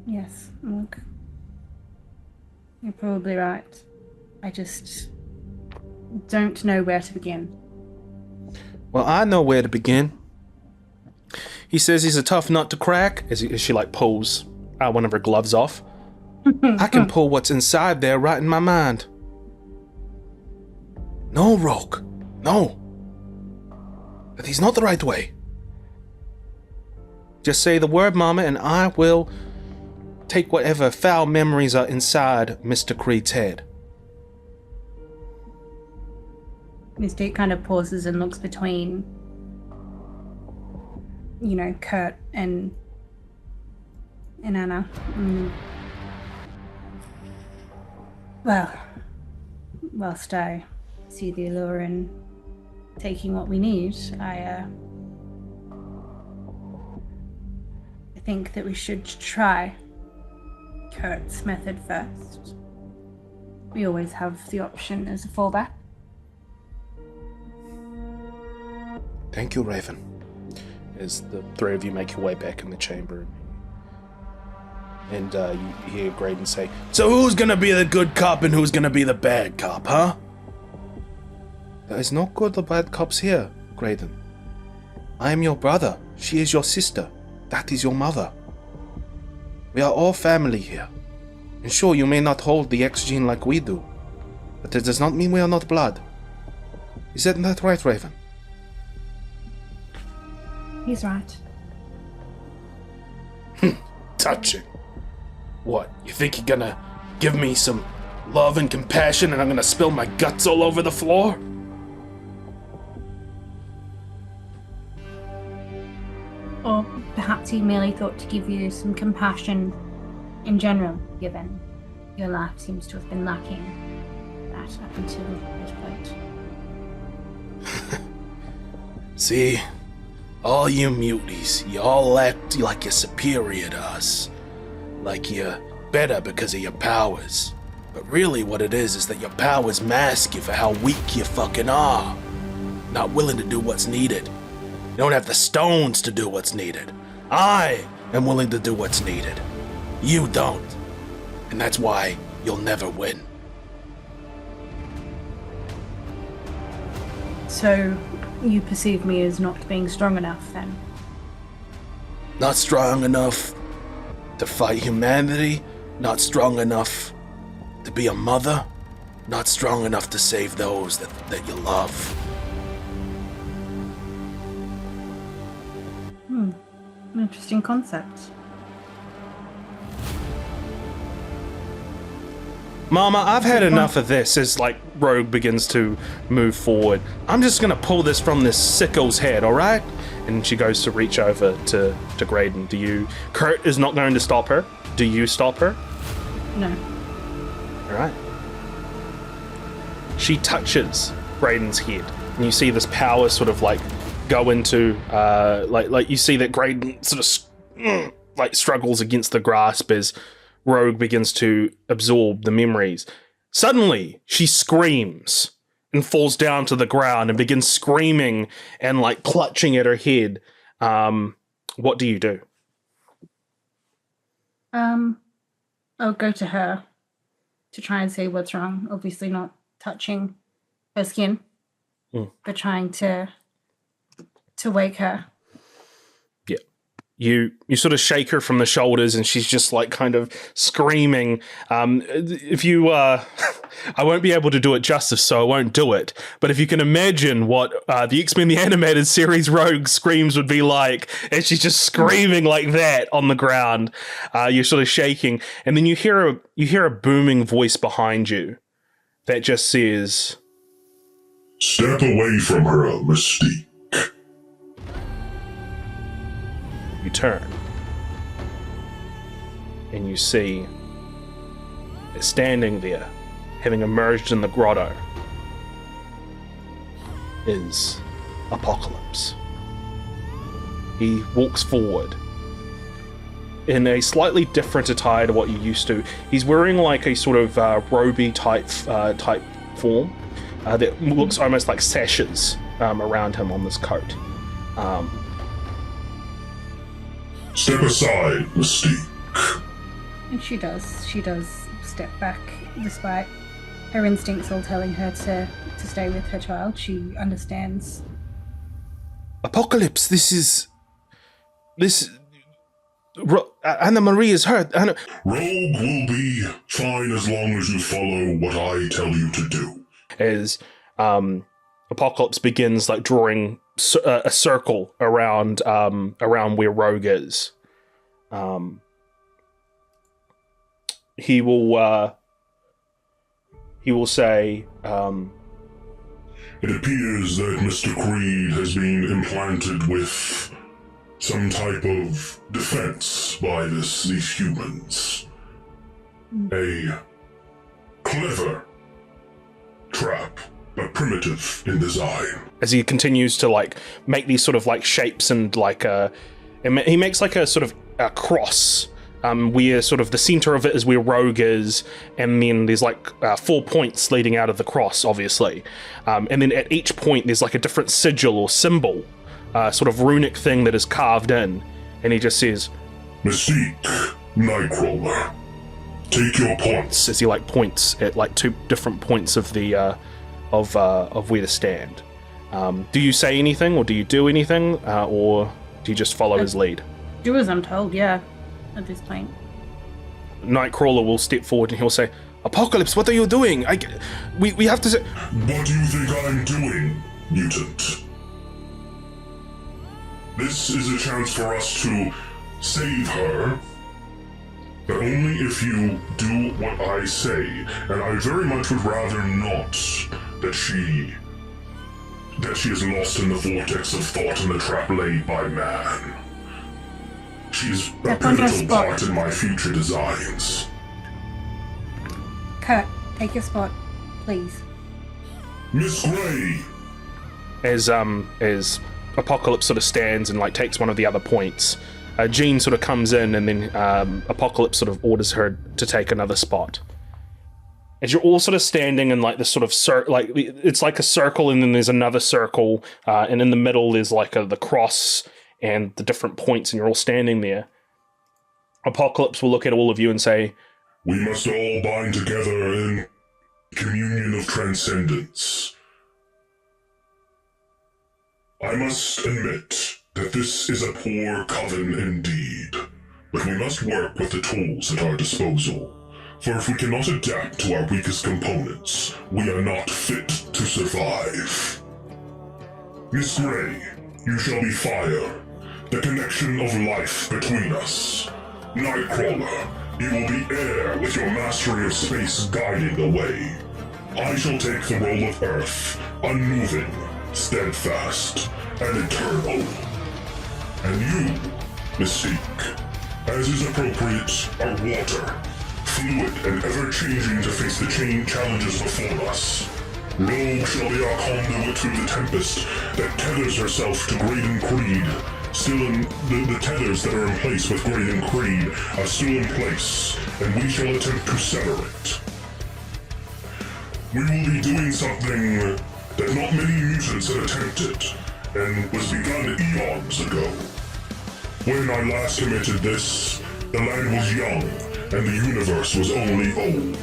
Speaker 7: Yes, look. You're probably right. I just don't know where to begin.
Speaker 3: Well, I know where to begin. He says he's a tough nut to crack, as she like pulls one of her gloves off. I can pull what's inside there right in my mind. No, Rogue. No. That is not the right way. Just say the word, Mama, and I will take whatever foul memories are inside Mr. Creed's head.
Speaker 7: Mystique kind of pauses and looks between, Kurt and Anna. Well, whilst I see the allure in taking what we need, I think that we should try Kurt's method first. We always have the option as a fallback.
Speaker 3: Thank you, Raven.
Speaker 1: As the three of you make your way back in the chamber, and you hear Graydon say, "So who's gonna be the good cop and who's gonna be the bad cop, huh?"
Speaker 3: There is no good or bad cops here, Graydon. I am your brother. She is your sister. That is your mother. We are all family here. And sure, you may not hold the X gene like we do, but it does not mean we are not blood. Isn't that right, Raven?
Speaker 7: He's right.
Speaker 1: Touching. What, you think you're gonna give me some love and compassion and I'm gonna spill my guts all over the floor?
Speaker 7: Or perhaps he merely thought to give you some compassion in general, given your life seems to have been lacking that up until this point.
Speaker 1: See? All you muties, you all act like you're superior to us. Like you're better because of your powers. But really what it is that your powers mask you for how weak you fucking are. Not willing to do what's needed. You don't have the stones to do what's needed. I am willing to do what's needed. You don't. And that's why you'll never win.
Speaker 7: So you perceive me as not being strong enough, then?
Speaker 3: Not strong enough to fight humanity, not strong enough to be a mother, not strong enough to save those that you love.
Speaker 7: Interesting concept.
Speaker 1: Mama, I've had enough of this. As like Rogue begins to move forward, I'm just gonna pull this from this sicko's head, all right? And she goes to reach over to Graydon. Kurt is not going to stop her. Do you stop her?
Speaker 7: No.
Speaker 1: All right. She touches Graydon's head, and you see this power sort of like go into like you see that Graydon sort of like struggles against the grasp as Rogue begins to absorb the memories. Suddenly, she screams and falls down to the ground and begins screaming and like clutching at her head. What do you do?
Speaker 7: I'll go to her to try and see what's wrong. Obviously not touching her skin, but trying to wake her.
Speaker 1: Yeah. You sort of shake her from the shoulders and she's just like kind of screaming. If you, I won't be able to do it justice, so I won't do it. But if you can imagine what the Xmen, the animated series Rogue screams would be like, and she's just screaming like that on the ground, you're sort of shaking. And then you hear a booming voice behind you that just says,
Speaker 6: "Step away from her, Mystique."
Speaker 1: You turn, and you see that standing there, having emerged in the grotto, is Apocalypse. He walks forward in a slightly different attire to what you're used to. He's wearing like a sort of roby type form that looks almost like sashes around him on this coat.
Speaker 6: Step aside, Mystique.
Speaker 7: And she does. She does step back, despite her instincts all telling her to stay with her child. She understands.
Speaker 3: Apocalypse, this Anna Marie is hurt.
Speaker 6: Rogue will be fine as long as you follow what I tell you to do.
Speaker 1: As Apocalypse begins like drawing a circle around where Rogue is. He will say,
Speaker 6: it appears that Mr. Creed has been implanted with some type of defense by these humans. A clever trap, but primitive in design.
Speaker 1: As he continues to like make these sort of like shapes and like he makes like a sort of a cross where sort of the center of it is where Rogue is, and then there's like 4 points leading out of the cross, obviously, and then at each point there's like a different sigil or symbol, sort of runic thing that is carved in, and he just says,
Speaker 6: Mystique, Nightcrawler, take your points.
Speaker 1: As he like points at like 2 different points of the of where to stand. Do you say anything, or do you do anything, or do you just follow his lead?
Speaker 7: Do as I'm told, yeah, at this point.
Speaker 1: Nightcrawler will step forward and he'll say, Apocalypse, what are you doing? We have to say...
Speaker 6: What do you think I'm doing, Mutant? This is a chance for us to save her, but only if you do what I say, and I very much would rather not that she is lost in the vortex of thought and the trap laid by man. She's a pivotal part in my future designs.
Speaker 7: Kurt, take your spot, please.
Speaker 6: Miss Gray!
Speaker 1: As Apocalypse sort of stands and like takes one of the other points, Jean sort of comes in, and then Apocalypse sort of orders her to take another spot. As you're all sort of standing in like this sort of like it's like a circle, and then there's another circle, and in the middle there's like the cross and the different points, and you're all standing there. Apocalypse will look at all of you and say,
Speaker 6: we must all bind together in communion of transcendence. I must admit that this is a poor coven indeed, but we must work with the tools at our disposal. For if we cannot adapt to our weakest components, we are not fit to survive. Miss Gray, you shall be fire, the connection of life between us. Nightcrawler, you will be air with your mastery of space guiding the way. I shall take the role of Earth, unmoving, steadfast, and eternal. And you, Mystique, as is appropriate, are water, fluid and ever-changing to face the challenges before us. Rogue shall be our conduit through the tempest that tethers herself to Graydon Creed. Still in the tethers that are in place with Graydon Creed are still in place, and we shall attempt to sever it. We will be doing something that not many mutants had attempted, and was begun eons ago. When I last committed this, the land was young, and the universe was only old.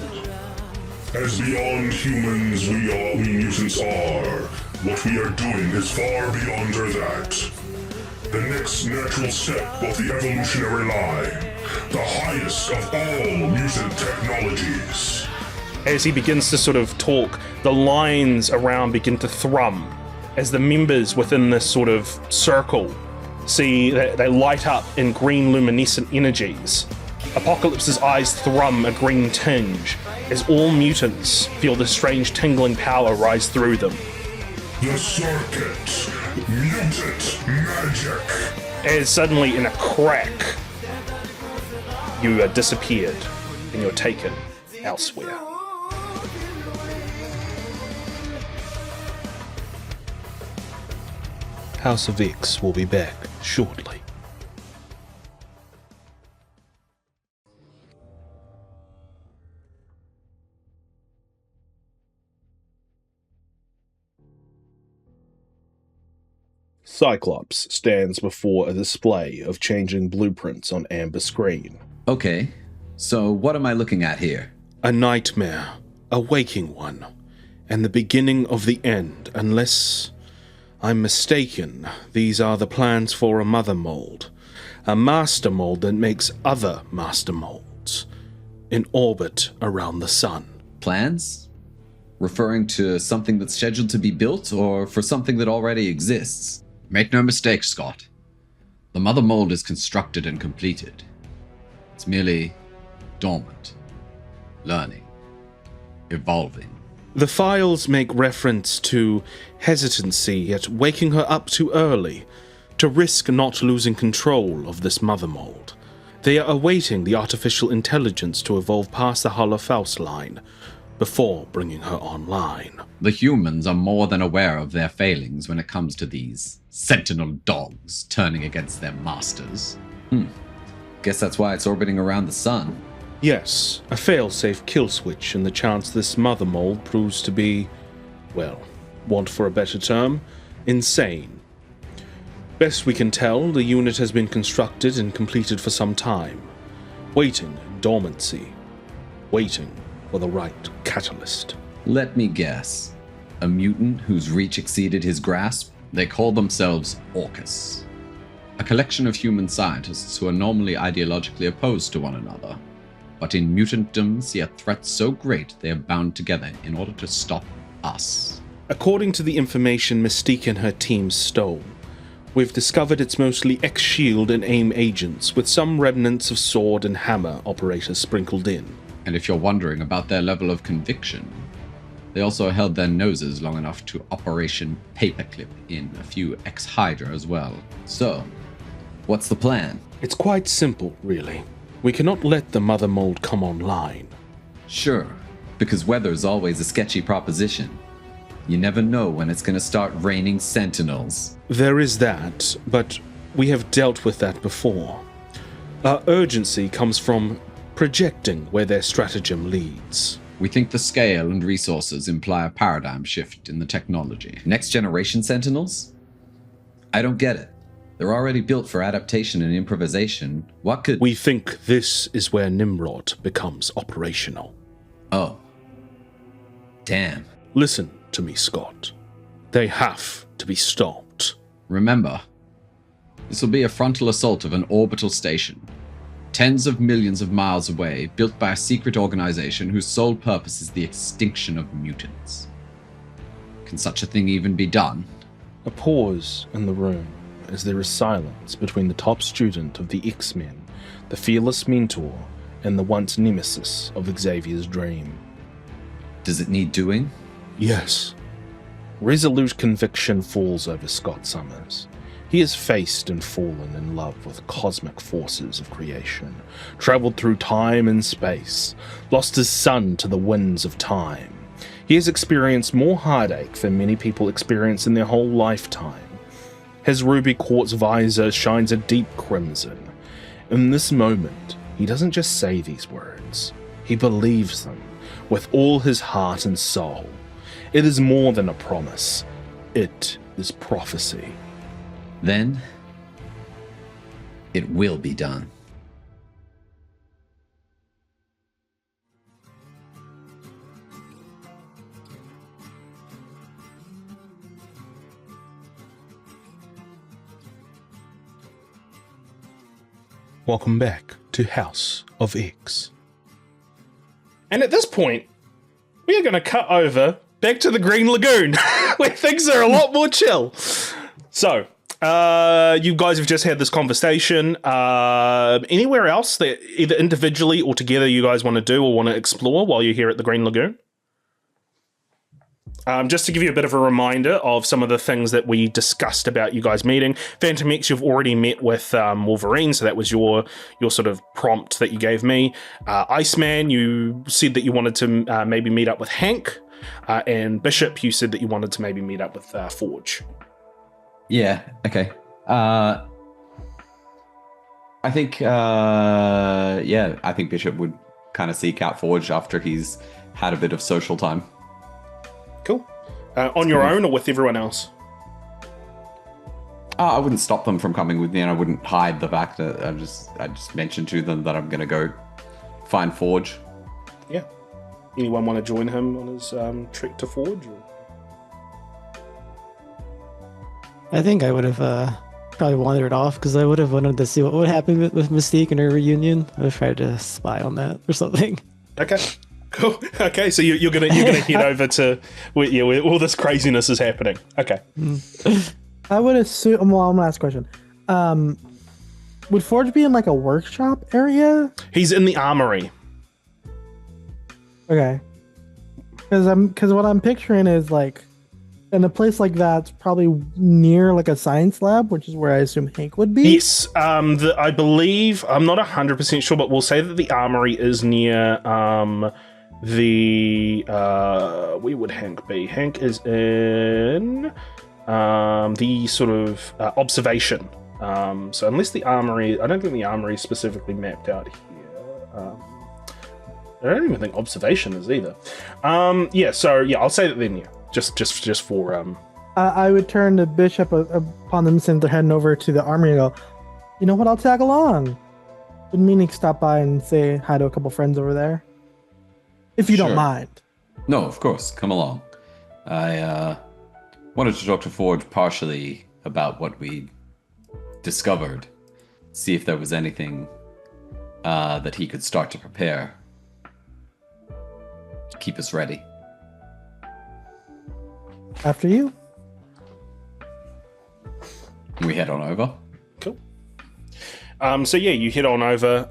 Speaker 6: As beyond humans we mutants are, what we are doing is far beyond that. The next natural step of the evolutionary line, the highest of all mutant technologies.
Speaker 1: As he begins to sort of talk, the lines around begin to thrum as the members within this sort of circle see that they light up in green luminescent energies. Apocalypse's eyes thrum a green tinge as all mutants feel the strange tingling power rise through them.
Speaker 6: The circuit, mutant magic.
Speaker 1: As suddenly in a crack, you are disappeared and you're taken elsewhere. House of X will be back shortly. Cyclops stands before a display of changing blueprints on amber screen.
Speaker 4: Okay, so what am I looking at here?
Speaker 1: A nightmare, a waking one, and the beginning of the end, unless I'm mistaken. These are the plans for a mother mold, a master mold that makes other master molds in orbit around the sun.
Speaker 4: Plans? Referring to something that's scheduled to be built, or for something that already exists? Make no mistake, Scott. The mother mold is constructed and completed. It's merely dormant, learning, evolving.
Speaker 1: The files make reference to hesitancy at waking her up too early, to risk not losing control of this mother mold. They are awaiting the artificial intelligence to evolve past the Holofaust line before bringing her online.
Speaker 4: The humans are more than aware of their failings when it comes to these sentinel dogs turning against their masters. Guess that's why it's orbiting around the sun.
Speaker 1: Yes, a fail-safe kill switch in the chance this mother mold proves to be, well, want for a better term, insane. Best we can tell, the unit has been constructed and completed for some time, waiting in dormancy, waiting for the right catalyst.
Speaker 4: Let me guess. A mutant whose reach exceeded his grasp? They call themselves Orchis. A collection of human scientists who are normally ideologically opposed to one another, but in mutantdom see a threat so great they are bound together in order to stop us.
Speaker 1: According to the information Mystique and her team stole, we've discovered it's mostly X-Shield and AIM agents, with some remnants of sword and hammer operators sprinkled in.
Speaker 4: And if you're wondering about their level of conviction, they also held their noses long enough to Operation Paperclip in a few ex-Hydra as well. So, what's the plan?
Speaker 1: It's quite simple, really. We cannot let the mother mold come online.
Speaker 4: Sure, because weather's always a sketchy proposition. You never know when it's going to start raining sentinels.
Speaker 1: There is that, but we have dealt with that before. Our urgency comes from projecting where their stratagem leads.
Speaker 4: We think the scale and resources imply a paradigm shift in the technology. Next generation sentinels? I don't get it. They're already built for adaptation and improvisation. What could...
Speaker 1: We think this is where Nimrod becomes operational.
Speaker 4: Oh. Damn.
Speaker 1: Listen to me, Scott. They have to be stopped.
Speaker 4: Remember, this will be a frontal assault of an orbital station, tens of millions of miles away, built by a secret organization whose sole purpose is the extinction of mutants. Can such a thing even be done?
Speaker 1: A pause in the room as there is silence between the top student of the Xmen, the fearless mentor, and the once nemesis of Xavier's dream.
Speaker 4: Does it need doing?
Speaker 1: Yes. Resolute conviction falls over Scott Summers. He has faced and fallen in love with cosmic forces of creation, traveled through time and space, lost his son to the winds of time. He has experienced more heartache than many people experience in their whole lifetime. His ruby quartz visor shines a deep crimson. In this moment, he doesn't just say these words. He believes them with all his heart and soul. It is more than a promise. It is prophecy.
Speaker 4: Then, it will be done.
Speaker 1: Welcome back to House of X.
Speaker 3: And at this point, we are going to cut over back to the Green Lagoon, where things are a lot more chill. So, you guys have just had this conversation. Anywhere else that either individually or together you guys want to do or want to explore while you're here at the Green Lagoon? Just to give you a bit of a reminder of some of the things that we discussed about you guys meeting. FANTOMEX, you've already met with Wolverine, so that was your sort of prompt that you gave me. ICEMAN, you said that you wanted to maybe meet up with Hank. And Bishop, you said that you wanted to maybe meet up with Forge.
Speaker 10: Yeah, okay. I think Bishop would kind of seek out Forge after he's had a bit of social time.
Speaker 3: Cool. On your own or with everyone else?
Speaker 10: I wouldn't stop them from coming with me, and I wouldn't hide the fact that I just mentioned to them that I'm going to go find Forge.
Speaker 3: Yeah. Anyone want to join him on his trek to Forge? Or?
Speaker 9: I think I would have probably wandered off because I would have wanted to see what would happen with Mystique and her reunion. I would have tried to spy on that or something.
Speaker 3: Okay. Cool. Okay, so you're gonna head over to where all this craziness is happening. Okay.
Speaker 8: I would assume. Well, I'm gonna ask a question. Would Forge be in like a workshop area?
Speaker 3: He's in the armory.
Speaker 8: Okay. Because what I'm picturing is like, in a place like that's probably near like a science lab, which is where I assume Hank would be.
Speaker 3: Yes. I believe I'm not 100% sure, but we'll say that the armory is near where would Hank be? Hank is in the sort of observation. So unless the armory, I don't think the armory is specifically mapped out here. I don't even think observation is either. I'll say that they're near. Just for
Speaker 8: I would turn to Bishop upon them since they're heading over to the armory and go, you know what, I'll tag along. Been meaning to stop by and say hi to a couple friends over there. If you don't mind.
Speaker 10: No, of course. Come along. I wanted to talk to Forge partially about what we discovered. See if there was anything that he could start to prepare. Keep us ready.
Speaker 8: After you.
Speaker 10: We head on over.
Speaker 3: Cool. You head on over.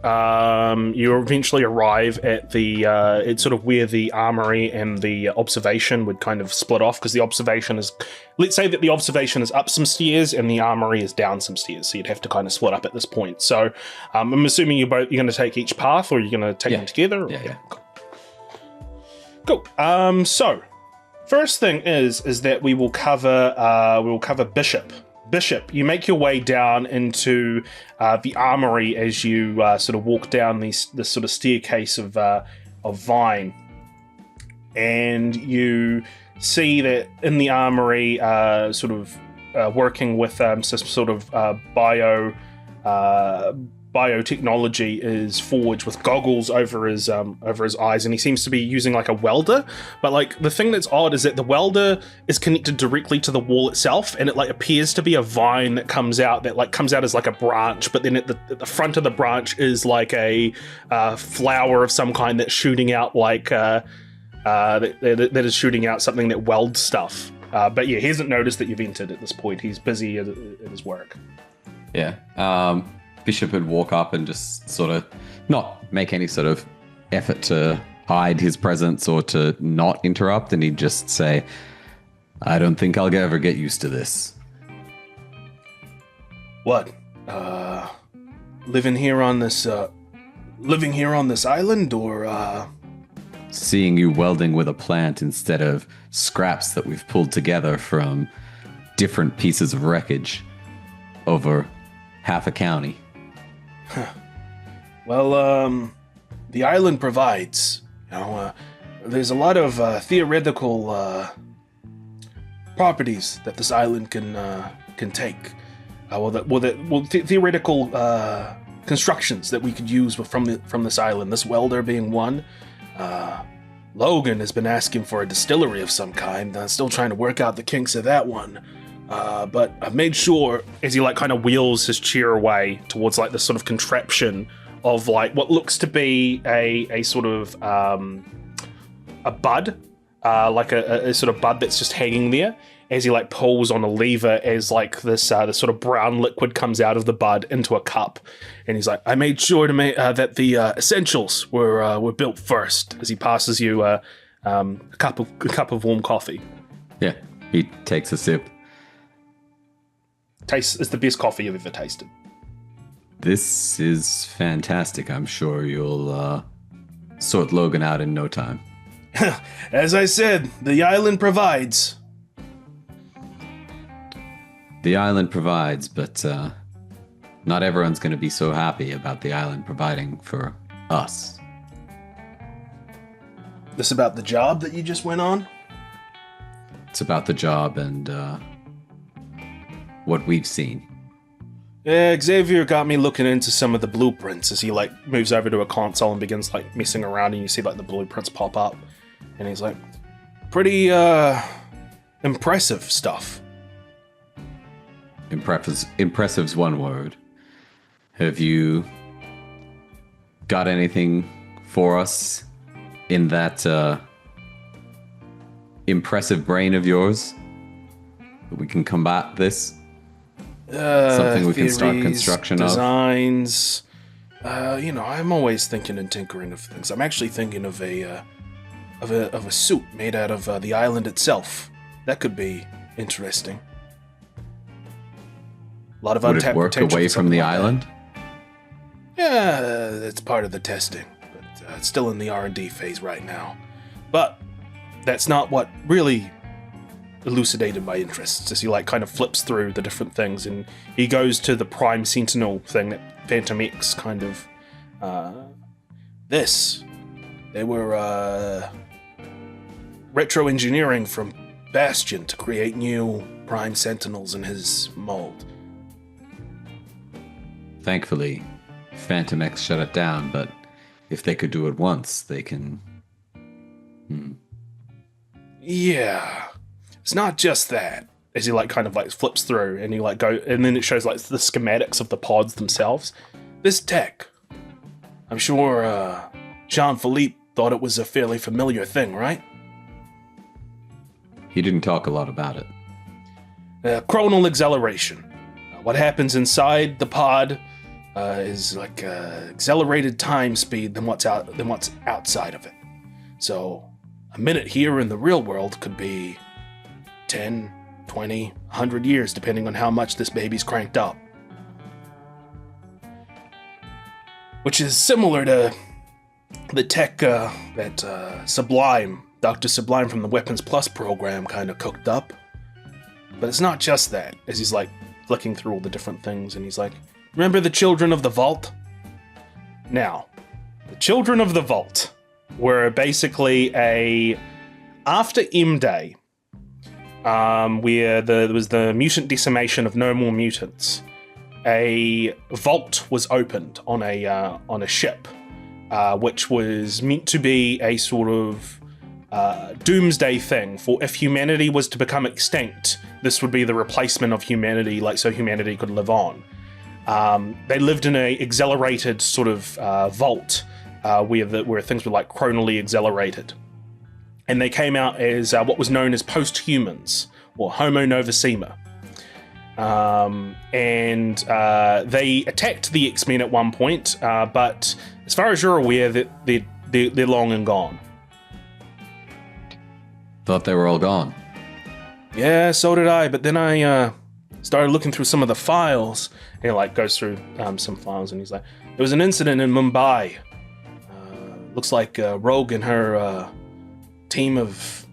Speaker 3: You eventually arrive at the it's sort of where the armory and the observation would kind of split off, because the observation is, let's say that the observation is up some stairs and the armory is down some stairs, so you'd have to kind of split up at this point. So I'm assuming you're going to take each path, or you're going to take them together?
Speaker 10: Yeah.
Speaker 3: Cool. So first thing is that we will cover Bishop. Bishop, you make your way down into the armory as you sort of walk down this sort of staircase of vine, and you see that in the armory, sort of working with some sort of
Speaker 1: biotechnology is forged with goggles over his eyes, and he seems to be using like a welder. But like the thing that's odd is that the welder is connected directly to the wall itself, and it like appears to be a vine that comes out as like a branch. But then at the front of the branch is like a flower of some kind that's shooting out like that is shooting out something that welds stuff. But yeah, he hasn't noticed that you've entered at this point. He's busy at his work.
Speaker 10: Yeah. Bishop would walk up and just sort of not make any sort of effort to hide his presence or to not interrupt, and he'd just say, I don't think I'll ever get used to this.
Speaker 3: What? Living here on this island, or
Speaker 10: Seeing you welding with a plant instead of scraps that we've pulled together from different pieces of wreckage over half a county.
Speaker 3: Well, the island provides. There's a lot of theoretical properties that this island can take. Theoretical constructions that we could use from this island. This welder being one. Logan has been asking for a distillery of some kind. Still trying to work out the kinks of that one. But I've made sure, as he like kind of wheels his chair away towards like this sort of contraption of like what looks to be a sort of a bud, like a sort of bud that's just hanging there, as he like pulls on a lever as like this sort of brown liquid comes out of the bud into a cup, and he's like, I made sure to make that the essentials were built first, as he passes you a cup of warm coffee.
Speaker 10: Yeah, he takes a sip.
Speaker 1: Tastes is the best coffee you've ever tasted.
Speaker 10: This is fantastic. I'm sure you'll sort Logan out in no time.
Speaker 3: As I said, the island provides.
Speaker 10: The island provides, but not everyone's going to be so happy about the island providing for us.
Speaker 3: This about the job that you just went on?
Speaker 10: It's about the job and what we've seen.
Speaker 1: Yeah, Xavier got me looking into some of the blueprints as he like moves over to a console and begins like messing around, and you see like the blueprints pop up, and he's like, pretty impressive stuff.
Speaker 10: Impressive's one word. Have you got anything for us in that impressive brain of yours that we can combat this? Something we can start construction
Speaker 3: designs, of. I'm always thinking and tinkering of things. I'm actually thinking of a suit made out of the island itself. That could be interesting. A lot of
Speaker 10: Would
Speaker 3: untapped
Speaker 10: it work
Speaker 3: potential
Speaker 10: away from the
Speaker 3: like
Speaker 10: island?
Speaker 3: Yeah, it's part of the testing, but it's still in the R&D phase right now. But that's not what really elucidated my interests, as he like kind of flips through the different things, and he goes to the Prime Sentinel thing that FANTOMEX kind of they were retro engineering from Bastion to create new Prime Sentinels in his mold.
Speaker 10: Thankfully, FANTOMEX shut it down, but if they could do it once, they can...
Speaker 3: Yeah. It's not just that. As he like kind of like flips through, and he like go, and then it shows like the schematics of the pods themselves. This tech, I'm sure Jean-Philippe thought it was a fairly familiar thing, right?
Speaker 10: He didn't talk a lot about it.
Speaker 3: Chronal acceleration. What happens inside the pod is like accelerated time speed than what's outside of it. So a minute here in the real world could be 10, 20, 100 years, depending on how much this baby's cranked up. Which is similar to the tech that Sublime, Dr. Sublime from the Weapons Plus program kind of cooked up. But it's not just that, as he's like flicking through all the different things, and he's like, remember the Children of the Vault? Now, the Children of the Vault were basically after M-Day, where there was the mutant decimation of no more mutants.
Speaker 1: a vault was opened on a ship, which was meant to be a sort of doomsday thing for if humanity was to become extinct. This would be the replacement of humanity, like so humanity could live on. They lived in a accelerated sort of vault where things were like chronally accelerated, and they came out as what was known as post-humans or Homo Novissima. And they attacked the Xmen at one point, but as far as you're aware, they're long and gone.
Speaker 10: Thought they were all gone.
Speaker 1: Yeah, so did I. But then I started looking through some of the files. And he like goes through some files, and he's like, "There was an incident in Mumbai. Looks like Rogue and her team of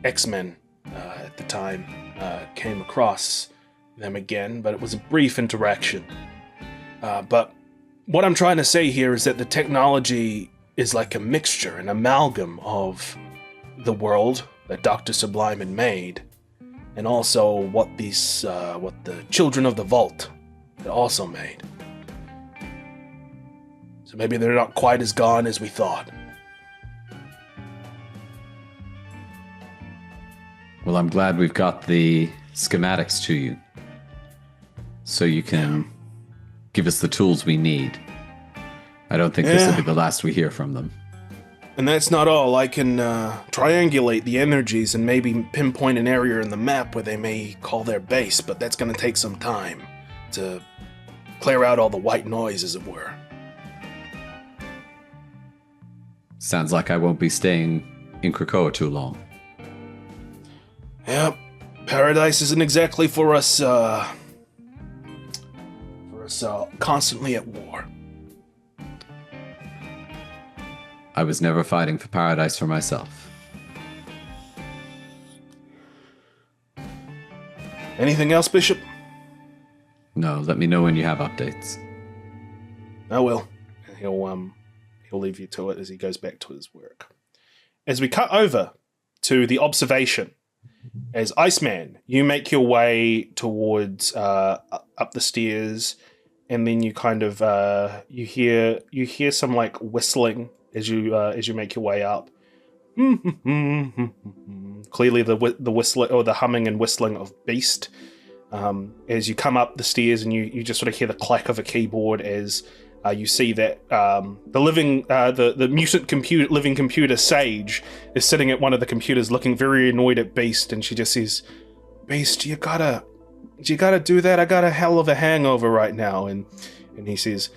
Speaker 1: Xmen at the time came across them again, but it was a brief interaction. But what I'm trying to say here is that the technology is like a mixture, an amalgam of the world that Dr. Sublime had made, and also what the children of the Vault had also made. So maybe they're not quite as gone as we thought."
Speaker 10: Well, I'm glad we've got the schematics to you, so you can give us the tools we need. I don't think this will be the last we hear from them.
Speaker 1: And that's not all. I can triangulate the energies and maybe pinpoint an area in the map where they may call their base, but that's going to take some time to clear out all the white noise, as it were.
Speaker 10: Sounds like I won't be staying in Krakoa too long.
Speaker 1: Yep. Paradise isn't exactly for us constantly at war.
Speaker 10: I was never fighting for paradise for myself.
Speaker 1: Anything else, Bishop?
Speaker 10: No, let me know when you have updates.
Speaker 1: I will. And he'll leave you to it as he goes back to his work. As we cut over to the observation, as ICEMAN, you make your way towards up the stairs, and then you kind of you hear some like whistling as you make your way up. Clearly the whistle or the humming and whistling of Beast. As you come up the stairs, and you just sort of hear the clack of a keyboard as you see that the mutant living computer Sage is sitting at one of the computers, looking very annoyed at Beast, and she just says, "Beast, you gotta do that. I got a hell of a hangover right now." And he says,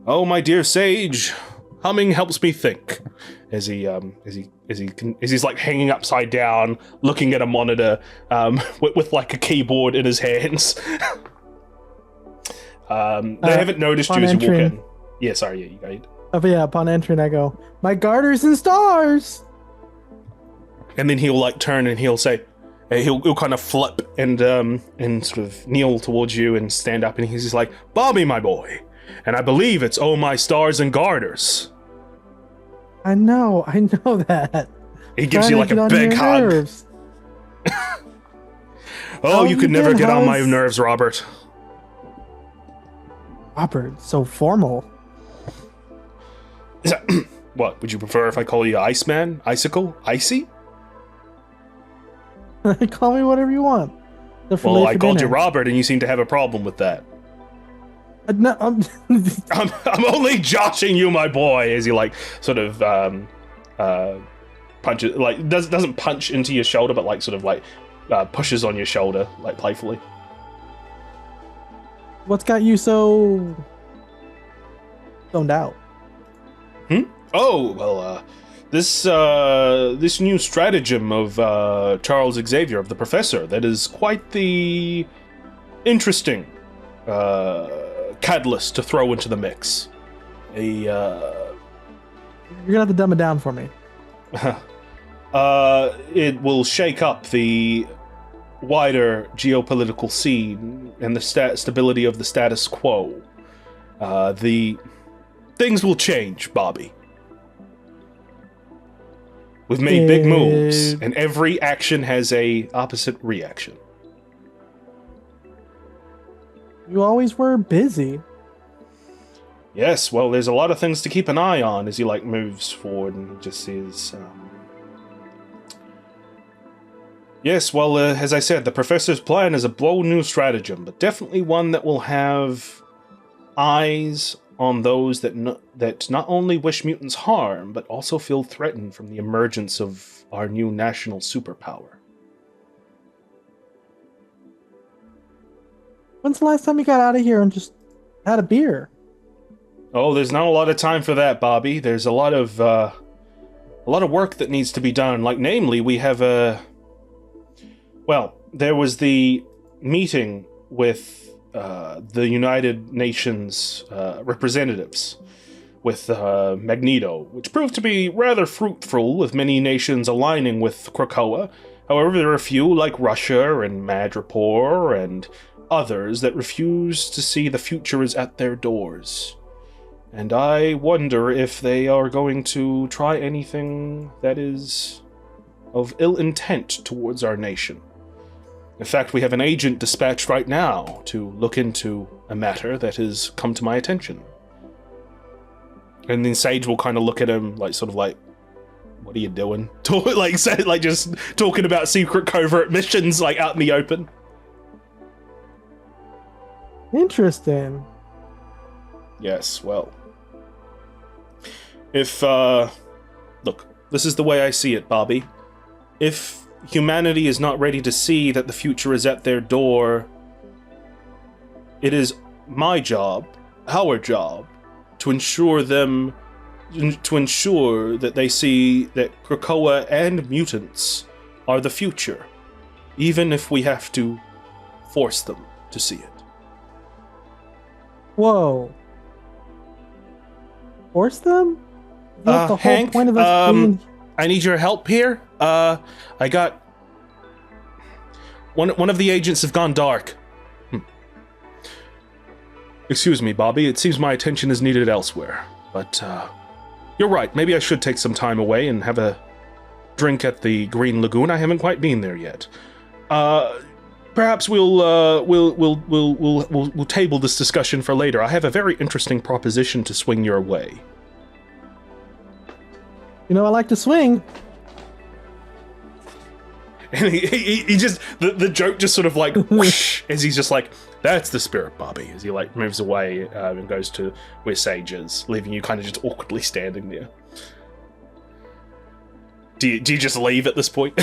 Speaker 1: "Oh, my dear Sage, humming helps me think." As he's like hanging upside down, looking at a monitor, with like a keyboard in his hands. They haven't noticed you as you walk in. Yeah, sorry, you go.
Speaker 8: Oh, but yeah, upon entering, I go, "My garters and stars!"
Speaker 1: And then he'll like turn and he'll say, he'll kind of flip and sort of kneel towards you and stand up, and he's just like, "Bobby, my boy, and I believe it's oh my stars and garters."
Speaker 8: I know that.
Speaker 1: He gives you like a big hug. Oh, you could never get on my nerves, Robert.
Speaker 8: Robert, so formal.
Speaker 1: Is that, what, would you prefer if I call you Iceman? Icicle? Icy?
Speaker 8: Call me whatever you want.
Speaker 1: Well, I called you Robert, and you seem to have a problem with that.
Speaker 8: No,
Speaker 1: I'm only joshing you, my boy, as he like sort of punches, like doesn't punch into your shoulder, but like sort of like pushes on your shoulder, like playfully.
Speaker 8: What's got you so stoned out?
Speaker 1: Oh, well, this new stratagem of Charles Xavier, of the Professor, that is quite the interesting catalyst to throw into the mix.
Speaker 8: You're gonna have to dumb it down for me.
Speaker 1: It will shake up the wider geopolitical scene and the stability of the status quo. The things will change, Bobby. We've made big moves, and every action has a opposite reaction.
Speaker 8: You always were busy.
Speaker 3: Yes, well, there's a lot of things to keep an eye on as he like moves forward and he just says, yes, well, as I said, the Professor's plan is a bold new stratagem, but definitely one that will have eyes on those that not only wish mutants harm, but also feel threatened from the emergence of our new national superpower.
Speaker 8: When's the last time you got out of here and just had a beer?
Speaker 3: Oh, there's not a lot of time for that, Bobby. There's a lot of work that needs to be done. Like, namely, we have there was the meeting with the United Nations representatives with Magneto, which proved to be rather fruitful, with many nations aligning with Krakoa. However, there are a few, like Russia and Madripoor and others, that refuse to see the future is at their doors. And I wonder if they are going to try anything that is of ill intent towards our nation. In fact, we have an agent dispatched right now to look into a matter that has come to my attention. And then Sage will kind of look at him, like, sort of like, what are you doing? Just talking about secret covert missions, like, out in the open.
Speaker 8: Interesting.
Speaker 3: Yes, well. If, look, this is the way I see it, Bobby. If humanity is not ready to see that the future is at their door, it is my job, our job, to ensure that they see that Krakoa and mutants are the future, even if we have to force them to see it.
Speaker 8: Whoa. Force them? That's the whole
Speaker 3: Hank,
Speaker 8: point of us being...
Speaker 3: I need your help here. I got... One of the agents have gone dark. Excuse me, Bobby. It seems my attention is needed elsewhere. But, you're right. Maybe I should take some time away and have a drink at the Green Lagoon. I haven't quite been there yet. Perhaps we'll table this discussion for later. I have a very interesting proposition to swing your way.
Speaker 8: You know, I like to swing.
Speaker 3: And he just, the joke just sort of like whoosh, as he's just like, that's the spirit, Bobby, as he like moves away and goes to where Sage is, leaving you kind of just awkwardly standing there. Do you just leave at this point?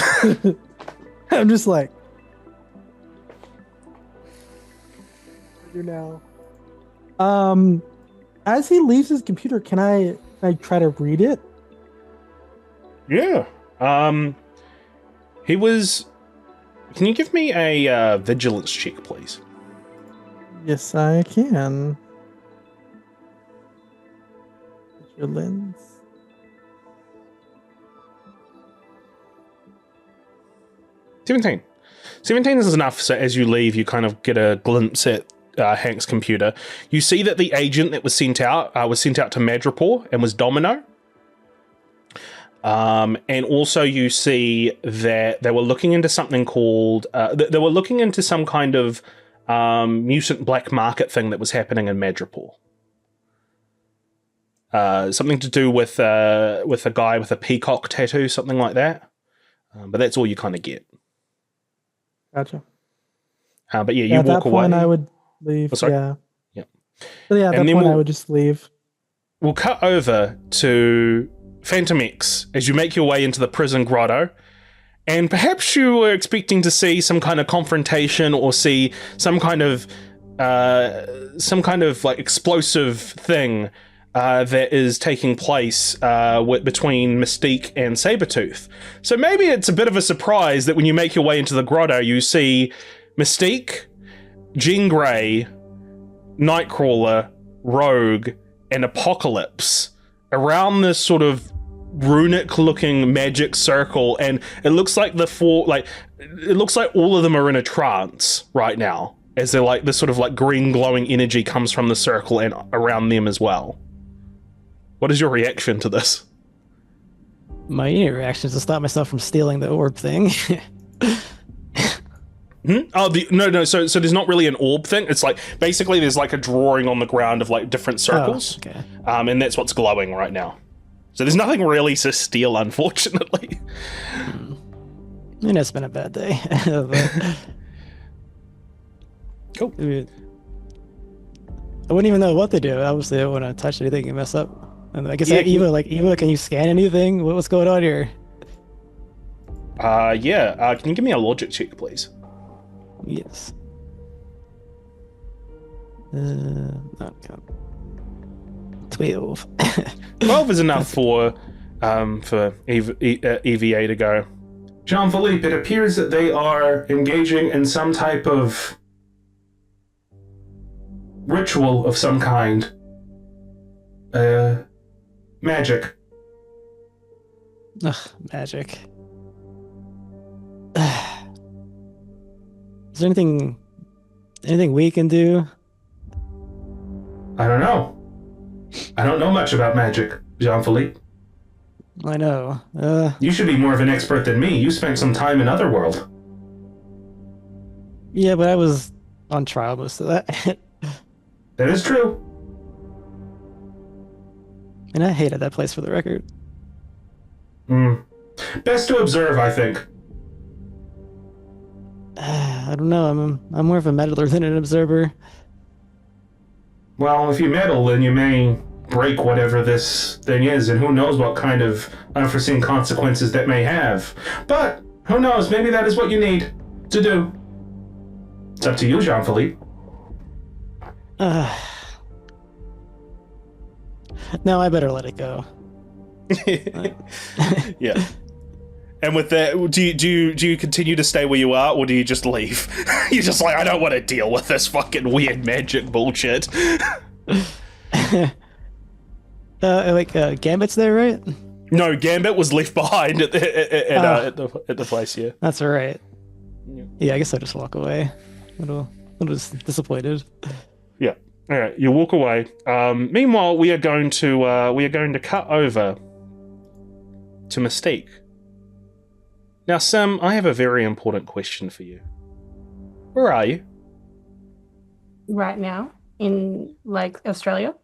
Speaker 8: I'm just like, you know. As he leaves his computer, can I try to read it?
Speaker 3: Yeah. He was... Can you give me a vigilance check, please?
Speaker 8: Yes, I can. Vigilance.
Speaker 3: $17. 17 is enough, so as you leave, you kind of get a glimpse at Hank's computer. You see that the agent that was sent out to Madripoor and was Domino. And also you see that they were looking into something called... they were looking into some kind of mutant black market thing that was happening in Madripoor. Something to do with a guy with a peacock tattoo, something like that. But that's all you kind of get.
Speaker 8: Gotcha.
Speaker 3: But yeah, you walk away.
Speaker 8: At that point, I would leave.
Speaker 3: Oh, sorry?
Speaker 8: Yeah. But yeah, at that point, I would just leave.
Speaker 3: We'll cut over to FANTOMEX as you make your way into the prison grotto. And perhaps you were expecting to see some kind of confrontation or see some kind of like explosive thing that is taking place between Mystique and Sabretooth. So maybe it's a bit of a surprise that when you make your way into the grotto, you see Mystique, Jean Grey, Nightcrawler, Rogue, and Apocalypse around this sort of runic-looking magic circle, and it looks like it looks like all of them are in a trance right now, as they're like this sort of like green glowing energy comes from the circle and around them as well. What is your reaction to this?
Speaker 9: My immediate reaction is to stop myself from stealing the orb thing.
Speaker 1: No. So there's not really an orb thing. It's like basically there's like a drawing on the ground of like different circles,
Speaker 9: okay.
Speaker 1: And that's what's glowing right now. So there's nothing really to steal, unfortunately.
Speaker 9: I mean, it's been a bad day.
Speaker 1: Cool.
Speaker 9: I wouldn't even know what to do. Obviously, I don't want to touch anything and mess up. And I guess Eva, can you scan anything? What's going on here?
Speaker 1: Can you give me a logic check, please?
Speaker 9: Yes. Okay. 12.
Speaker 1: 12 is enough for EVA to go. Jean-Philippe, it appears that they are engaging in some type of ritual of some kind. Magic.
Speaker 9: Ugh, magic. Is there anything we can do?
Speaker 1: I don't know. I don't know much about magic, Jean-Philippe.
Speaker 9: I know.
Speaker 1: You should be more of an expert than me. You spent some time in Otherworld.
Speaker 9: Yeah, but I was on trial most of that.
Speaker 1: That is true.
Speaker 9: And I hated that place, for the record.
Speaker 1: Best to observe, I think.
Speaker 9: I don't know. I'm more of a meddler than an observer.
Speaker 1: Well, if you meddle, then you may break whatever this thing is, and who knows what kind of unforeseen consequences that may have. But, who knows, maybe that is what you need to do. It's up to you, Jean-Philippe.
Speaker 9: No, I better let it go.
Speaker 1: Yeah. And with that, do you continue to stay where you are, or do you just leave? You're just like, I don't want to deal with this fucking weird magic bullshit.
Speaker 9: Gambit's there, right?
Speaker 1: No, Gambit was left behind at the place. Yeah,
Speaker 9: that's all right. Yeah, I guess I'll just walk away. I'm just disappointed.
Speaker 1: Yeah. All right, you walk away. Meanwhile, we are going to cut over to Mystique. Now, Sim, I have a very important question for you. Where are you?
Speaker 7: Right now, in like Australia?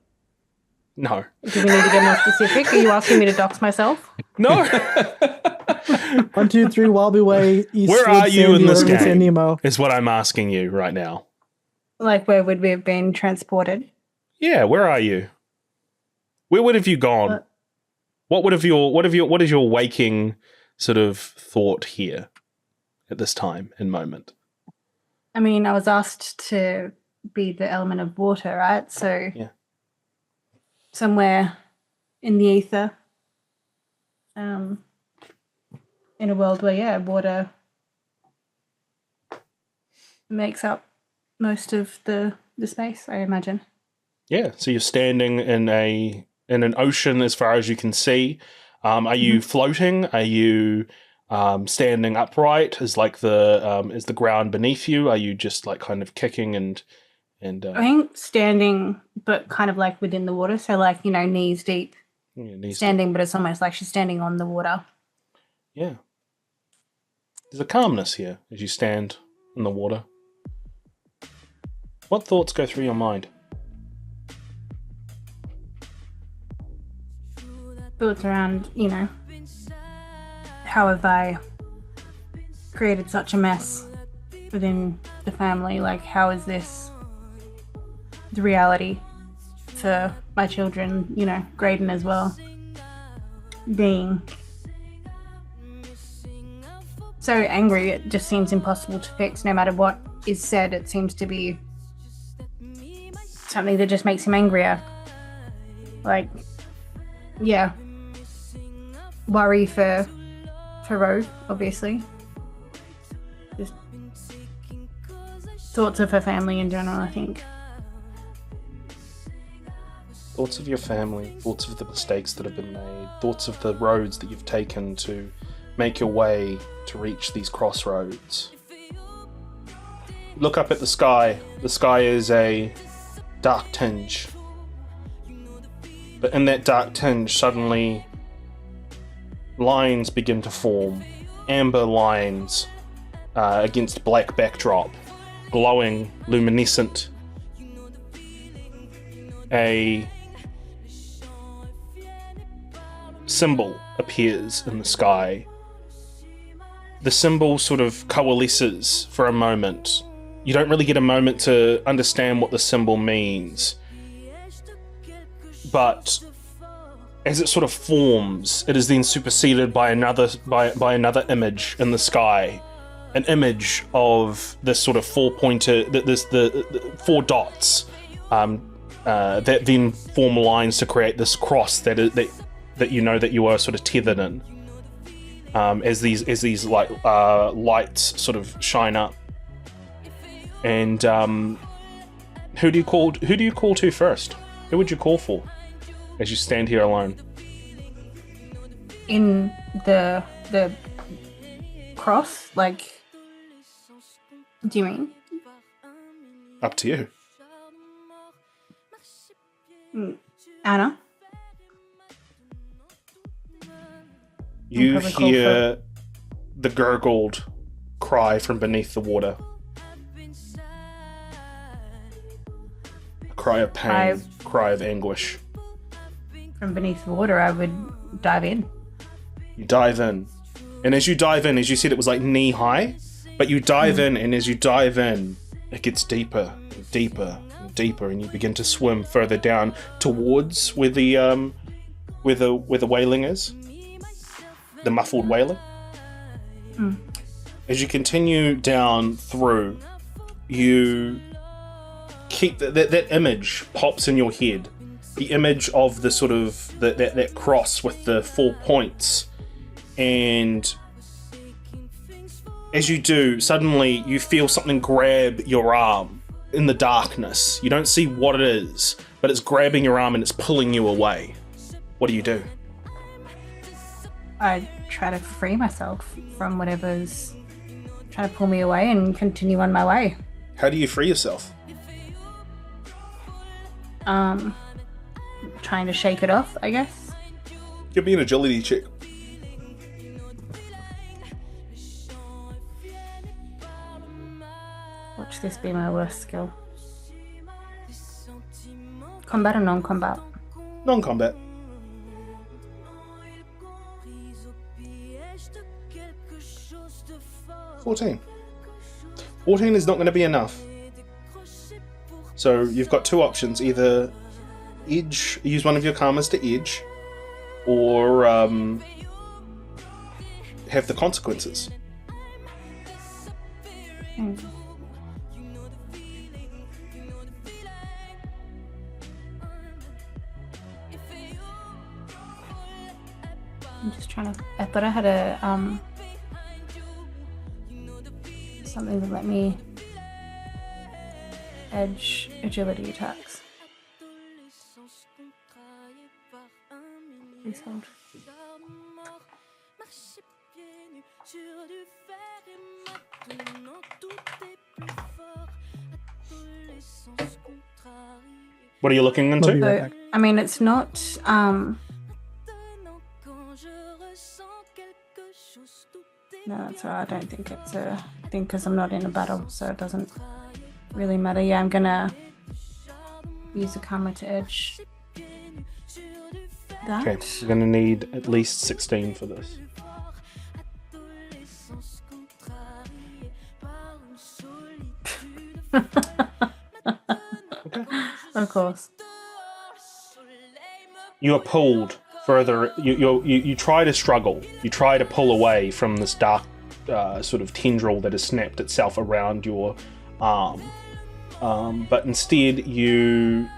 Speaker 1: No.
Speaker 7: Do we need to get more specific? Are you asking me to dox myself?
Speaker 1: No.
Speaker 8: 1, 2, 3, Wallaby Way, East.
Speaker 1: Where are you in this game?
Speaker 8: Nemo.
Speaker 1: Is what I'm asking you right now.
Speaker 7: Like, where would we have been transported?
Speaker 1: Yeah, where are you? Where would have you gone? What is your waking sort of thought here at this time and moment?
Speaker 7: I mean, I was asked to be the element of water, right? So
Speaker 1: yeah.
Speaker 7: Somewhere in the ether, in a world where, yeah, water makes up most of the space, I imagine.
Speaker 1: Yeah, so you're standing in an ocean as far as you can see. Are you floating? Are you standing upright? Is the ground beneath you? Are you just like kind of kicking and
Speaker 7: I think standing, but kind of like within the water. So like, knees deep.
Speaker 1: Yeah, knees
Speaker 7: standing,
Speaker 1: deep.
Speaker 7: But it's almost like she's standing on the water.
Speaker 1: Yeah. There's a calmness here as you stand in the water. What thoughts go through your mind?
Speaker 7: Thoughts around, how have I created such a mess within the family? Like, how is this the reality for my children, Graydon as well, being so angry, it just seems impossible to fix. No matter what is said, it seems to be something that just makes him angrier. Like, yeah, worry for Rove, obviously. Just thoughts of her family in general, I think.
Speaker 1: Thoughts of your family, thoughts of the mistakes that have been made, thoughts of the roads that you've taken to make your way to reach these crossroads. Look up at the sky. The sky is a dark tinge. But in that dark tinge, suddenly lines begin to form. Amber lines against black backdrop, glowing, luminescent. A symbol appears in the sky. The symbol sort of coalesces for a moment. You don't really get a moment to understand what the symbol means. But as it sort of forms, it is then superseded by another image in the sky. An image of this sort of the 4 dots that then form lines to create this cross that you know that you are sort of tethered in. As these like lights sort of shine up. And who do you call to first? Who would you call for as you stand here alone?
Speaker 7: In the cross, like, do you mean?
Speaker 1: Up to you.
Speaker 7: Anna?
Speaker 1: You hear the gurgled cry from beneath the water. A cry of pain, cry of anguish.
Speaker 7: From beneath the water, I would dive in.
Speaker 1: You dive in. And as you dive in, as you said, it was like knee high, but you dive in, and as you dive in, it gets deeper and deeper and deeper, and you begin to swim further down towards where the wailing is. The muffled wailing. As you continue down through, you keep that image pops in your head. The image of the sort of that cross with the 4 points, and as you do, suddenly you feel something grab your arm in the darkness. You don't see what it is, but it's grabbing your arm and it's pulling you away. What do you do?
Speaker 7: I try to free myself from whatever's trying to pull me away and continue on my way.
Speaker 1: How do you free yourself?
Speaker 7: Trying to shake it off, I guess.
Speaker 1: Give me an agility check.
Speaker 7: Watch this be my worst skill. Combat or non-combat?
Speaker 1: Non-combat. 14. 14 is not going to be enough. So you've got 2 options: either edge, use one of your karmas to edge, or have the consequences.
Speaker 7: I'm just trying to. I thought I had a something that let me edge agility attacks. Please hold.
Speaker 1: What are you looking into?
Speaker 8: Right back.
Speaker 7: I mean, it's not. No, that's alright. I don't think it's a thing because I'm not in a battle, so it doesn't really matter. Yeah, I'm gonna use the karma to edge that.
Speaker 1: Okay, you're going to need at least 16 for this. Okay.
Speaker 7: Of course.
Speaker 1: You are pulled further. You try to struggle. You try to pull away from this dark sort of tendril that has snapped itself around your arm. But instead you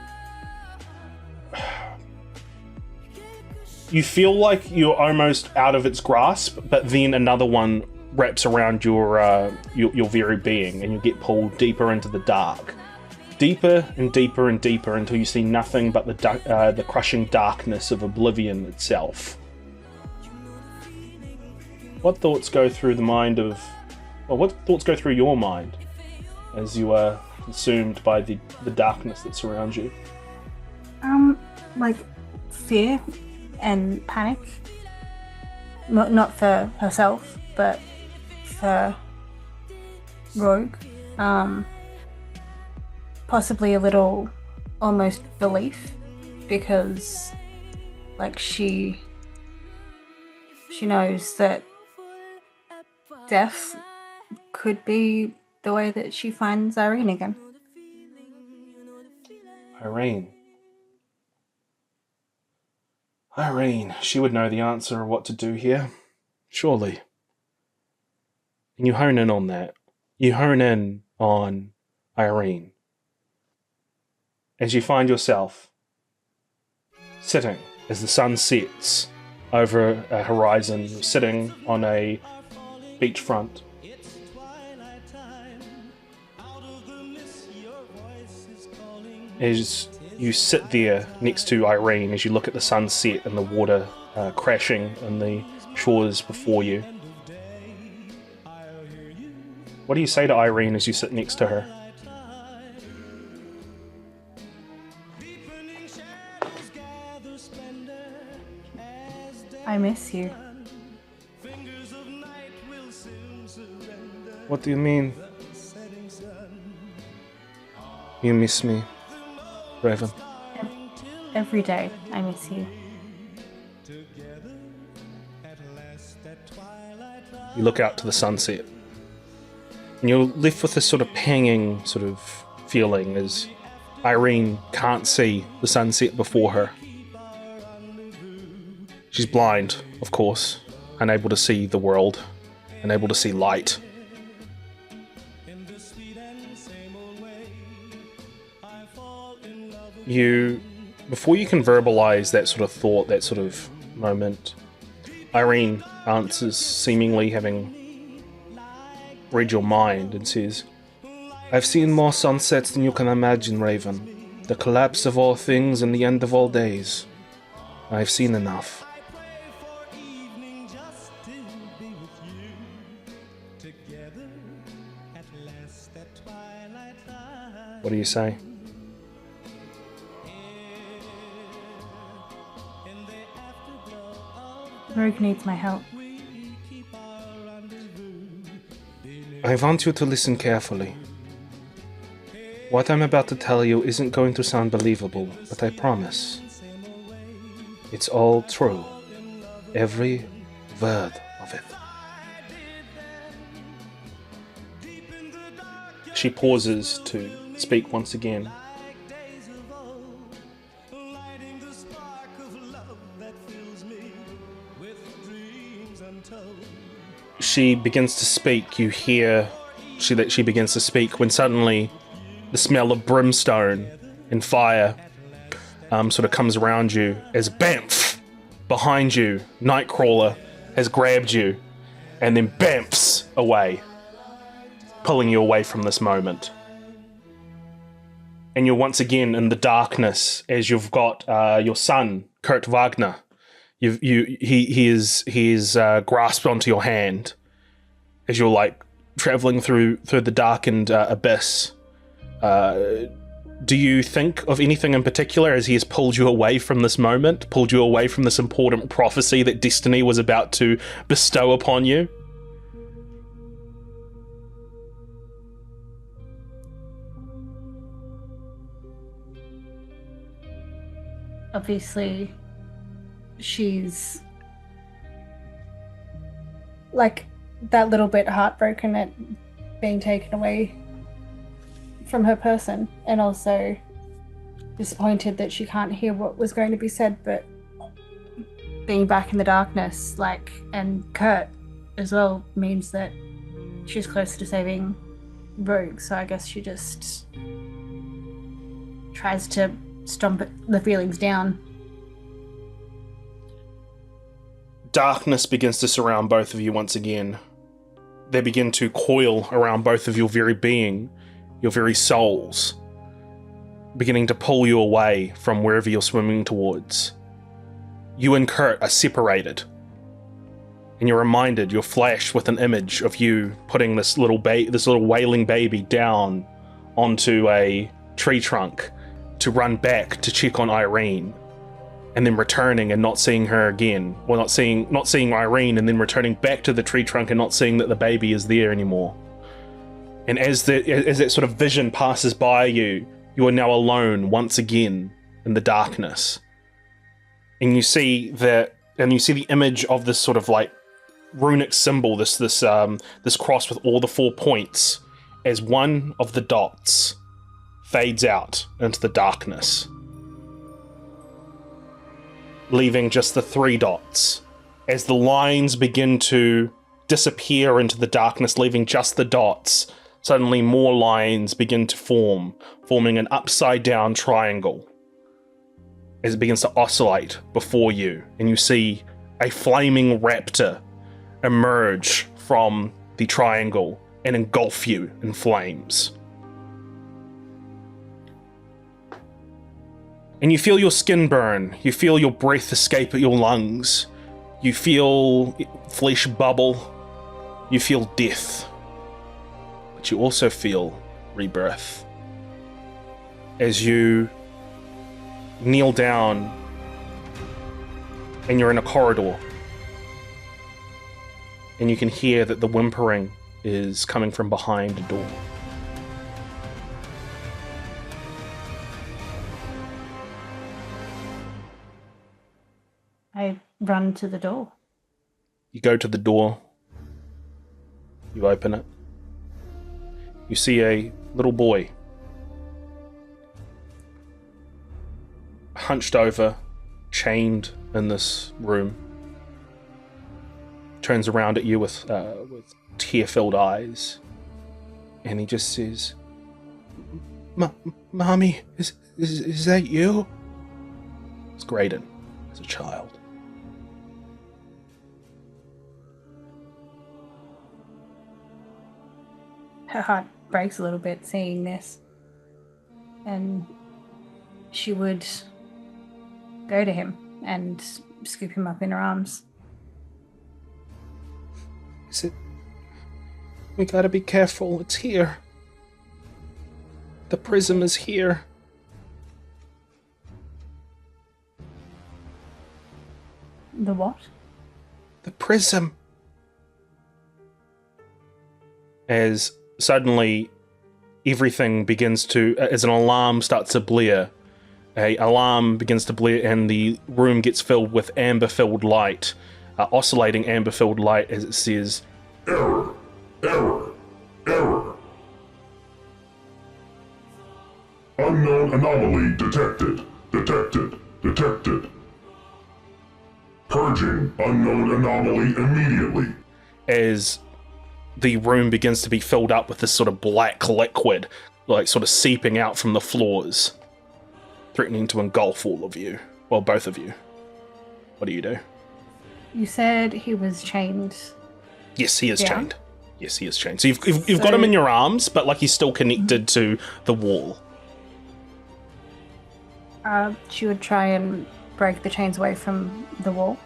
Speaker 1: feel like you're almost out of its grasp, but then another one wraps around your very being, and you get pulled deeper into the dark. Deeper and deeper and deeper until you see nothing but the crushing darkness of oblivion itself. What thoughts go through what thoughts go through your mind as you are consumed by the darkness that surrounds you?
Speaker 7: Like fear and panic. Not for herself, but for rogue. Possibly a little almost belief, because like she knows that death could be the way that she finds Irene again.
Speaker 3: Irene, she would know the answer of what to do here. Surely. And you hone in on that. You hone in on Irene. As you find yourself sitting as the sun sets over a horizon, sitting on a beachfront. As you sit there next to Irene, as you look at the sunset and the water crashing on the shores before you, what do you say to Irene as you sit next to her?
Speaker 7: I miss you.
Speaker 3: What do you mean? You miss me, Raven?
Speaker 7: Every day, I miss you.
Speaker 3: You look out to the sunset, and you're left with this sort of panging sort of feeling as Irene can't see the sunset before her. She's blind, of course, unable to see the world, unable to see light. Before you can verbalize that sort of thought, that sort of moment, Irene answers, seemingly having read your mind, and says, "I've seen more sunsets than you can imagine, Raven. The collapse of all things and the end of all days. I've seen enough." What do you say?
Speaker 7: Rogue needs my help.
Speaker 3: I want you to listen carefully. What I'm about to tell you isn't going to sound believable, but I promise. It's all true. Every word of it. She pauses to speak once again. She begins to speak. You hear that she begins to speak when suddenly the smell of brimstone and fire sort of comes around you as BAMF! Behind you, Nightcrawler has grabbed you and then BAMFs away, pulling you away from this moment. And you're once again in the darkness as you've got your son, Kurt Wagner. He is grasped onto your hand as you're like traveling through the darkened abyss. Do you think of anything in particular as he has pulled you away from this moment, pulled you away from this important prophecy that destiny was about to bestow upon you?
Speaker 7: Obviously, she's like that little bit heartbroken at being taken away from her person, and also disappointed that she can't hear what was going to be said, but being back in the darkness, like, and Kurt as well, means that she's closer to saving Rogue, so I guess she just tries to stomp the feelings down.
Speaker 3: Darkness begins to surround both of you once again. They begin to coil around both of your very being, your very souls, beginning to pull you away from wherever you're swimming towards. You and Kurt are separated, and you're reminded, you're flashed with an image of you putting this little wailing baby down onto a tree trunk to run back to check on Irene, and then returning and not seeing her again. Well, not seeing Irene, and then returning back to the tree trunk and not seeing that the baby is there anymore.
Speaker 1: And as that sort of vision passes by you, you are now alone once again in the darkness. And you see the image of this sort of like runic symbol, this cross with all the 4 points, as one of the dots fades out into the darkness, leaving just the 3 dots. As the lines begin to disappear into the darkness, leaving just the dots, suddenly more lines begin to form, forming an upside-down triangle as it begins to oscillate before you, and you see a flaming raptor emerge from the triangle and engulf you in flames. And you feel your skin burn, you feel your breath escape at your lungs, you feel flesh bubble, you feel death. But you also feel rebirth. As you kneel down and you're in a corridor, and you can hear that the whimpering is coming from behind a door.
Speaker 7: I run to the door.
Speaker 1: You go to the door, you open it, you see a little boy hunched over, chained in this room, turns around at you with tear-filled eyes, and he just says, "Mommy, is that you?" It's Graydon as a child.
Speaker 7: Her heart breaks a little bit seeing this, and she would go to him and scoop him up in her arms.
Speaker 3: Is it? We gotta be careful. It's here. The prism is here.
Speaker 7: The what?
Speaker 3: The prism.
Speaker 1: As suddenly everything begins to, as an alarm starts to blare, a alarm begins to blare and the room gets filled with amber-filled light, oscillating amber-filled light as it says,
Speaker 6: Error, error, error. Unknown anomaly detected, detected, detected. Purging unknown anomaly immediately.
Speaker 1: as the room begins to be filled up with this sort of black liquid, like sort of seeping out from the floors, threatening to engulf all of you. Well, both of you. What do you do?
Speaker 7: You said he was chained.
Speaker 1: Yes, he is
Speaker 7: Yeah.
Speaker 1: chained. Yes, he is chained. So you've got him in your arms, but like he's still connected to the wall.
Speaker 7: She would try and break the chains away from the wall.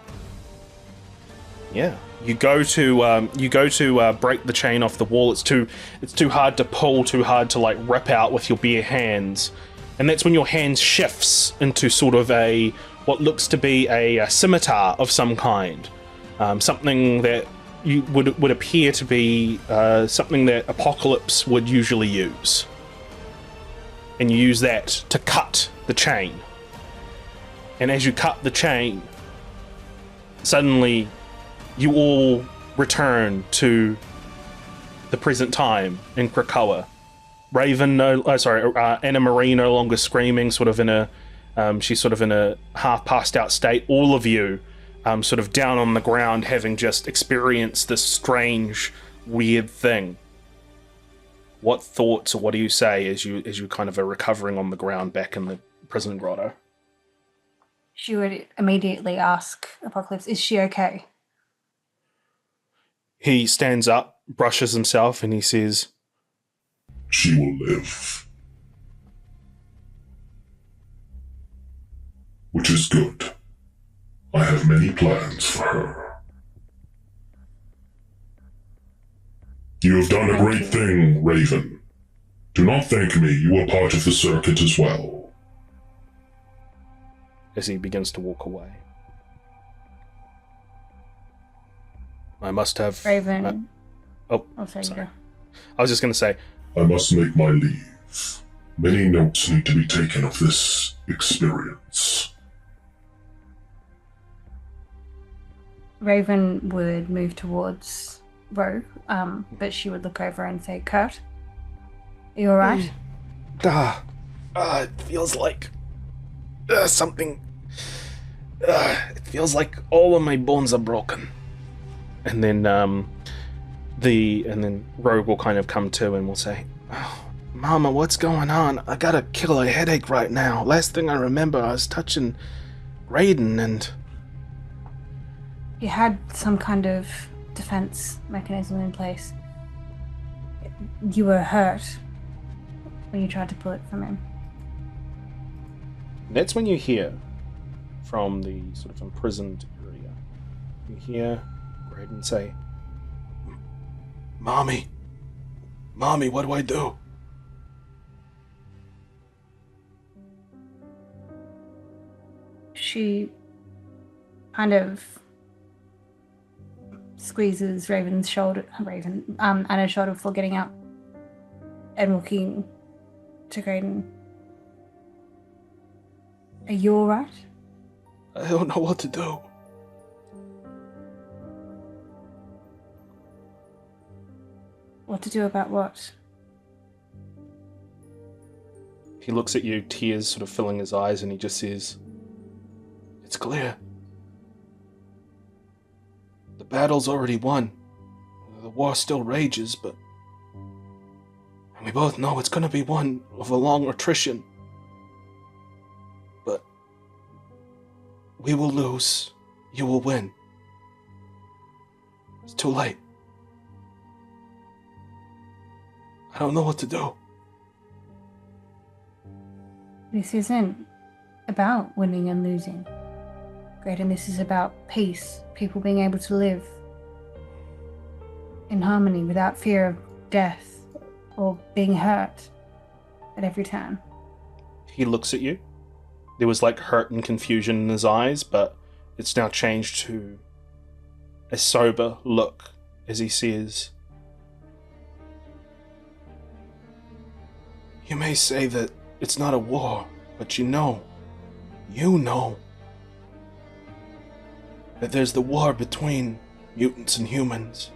Speaker 1: Yeah, you go to break the chain off the wall. It's too hard to pull, too hard to like rip out with your bare hands, and that's when your hand shifts into sort of what looks to be a scimitar of some kind, something that you would appear to be something that Apocalypse would usually use, and you use that to cut the chain. And as you cut the chain, suddenly you all return to the present time in Krakoa. Anna Marie no longer screaming, she's sort of in a half passed out state. All of you sort of down on the ground, having just experienced this strange, weird thing. What thoughts or what do you say as you kind of are recovering on the ground back in the prison grotto?
Speaker 7: She would immediately ask Apocalypse, is she okay?
Speaker 1: He stands up, brushes himself, and he says,
Speaker 6: She will live. Which is good. I have many plans for her. You have done a great thing, Raven. Do not thank me, you are part of the circuit as well.
Speaker 1: as he begins to walk away. I must have...
Speaker 7: Raven.
Speaker 1: Oh,
Speaker 7: sorry.
Speaker 1: sorry. I was just going to say,
Speaker 6: I must make my leave. Many notes need to be taken of this experience.
Speaker 7: Raven would move towards Ro, but she would look over and say, Kurt, are you alright?
Speaker 1: It feels like something. It feels like all of my bones are broken. And then Rogue will kind of come to and will say, oh, Mama, what's going on? I got a killer headache right now. Last thing I remember, I was touching Raiden and...
Speaker 7: He had some kind of defense mechanism in place. You were hurt when you tried to pull it from him.
Speaker 1: That's when you hear from the sort of imprisoned area. You hear Raiden say, Mommy, what do I do?
Speaker 7: She kind of squeezes Anna's shoulder before getting up and looking to Graydon. Are you alright?
Speaker 3: I don't know what to do.
Speaker 7: What to do about what?
Speaker 1: He looks at you, tears sort of filling his eyes, and he just says, It's clear. The battle's already won. The war still rages, but... And we both know it's gonna be one of a long attrition. But... we will lose. You will win. It's too late. I don't know what to do.
Speaker 7: This isn't about winning and losing. Graydon, this is about peace. People being able to live in harmony without fear of death or being hurt at every turn.
Speaker 1: He looks at you. There was like hurt and confusion in his eyes, but it's now changed to a sober look as he says, You may say that it's not a war, but you know that there's the war between mutants and humans.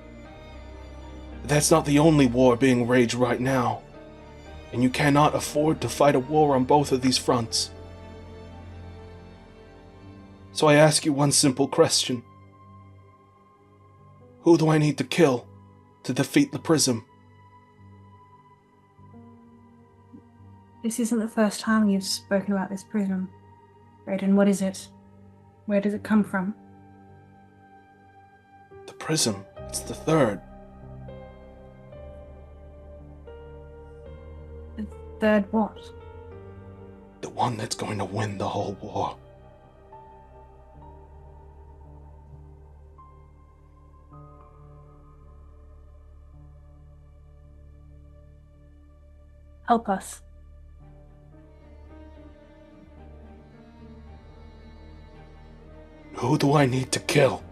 Speaker 1: That's not the only war being waged right now, and you cannot afford to fight a war on both of these fronts. So I ask you one simple question. Who do I need to kill to defeat the Prism?
Speaker 7: This isn't the first time you've spoken about this prism. Raiden, what is it? Where does it come from?
Speaker 1: The Prism. It's the third.
Speaker 7: The third what?
Speaker 1: The one that's going to win the whole war.
Speaker 7: Help us.
Speaker 1: Who do I need to kill?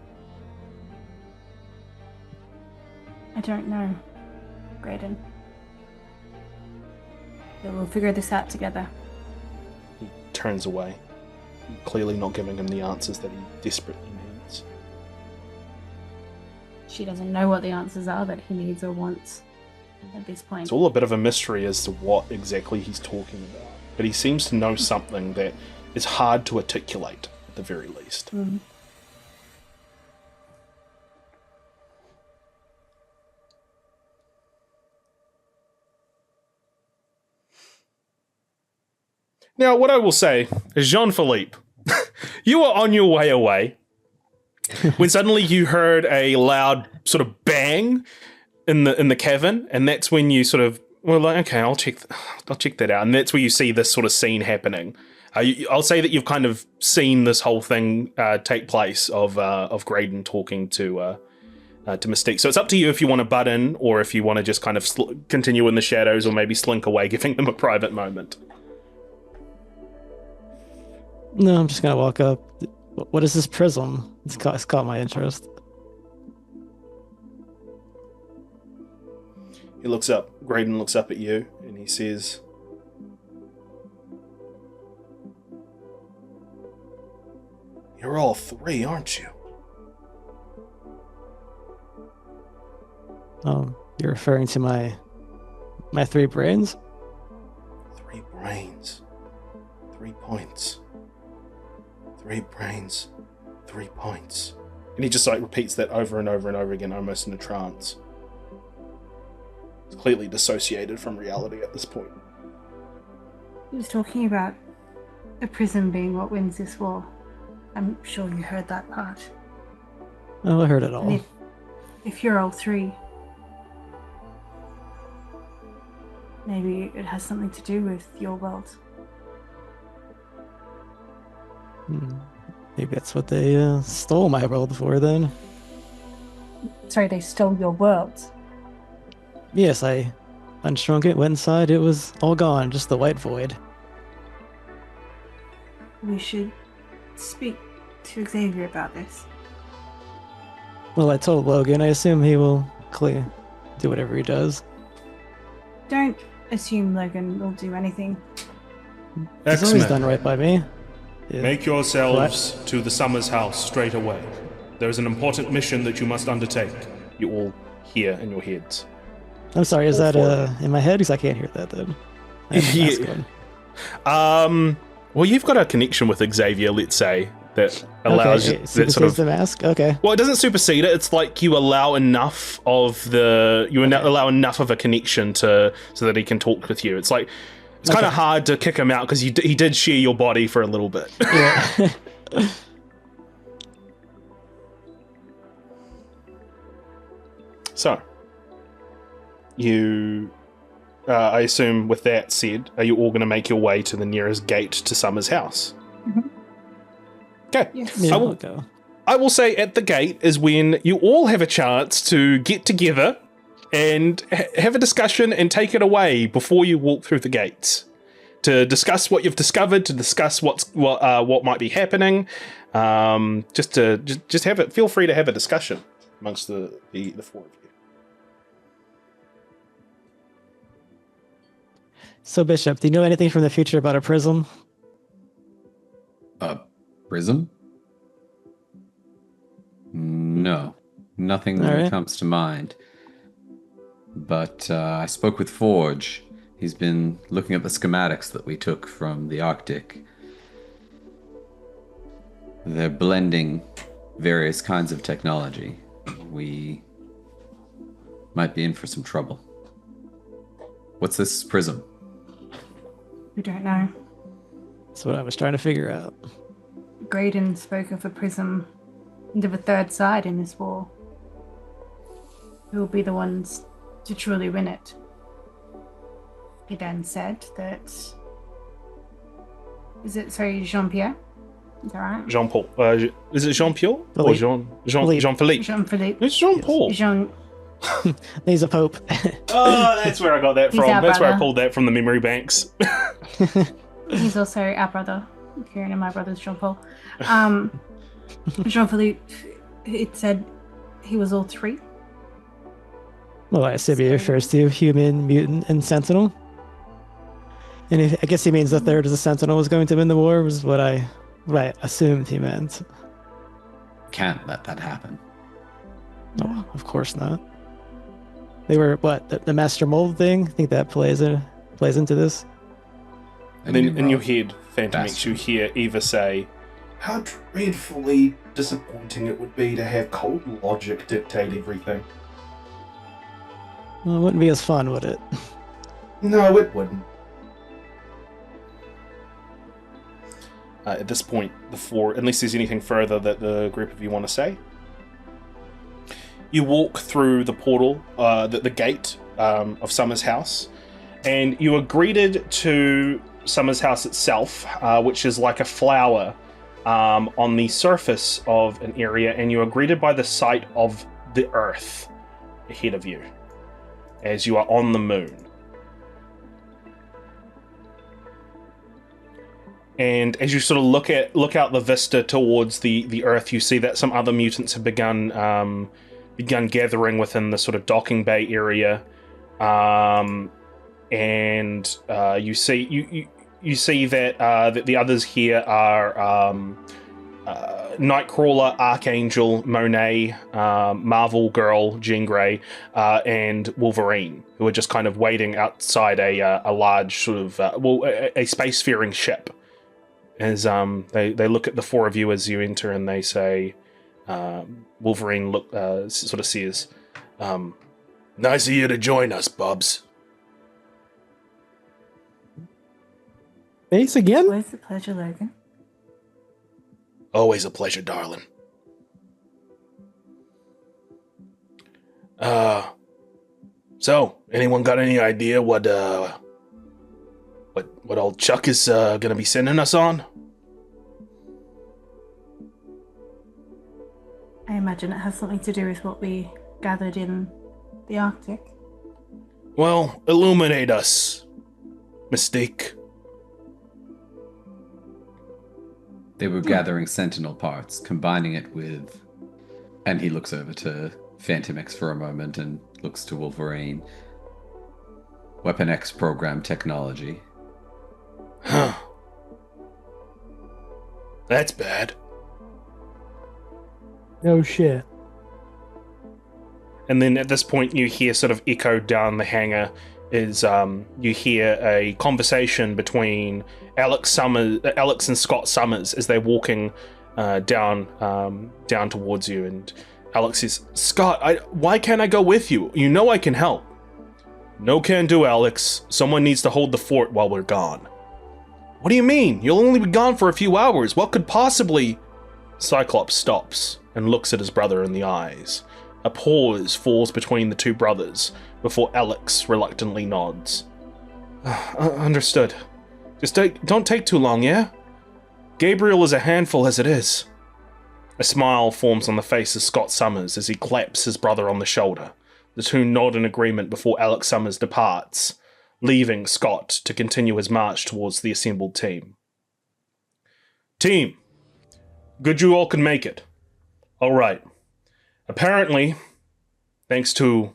Speaker 7: I don't know, Graydon. But we'll figure this out together.
Speaker 1: He turns away, clearly not giving him the answers that he desperately needs.
Speaker 7: She doesn't know what the answers are that he needs or wants at this point.
Speaker 1: It's all a bit of a mystery as to what exactly he's talking about, but he seems to know something that is hard to articulate, at the very least.
Speaker 7: Mm.
Speaker 1: Now, what I will say is, Jean-Philippe, you were on your way away when suddenly you heard a loud sort of bang in the cavern, and that's when you sort of were like, okay, I'll check that out, and that's where you see this sort of scene happening. I'll say that you've kind of seen this whole thing take place of Graydon talking to Mystique. So it's up to you if you want to butt in or if you want to just kind of continue in the shadows or maybe slink away, giving them a private moment.
Speaker 9: No, I'm just gonna walk up. What is this prism? It's caught my interest.
Speaker 3: He looks up, Graydon looks up at you, and he says, "You're all three, aren't you?"
Speaker 9: Oh, you're referring to my 3 brains?
Speaker 3: 3 brains, 3 points. 3 brains, 3 points. And he just like repeats that over and over and over again, almost in a trance. He's clearly dissociated from reality at this point.
Speaker 7: He was talking about a prism being what wins this war. I'm sure you heard that part.
Speaker 9: Oh, I heard it all.
Speaker 7: And if you're all 3, maybe it has something to do with your world.
Speaker 9: Maybe that's what they stole my world for then.
Speaker 7: Sorry, they stole your world.
Speaker 9: Yes, I unshrunk it, went inside, it was all gone, just the white void.
Speaker 7: We should speak to Xavier about this.
Speaker 9: Well, I told Logan, I assume he will do whatever he does.
Speaker 7: Don't assume Logan will do anything.
Speaker 9: He's always done right by me. Yeah.
Speaker 1: Make yourselves to the Summers house straight away. There is an important mission that you must undertake. You all hear in your heads.
Speaker 9: I'm sorry, is that in my head? Because I can't hear that then.
Speaker 1: Well, you've got a connection with Xavier, let's say, that allows
Speaker 9: okay,
Speaker 1: that
Speaker 9: supersedes
Speaker 1: sort of
Speaker 9: the mask. Okay.
Speaker 1: Well, it doesn't supersede it. It's like you allow enough of allow enough of a connection so that he can talk with you. It's like it's kind of hard to kick him out because he did share your body for a little bit.
Speaker 9: Yeah.
Speaker 1: So, you, I assume, with that said, are you all going to make your way to the nearest gate to Summer's house?
Speaker 7: Mm-hmm.
Speaker 1: Okay.
Speaker 7: Yes.
Speaker 9: Yeah,
Speaker 1: I'll go. I will say at the gate is when you all have a chance to get together and have a discussion and take it away before you walk through the gates, to discuss what you've discovered, to discuss what might be happening. Just have it. Feel free to have a discussion amongst the 4 of you.
Speaker 9: So, Bishop, do you know anything from the future about a prism?
Speaker 10: A prism? No, nothing
Speaker 9: All right.
Speaker 10: comes to mind. But I spoke with Forge. He's been looking at the schematics that we took from the Arctic. They're blending various kinds of technology. We might be in for some trouble. What's this prism?
Speaker 7: We don't know.
Speaker 9: That's what I was trying to figure out.
Speaker 7: Graydon spoke of a prism and of a third side in this war. Who will be the ones to truly win it? He then said that... Jean-Pierre? Is that right?
Speaker 1: Jean-Paul. Is it Jean-Pierre? Or
Speaker 9: Philippe.
Speaker 1: Jean-Philippe?
Speaker 7: Jean-Philippe.
Speaker 1: It's Jean-Paul.
Speaker 9: He's a pope.
Speaker 1: Oh, that's where I got that
Speaker 7: He's
Speaker 1: from.
Speaker 7: our
Speaker 1: That's where I
Speaker 7: brother.
Speaker 1: pulled that from the memory banks.
Speaker 7: He's also our brother. Kieran and my brother's Jean-Paul. Jean-Philippe, it said he was all 3.
Speaker 9: Well, I assume he refers to human, mutant, and sentinel. And I guess he means the third as a sentinel was going to win the war, was what I assumed he meant.
Speaker 10: Can't let that happen.
Speaker 9: Oh, of course not. They were, the master mold thing? I think that plays into this.
Speaker 1: And then in your head, FANTOMEX, you hear Eva say, "How dreadfully disappointing it would be to have cold logic dictate everything."
Speaker 9: Well, it wouldn't be as fun, would it?
Speaker 1: No, it wouldn't. At this point, unless there's anything further that the group of you want to say, you walk through the portal, the gate of Summer's house, and you are greeted to Summer's house itself, which is like a flower on the surface of an area, and you are greeted by the sight of the Earth ahead of you, as you are on the moon. And as you sort of look out the vista towards the Earth, you see that some other mutants have begun gathering within the sort of docking bay area. and you see that the others here are Nightcrawler, Archangel, Monet, Marvel Girl, Jean Grey, and Wolverine, who are just kind of waiting outside a large sort of a spacefaring ship. As they look at the four of you as you enter, and they say, Wolverine sort of says, "Nice of you to join us, Bubs."
Speaker 8: Base again?
Speaker 7: Always a pleasure, Logan.
Speaker 1: Always a pleasure, darling. So, anyone got any idea what old Chuck is gonna be sending us on?
Speaker 7: I imagine it has something to do with what we gathered in the Arctic.
Speaker 1: Well, illuminate us, Mystique.
Speaker 10: They were gathering Sentinel parts, combining it with... And he looks over to FANTOMEX for a moment and looks to Wolverine. Weapon X program technology.
Speaker 1: Huh. That's bad.
Speaker 8: No shit.
Speaker 1: And then at this point you hear sort of echoed down the hangar is you hear a conversation between Alex and Scott Summers as they're walking down towards you, and Alex says, "Scott, why can't I go with you? You know I can help." "No can do, Alex. Someone needs to hold the fort while we're gone." "What do you mean? You'll only be gone for a few hours. What could possibly..." Cyclops stops and looks at his brother in the eyes. A pause falls between the two brothers before Alex reluctantly nods. Understood. Just don't take too long, yeah? Gabriel is a handful as it is." A smile forms on the face of Scott Summers as he claps his brother on the shoulder. The two nod in agreement before Alex Summers departs, leaving Scott to continue his march towards the assembled team. "Team, good you all can make it. All right. Apparently, thanks to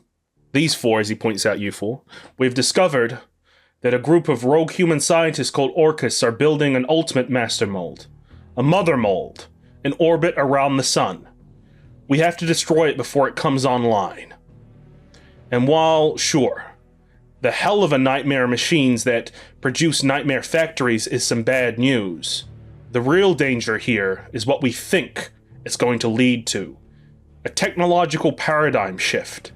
Speaker 1: these four, as he points out you four, we've discovered that a group of rogue human scientists called Orchis are building an ultimate master mold, a mother mold, in orbit around the sun. We have to destroy it before it comes online. And while, sure, the hell of a nightmare machines that produce nightmare factories is some bad news, the real danger here is what we think it's going to lead to. A technological paradigm shift."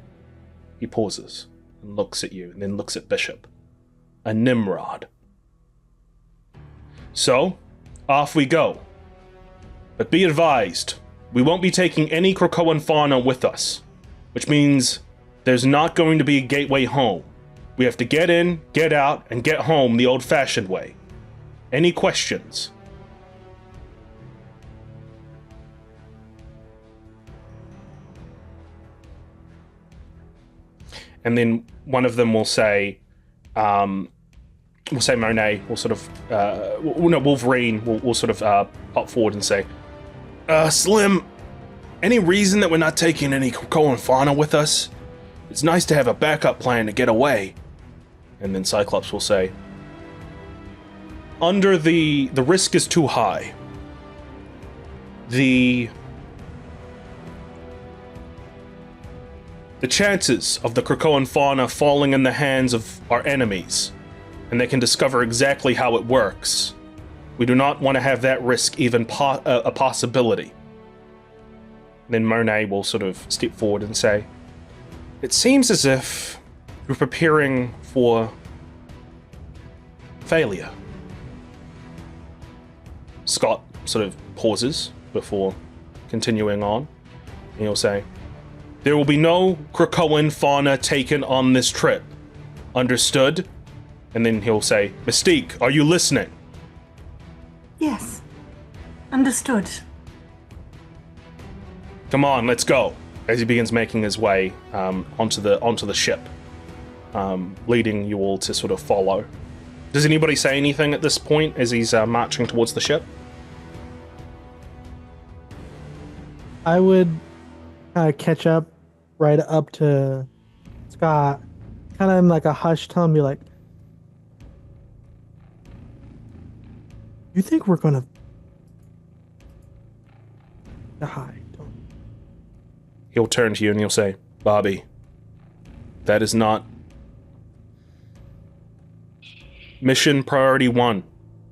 Speaker 1: He pauses and looks at you, and then looks at Bishop. "A Nimrod. So, off we go. But be advised, we won't be taking any Krakoan fauna with us, which means there's not going to be a gateway home. We have to get in, get out, and get home the old-fashioned way. Any questions?" And then one of them will say, Monet will sort of, Wolverine will sort of pop forward and say, "Slim, any reason that we're not taking any Krakoan fauna with us? It's nice to have a backup plan to get away." And then Cyclops will say, "The risk is too high. The chances of the Krakoan fauna falling in the hands of our enemies, and they can discover exactly how it works. We do not want to have that risk even a possibility." Then Monet will sort of step forward and say, "It seems as if you're preparing for failure." Scott sort of pauses before continuing on, and he'll say, "There will be no Krakoan fauna taken on this trip. Understood?" And then he'll say, "Mystique, are you listening?"
Speaker 7: Yes. Understood.
Speaker 1: "Come on, let's go." As he begins making his way onto the ship, leading you all to sort of follow. Does anybody say anything at this point as he's marching towards the ship?
Speaker 8: I would catch up right up to Scott, kind of in like a hushed tone, be like, "You think we're gonna die?"
Speaker 1: He'll turn to you and he'll say, Bobby, that is not mission priority 1.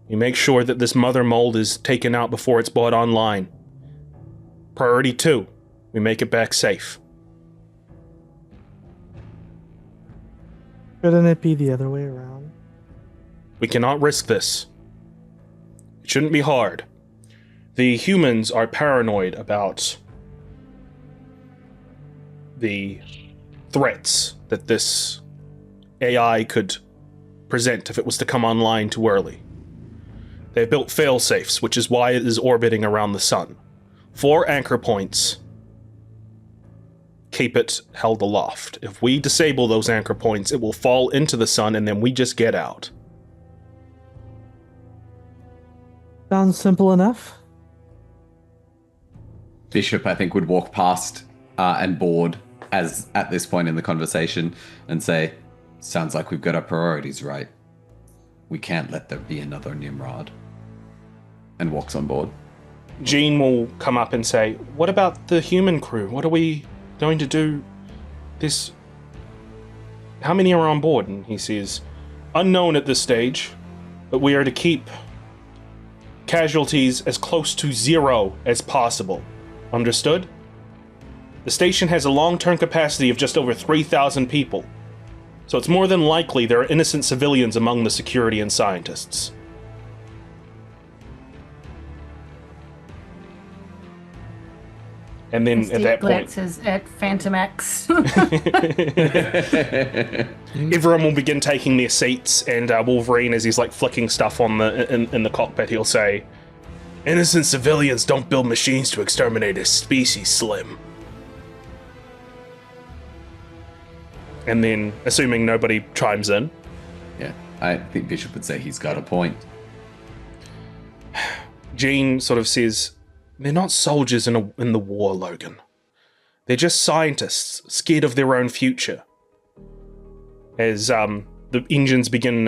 Speaker 1: We make sure that this mother mold is taken out before it's brought online. Priority 2, we make it back safe.
Speaker 8: Shouldn't it be the other way around?
Speaker 1: We cannot risk this. It shouldn't be hard. The humans are paranoid about the threats that this AI could present if it was to come online too early. They've built failsafes, which is why it is orbiting around the sun. 4 anchor points keep it held aloft. If we disable those anchor points, it will fall into the sun and then we just get out.
Speaker 8: Sounds simple enough.
Speaker 10: Bishop, I think, would walk past and board as at this point in the conversation and say, sounds like we've got our priorities right. We can't let there be another Nimrod. And walks on board.
Speaker 1: Jean will come up and say, what about the human crew? What are we going to do this? How many are on board? And he says, unknown at this stage, but we are to keep casualties as close to 0 as possible. Understood? The station has a long-term capacity of just over 3,000 people, so it's more than likely there are innocent civilians among the security and scientists. And then at that point,
Speaker 7: glances at FANTOMEX.
Speaker 1: everyone will begin taking their seats, and Wolverine, as he's like flicking stuff on the in the cockpit, he'll say, "Innocent civilians don't build machines to exterminate a species, Slim." And then, assuming nobody chimes in,
Speaker 10: Yeah, I think Bishop would say he's got a point.
Speaker 1: Jean sort of says, "They're not soldiers in the war, Logan. They're just scientists, scared of their own future." As the engines begin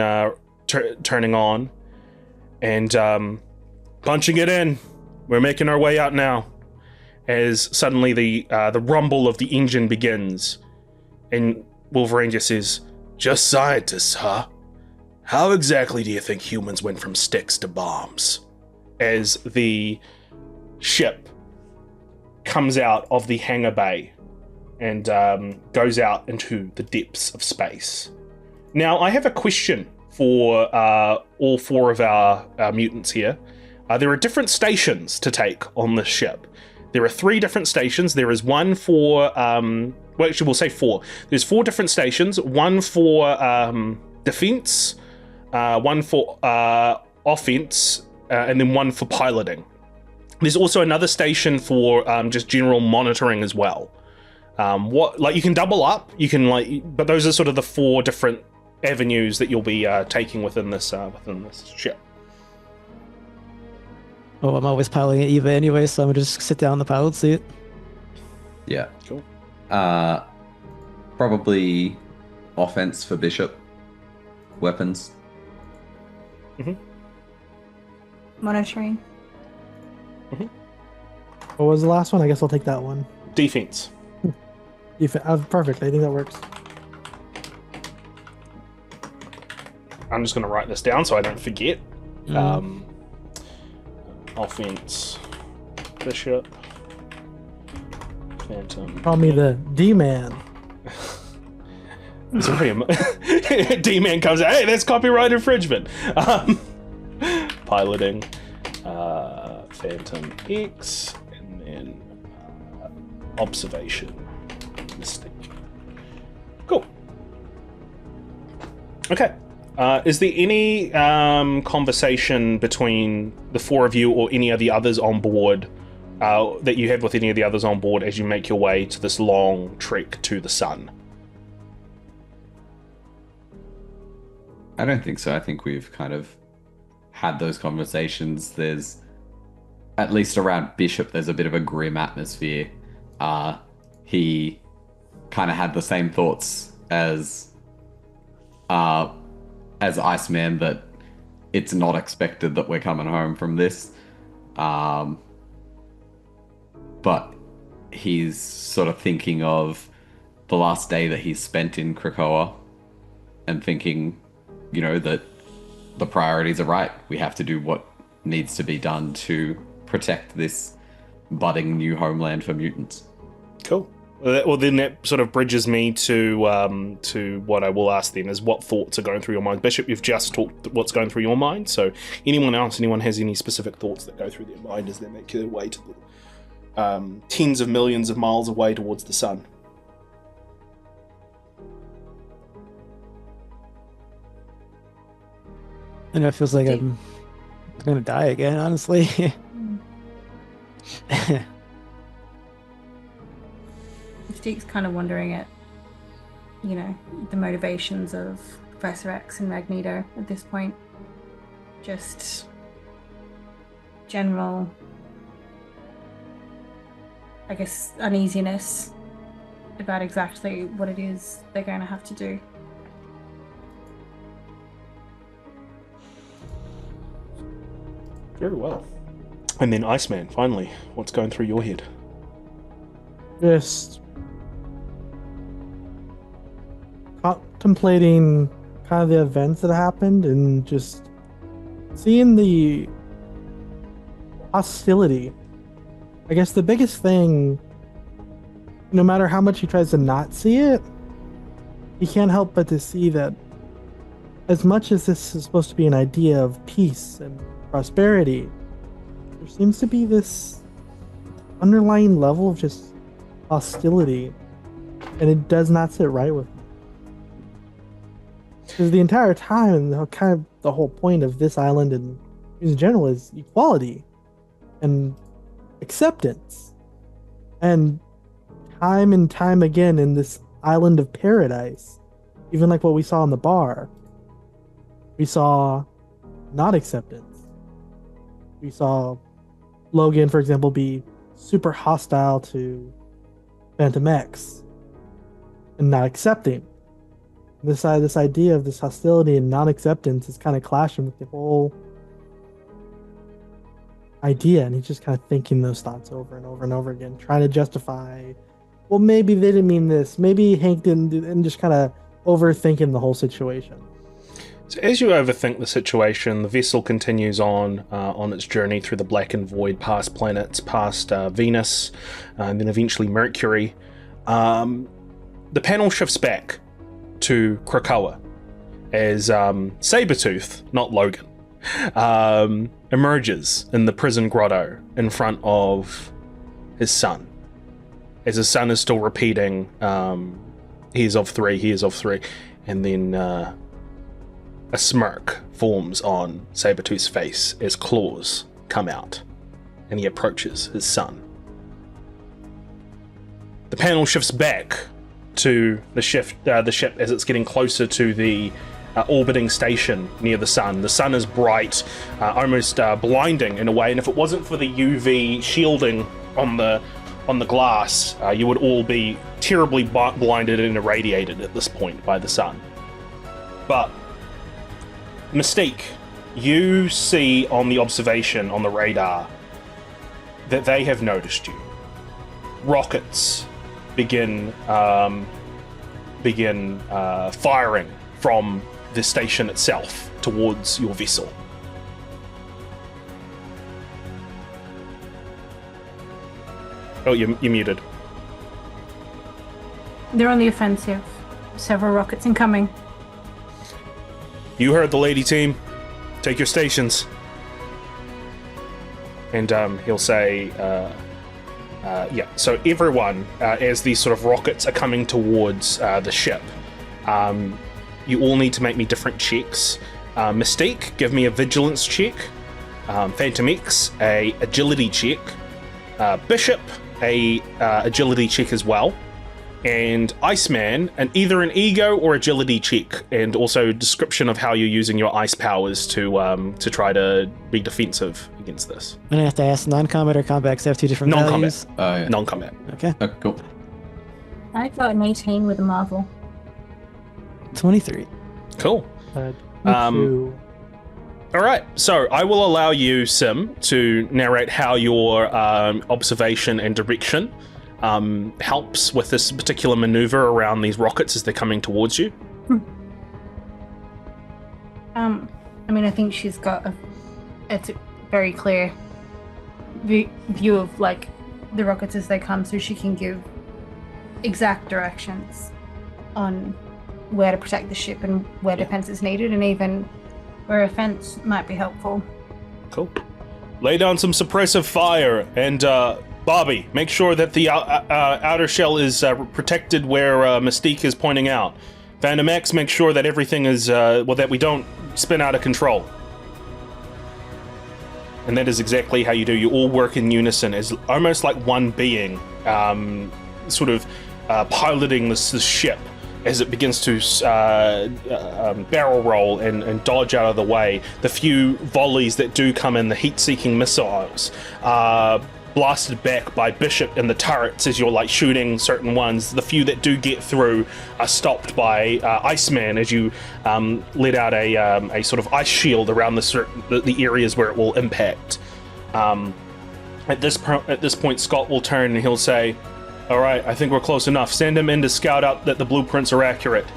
Speaker 1: turning on, and punching it in, we're making our way out now. As suddenly the rumble of the engine begins, and Wolverine just says, "Just scientists, huh? How exactly do you think humans went from sticks to bombs?" As the ship comes out of the hangar bay and goes out into the depths of space. Now, I have a question for all 4 of our mutants here. There are different stations to take on this ship. There are 3 different stations. There is one for, well, actually, we'll say 4. There's 4 different stations. One for defense, one for offense, and then one for piloting. There's also another station for just general monitoring as well. You can double up, but those are sort of the 4 different avenues that you'll be taking within this ship.
Speaker 9: Oh, I'm always piloting at Eva anyway, so I'm gonna just sit down in the pilot seat.
Speaker 10: Yeah.
Speaker 1: Cool.
Speaker 10: Probably offense for Bishop. Weapons.
Speaker 7: Monitoring.
Speaker 8: What was the last one? I guess I'll take that one.
Speaker 1: Defense.
Speaker 8: Perfect. I think that works.
Speaker 1: I'm just going to write this down so I don't forget. Offense, Bishop, Phantom.
Speaker 8: Call me the D-Man.
Speaker 1: D-Man comes out. Hey, that's copyright infringement. Piloting, Phantom X, and then observation, Mystique. Cool. Okay. Is there any conversation between the 4 of you or any of the others on board that you have with any of the others on board as you make your way to this long trek to the sun?
Speaker 10: I don't think so. I think we've kind of had those conversations. There's, at least around Bishop, there's a bit of a grim atmosphere. He kind of had the same thoughts as as Iceman that it's not expected that we're coming home from this. But he's sort of thinking of the last day that he's spent in Krakoa and thinking, that the priorities are right. We have to do what needs to be done to protect this budding new homeland for mutants.
Speaker 1: Cool. Well, then that sort of bridges me to what I will ask then, is what thoughts are going through your mind. Bishop, you've just talked what's going through your mind, so anyone has any specific thoughts that go through their mind as they make their way to the tens of millions of miles away towards the sun?
Speaker 9: I know it feels like I'm gonna die again, honestly.
Speaker 7: Mystique's kind of wondering at, the motivations of Professor X and Magneto at this point. Just general, I guess, uneasiness about exactly what it is they're going to have to do.
Speaker 1: Very well. And then Iceman, finally, what's going through your head?
Speaker 8: Just contemplating kind of the events that happened and just seeing the hostility. I guess the biggest thing, no matter how much he tries to not see it, he can't help but to see that as much as this is supposed to be an idea of peace and prosperity, there seems to be this underlying level of just hostility, and it does not sit right with me. Because the entire time, the whole point of this island and in general is equality and acceptance. And time again in this island of paradise, even like what we saw in the bar, we saw not acceptance. We saw Logan, for example, be super hostile to FANTOMEX and not accepting. This idea of this hostility and non-acceptance is kind of clashing with the whole idea, and he's just kind of thinking those thoughts over and over and over again, trying to justify, well, maybe they didn't mean this, maybe Hank didn't do, and just kind of overthinking the whole situation.
Speaker 1: So as you overthink the situation, the vessel continues on its journey through the blackened void, past planets, past Venus, and then eventually Mercury. The panel shifts back to Krakoa as Sabretooth, not Logan, emerges in the prison grotto in front of his son. As his son is still repeating, he is of three, and then a smirk forms on Sabretooth's face as claws come out, and he approaches his son. The panel shifts back to the ship as it's getting closer to the orbiting station near the sun. The sun is bright, almost blinding in a way, and if it wasn't for the UV shielding on the glass, you would all be terribly blinded and irradiated at this point by the sun. But Mystique, you see on the observation on the radar that they have noticed you. Rockets begin firing from the station itself towards your vessel. Oh, you're muted.
Speaker 7: They're on the offensive. Several rockets incoming.
Speaker 1: You heard the lady team. Take your stations. And he'll say, yeah, so everyone, as these sort of rockets are coming towards the ship, you all need to make me different checks. Mystique, give me a vigilance check. FANTOMEX, a agility check. Bishop, a agility check as well. And Iceman, either an ego or agility check, and also description of how you're using your ice powers to try to be defensive against this.
Speaker 9: I'm gonna have to ask non-combat or combat because I have two different values.
Speaker 1: Non-combat.
Speaker 10: Yeah.
Speaker 1: Non-combat.
Speaker 9: Okay.
Speaker 10: Cool.
Speaker 7: I got an 18 with a marvel.
Speaker 9: 23.
Speaker 1: Cool.
Speaker 8: Me too.
Speaker 1: All right, so I will allow you, Sim, to narrate how your observation and direction helps with this particular maneuver around these rockets as they're coming towards you.
Speaker 7: I mean, I think she's got it's a very clear view of like the rockets as they come, so she can give exact directions on where to protect the ship and where defense is needed, and even where a fence might be helpful.
Speaker 1: Cool. Lay down some suppressive fire, and Bobby, make sure that the outer shell is protected where Mystique is pointing out. FANTOMEX, make sure that everything is, that we don't spin out of control. And that is exactly how you do. You all work in unison as almost like one being, sort of piloting this ship as it begins to barrel roll and dodge out of the way. The few volleys that do come in, the heat-seeking missiles, blasted back by Bishop in the turrets as you're like shooting certain ones. The few that do get through are stopped by ICEMAN as you let out a sort of ice shield around the areas where it will impact. At this point, Scott will turn and he'll say, "All right, I think we're close enough. Send him in to scout out that the blueprints are accurate."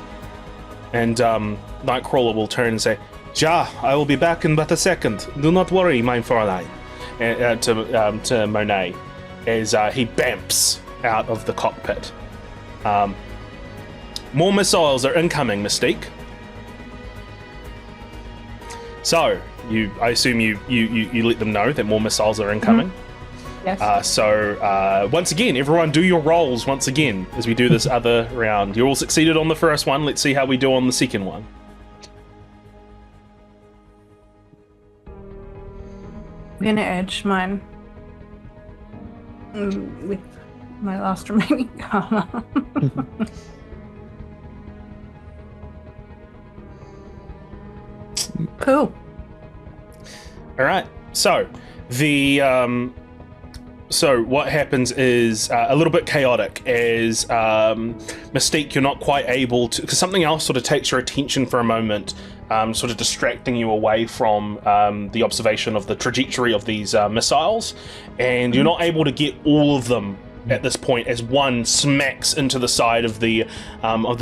Speaker 1: And Nightcrawler will turn and say, "Ja, I will be back in but a second. Do not worry, mein Fräulein." To Monet as he bamps out of the cockpit. More missiles are incoming, Mystique. So I assume you let them know that more missiles are incoming.
Speaker 7: Yes.
Speaker 1: So once again, everyone do your rolls once again as we do this other round. You all succeeded on the first one. Let's see how we do on the second one.
Speaker 7: I'm gonna edge mine with my last remaining karma. Cool.
Speaker 1: All right. So so what happens is a little bit chaotic as Mystique, you're not quite able to, because something else sort of takes your attention for a moment, sort of distracting you away from the observation of the trajectory of these missiles, and you're not able to get all of them at this point as one smacks into the side of the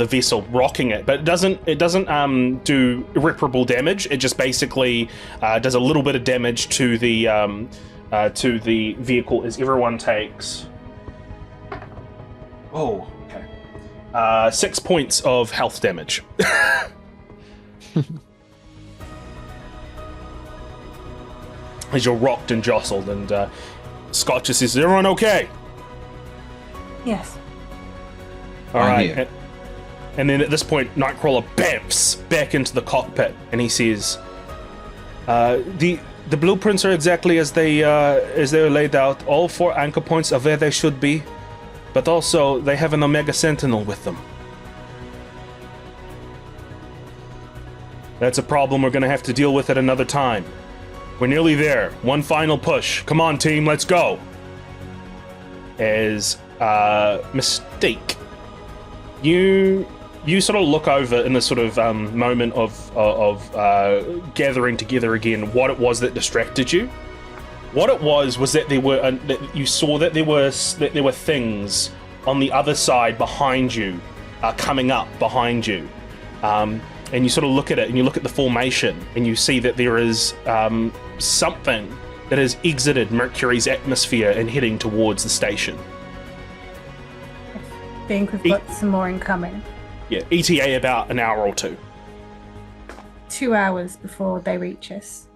Speaker 1: vessel, rocking it. But it doesn't do irreparable damage. It just basically does a little bit of damage to the vehicle as everyone takes 6 points of health damage. As you're rocked and jostled, and Scott just says, "Is everyone okay?"
Speaker 7: Yes.
Speaker 1: All right. And then at this point, Nightcrawler bamps back into the cockpit, and he says, The blueprints are exactly as they are laid out. All 4 anchor points are where they should be, but also they have an Omega Sentinel with them. That's a problem we're going to have to deal with at another time. We're nearly there. One final push. Come on, team, let's go. As Mystique, you sort of look over in this sort of moment of gathering together again what it was that distracted you. What it was that there were that you saw that there were things on the other side behind you, coming up behind you, and you sort of look at it and you look at the formation and you see that there is something that has exited Mercury's atmosphere and heading towards the station.
Speaker 7: I think we've got some more incoming.
Speaker 1: Yeah, ETA about an hour or two.
Speaker 7: 2 hours before they reach us.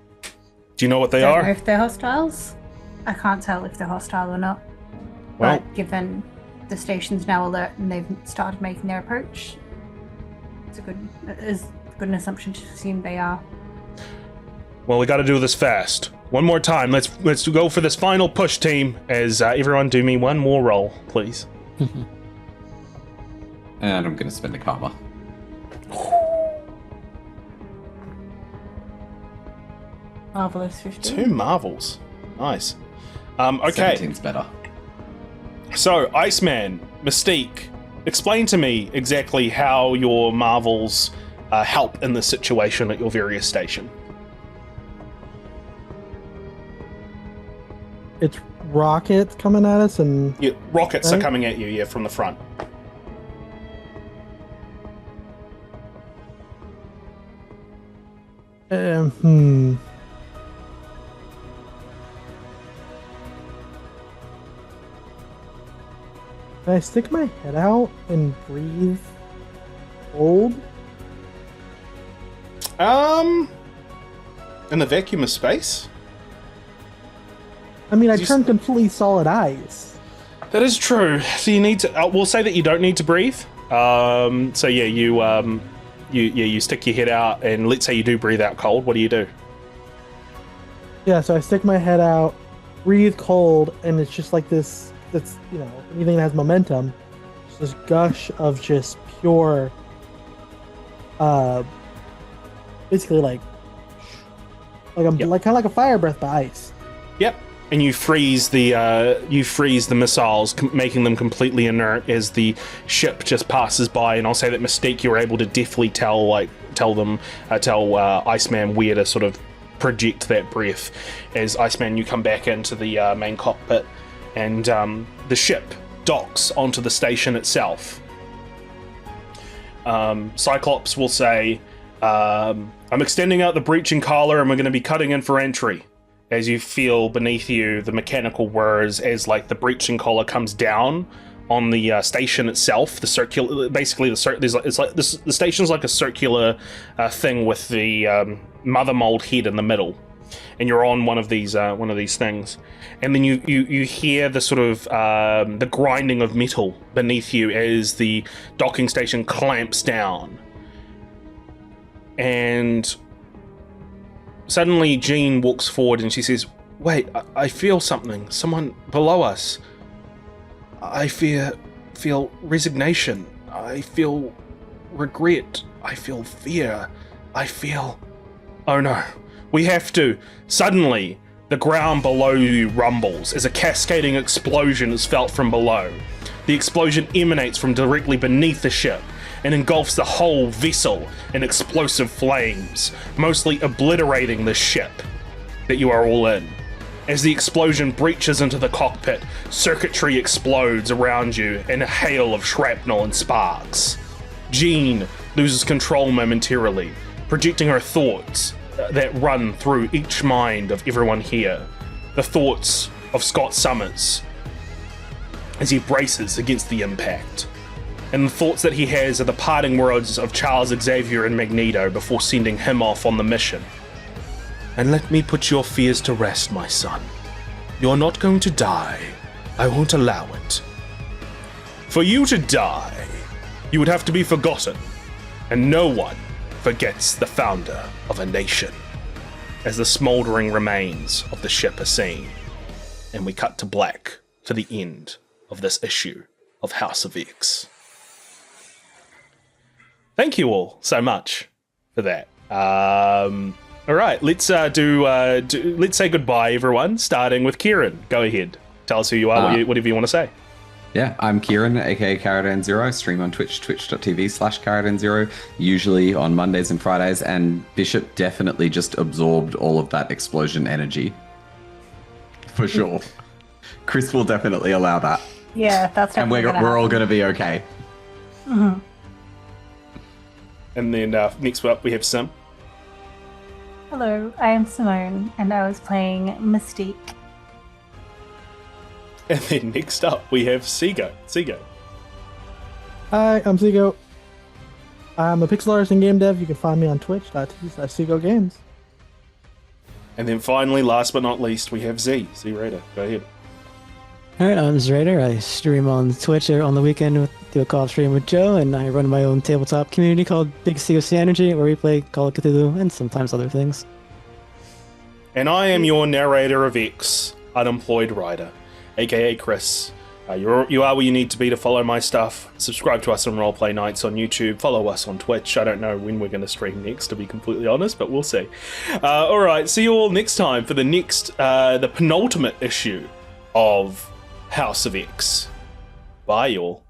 Speaker 1: Do you know what they
Speaker 7: Don't
Speaker 1: are?
Speaker 7: know if they're hostiles. I can't tell if they're hostile or not.
Speaker 1: Well,
Speaker 7: but given the station's now alert and they've started making their approach, it's a good an assumption to assume they are.
Speaker 1: well, we got to do this fast. One more time. Let's go for this final push, team. As everyone, do me one more roll, please.
Speaker 10: And I'm going to spend a karma.
Speaker 7: Marvelous 15.
Speaker 1: 2 marvels. Nice. Okay.
Speaker 10: 17's better.
Speaker 1: So, Iceman, Mystique, explain to me exactly how your marvels help in this situation at your various station.
Speaker 8: It's rockets coming at us, and
Speaker 1: Yeah, rockets are
Speaker 8: Right.
Speaker 1: coming at you, from the front.
Speaker 8: Hmm. Can I stick my head out and breathe cold?
Speaker 1: In the vacuum of space?
Speaker 8: I mean, I
Speaker 1: You s-
Speaker 8: turned completely solid ice.
Speaker 1: That is true. So you need to. We'll say that you don't need to breathe. So yeah, you stick your head out, and let's say you do breathe out cold. What do you do?
Speaker 8: Yeah, so I stick my head out, breathe cold, and it's just like this. That's, you know, anything that has momentum. It's this gush of just pure, basically like
Speaker 1: Yep.
Speaker 8: like kind of like a fire breath by ice.
Speaker 1: Yep. And you freeze the missiles, making them completely inert as the ship just passes by. And I'll say that Mystique, you were able to deftly tell Iceman where to sort of project that breath. As Iceman, you come back into the main cockpit, and the ship docks onto the station itself. Cyclops will say, I'm extending out the breaching collar, and we're going to be cutting in for entry. As you feel beneath you the mechanical whirs as like the breaching collar comes down on the station itself. The circular, basically the station's like a circular thing with the mother mold head in the middle, and you're on one of these things, and then you hear the sort of the grinding of metal beneath you as the docking station clamps down, and suddenly Jean walks forward and she says, "Wait, I feel something. Someone below us. I feel resignation. I feel regret. I feel fear. I feel... Oh no. We have to." Suddenly, the ground below you rumbles as a cascading explosion is felt from below. The explosion emanates from directly beneath the ship and engulfs the whole vessel in explosive flames, mostly obliterating the ship that you are all in. As the explosion breaches into the cockpit, circuitry explodes around you in a hail of shrapnel and sparks. Jean loses control momentarily, projecting her thoughts that run through each mind of everyone here. The thoughts of Scott Summers as he braces against the impact. And the thoughts that he has are the parting words of Charles Xavier and Magneto before sending him off on the mission. "And let me put your fears to rest, my son. You're not going to die. I won't allow it. For you to die, you would have to be forgotten, and no one forgets the founder of a nation." As the smouldering remains of the ship are seen, and we cut to black for the end of this issue of House of X. Thank you all so much for that. All right, let's let's say goodbye, everyone. Starting with Kieran. Go ahead. Tell us who you are. Whatever you want to say.
Speaker 10: Yeah, I'm Kieran, aka KaradanZero. Stream on Twitch, twitch.tv/KaradanZero, usually on Mondays and Fridays. And Bishop definitely just absorbed all of that explosion energy. For sure. Chris will definitely allow that.
Speaker 7: Yeah, that's
Speaker 10: And
Speaker 7: definitely
Speaker 10: we're all going to be okay.
Speaker 7: Mm-hmm.
Speaker 1: And then next up we have Sim.
Speaker 11: Hello, I am Simone, and I was playing Mystique.
Speaker 1: And then next up we have SeaGoat. SeaGoat.
Speaker 8: Hi, I'm SeaGoat. I'm a pixel artist and game dev. You can find me on twitch.tv/SeaGoatGames.
Speaker 1: And then finally, last but not least, we have Zraitor. Go ahead.
Speaker 9: Alright, I'm Zraitor. I stream on Twitch on the weekend, do a co-op stream with Joe, and I run my own tabletop community called Big COC Energy, where we play Call of Cthulhu and sometimes other things.
Speaker 1: And I am your narrator of X, Unemployed Writer, aka Chris. You are where you need to be to follow my stuff. Subscribe to us on Roleplay Nights on YouTube. Follow us on Twitch. I don't know when we're going to stream next, to be completely honest, but we'll see. Alright, see you all next time for the next, the penultimate issue of House of X. Bye, y'all.